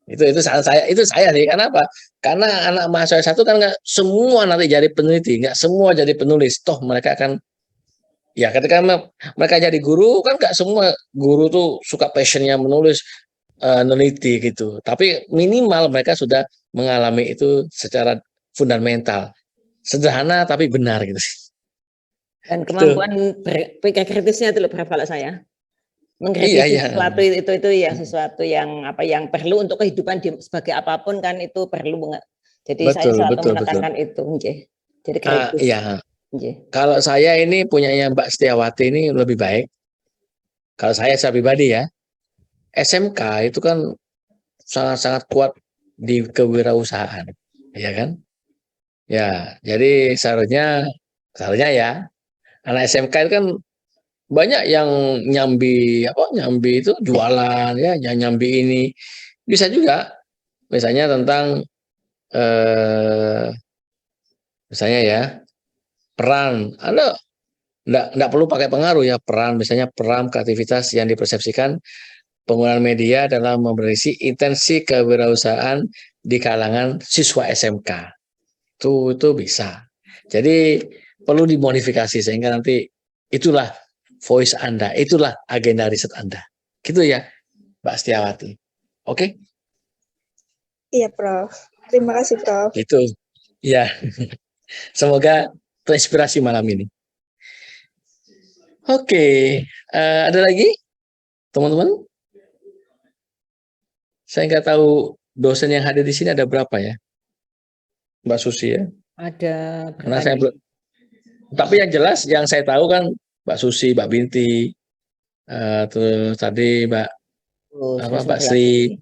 Itu saya sih. Kenapa? Karena anak mahasiswa S1 kan nggak semua nanti jadi peneliti, nggak semua jadi penulis. Toh mereka akan ya ketika mereka jadi guru kan nggak semua guru tuh suka passionnya menulis, meneliti gitu. Tapi minimal mereka sudah mengalami itu secara fundamental, sederhana tapi benar gitu. Dan Gitu. kemampuan berpikir kritisnya itu loh Prof, kalau saya. Mengkritisi Iya. sesuatu itu yang sesuatu yang yang perlu untuk kehidupan sebagai apapun kan itu perlu banget. Jadi saya selalu menekankan itu, nggih. Jadi kritis. Iya. Nggih. Kalau saya ini punyanya Mbak Setiawati ini lebih baik. Kalau saya pribadi ya, SMK itu kan sangat-sangat kuat di kewirausahaan, ya kan? Ya, jadi seharusnya ya anak SMK itu kan banyak yang nyambi itu jualan ya, yang nyambi ini bisa juga, misalnya tentang misalnya ya peran, Anda enggak perlu pakai pengaruh ya, peran misalnya peran kreativitas yang dipersepsikan penggunaan media dalam memberisi intensi kewirausahaan di kalangan siswa SMK itu bisa. Jadi perlu dimodifikasi sehingga nanti itulah voice Anda, itulah agenda riset Anda. Gitu ya, Mbak Setiawati. Oke? Iya, Prof. Terima kasih, Prof. Itu. Ya. Semoga terinspirasi malam ini. Oke. Ada lagi? Teman-teman? Saya nggak tahu dosen yang hadir di sini ada berapa ya? Mbak Susi ya? Ada Karena saya belum. Tapi yang jelas yang saya tahu kan Mbak Susi, Mbak Binti, terus tadi Mbak Mbak Sri.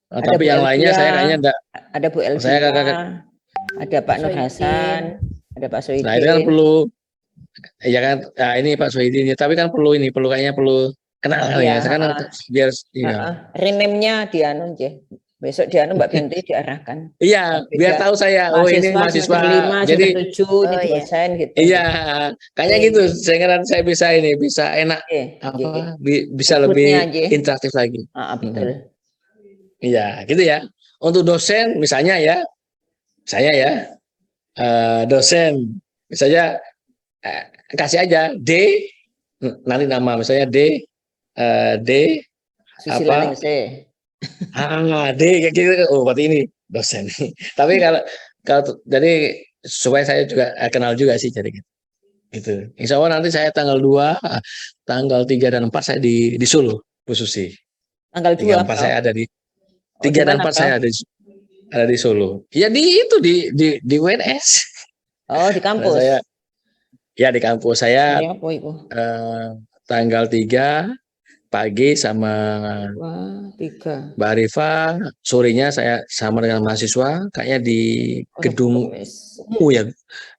Tapi yang lainnya saya kayaknya enggak. Ada Bu Elvia, saya ada Pak Nur Hasan, ada Pak Sohidin. Nah itu kan perlu, ya kan? Nah, ini Pak Sohidin, tapi kan kayaknya perlu kenal ya. Sekarang biar rename-nya Dianu aja. Besok Dianu Mbak Binti diarahkan. Iya, biar tahu saya. Oh ini mahasiswa. Jadi 7 ini dosen gitu. Iya, kayaknya gitu. Sehingga saya bisa enak, bisa lebih interaktif lagi. Betul. Iya, gitu ya. Untuk dosen misalnya ya, saya ya dosen misalnya kasih aja D, nanti nama misalnya D Susila D kayak gitu. Oh berarti ini dosen. Tapi kalau jadi supaya saya juga kenal juga sih, jadi gitu. Insya Allah nanti saya tanggal 2, tanggal 3 dan 4 saya di Solo, Bu Susi. Tanggal 2 4 saya ada di 3 dan 4 saya ada di Solo. Ya di UNS. Oh, di kampus. Di kampus saya. Tanggal 3 pagi sama Mbak Arifa, sorenya saya sama dengan mahasiswa, kayaknya di gedung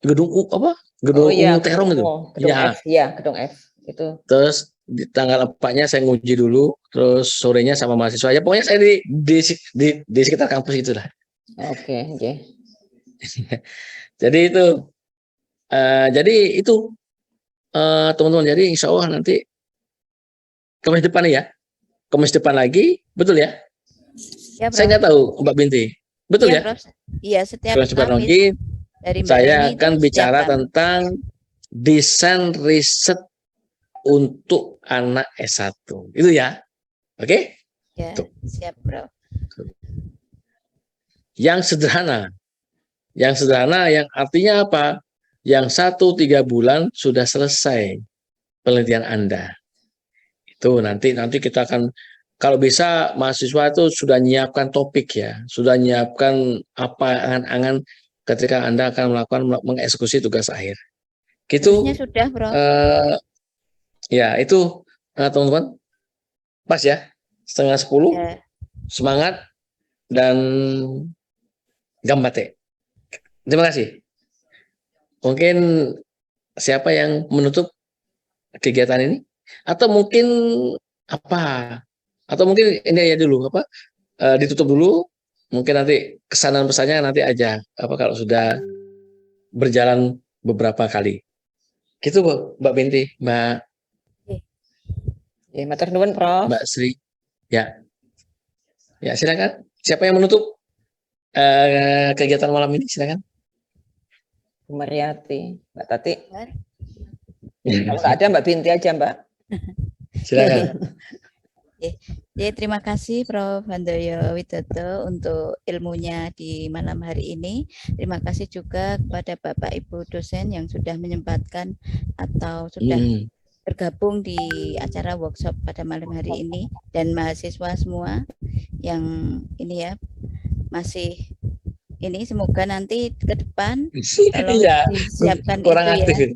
gedung umum Terong itu. Gedung F itu. Terus di tanggal 4-nya saya nguji dulu, terus sorenya sama mahasiswa. Ya pokoknya saya di sekitar kampus itu lah. Oke. Jadi itu teman-teman. Jadi insya Allah nanti Kamis depan ya. Kamis depan lagi, betul ya? Ya, saya nggak tahu Mbak Binti, betul ya? Iya, setiap Kamis depan lagi saya akan bicara tentang desain riset untuk anak S1. Itu ya. Oke? Ya, siap, Bro. Yang sederhana, yang artinya apa? Yang 1-3 bulan sudah selesai penelitian Anda. Itu nanti kita akan, kalau bisa mahasiswa itu sudah menyiapkan topik ya, sudah menyiapkan apa angan-angan ketika Anda akan mengeksekusi tugas akhir. Gitu. Sudah, Bro. Ya itu teman-teman, pas ya, 9:30, semangat dan gambate. Terima kasih. Mungkin siapa yang menutup kegiatan ini? Atau mungkin ini ya dulu ditutup dulu. Mungkin nanti kesanan pesannya nanti aja kalau sudah berjalan beberapa kali. Gitu Mbak Binti, Mbak. Matur nuwun, Prof. Mbak Sri. Ya, silakan. Siapa yang menutup kegiatan malam ini? Silakan. Bu Mariati, Mbak Tati. Kalau nggak ada Mbak Binti aja, Mbak. Silakan. Ya, terima kasih Prof. Handoyo Widodo untuk ilmunya di malam hari ini. Terima kasih juga kepada Bapak Ibu dosen yang sudah menyempatkan atau sudah bergabung di acara workshop pada malam hari ini, dan mahasiswa semua yang ini ya masih ini, semoga nanti ke depan tolong disiapkan kurang itu ya. aktif.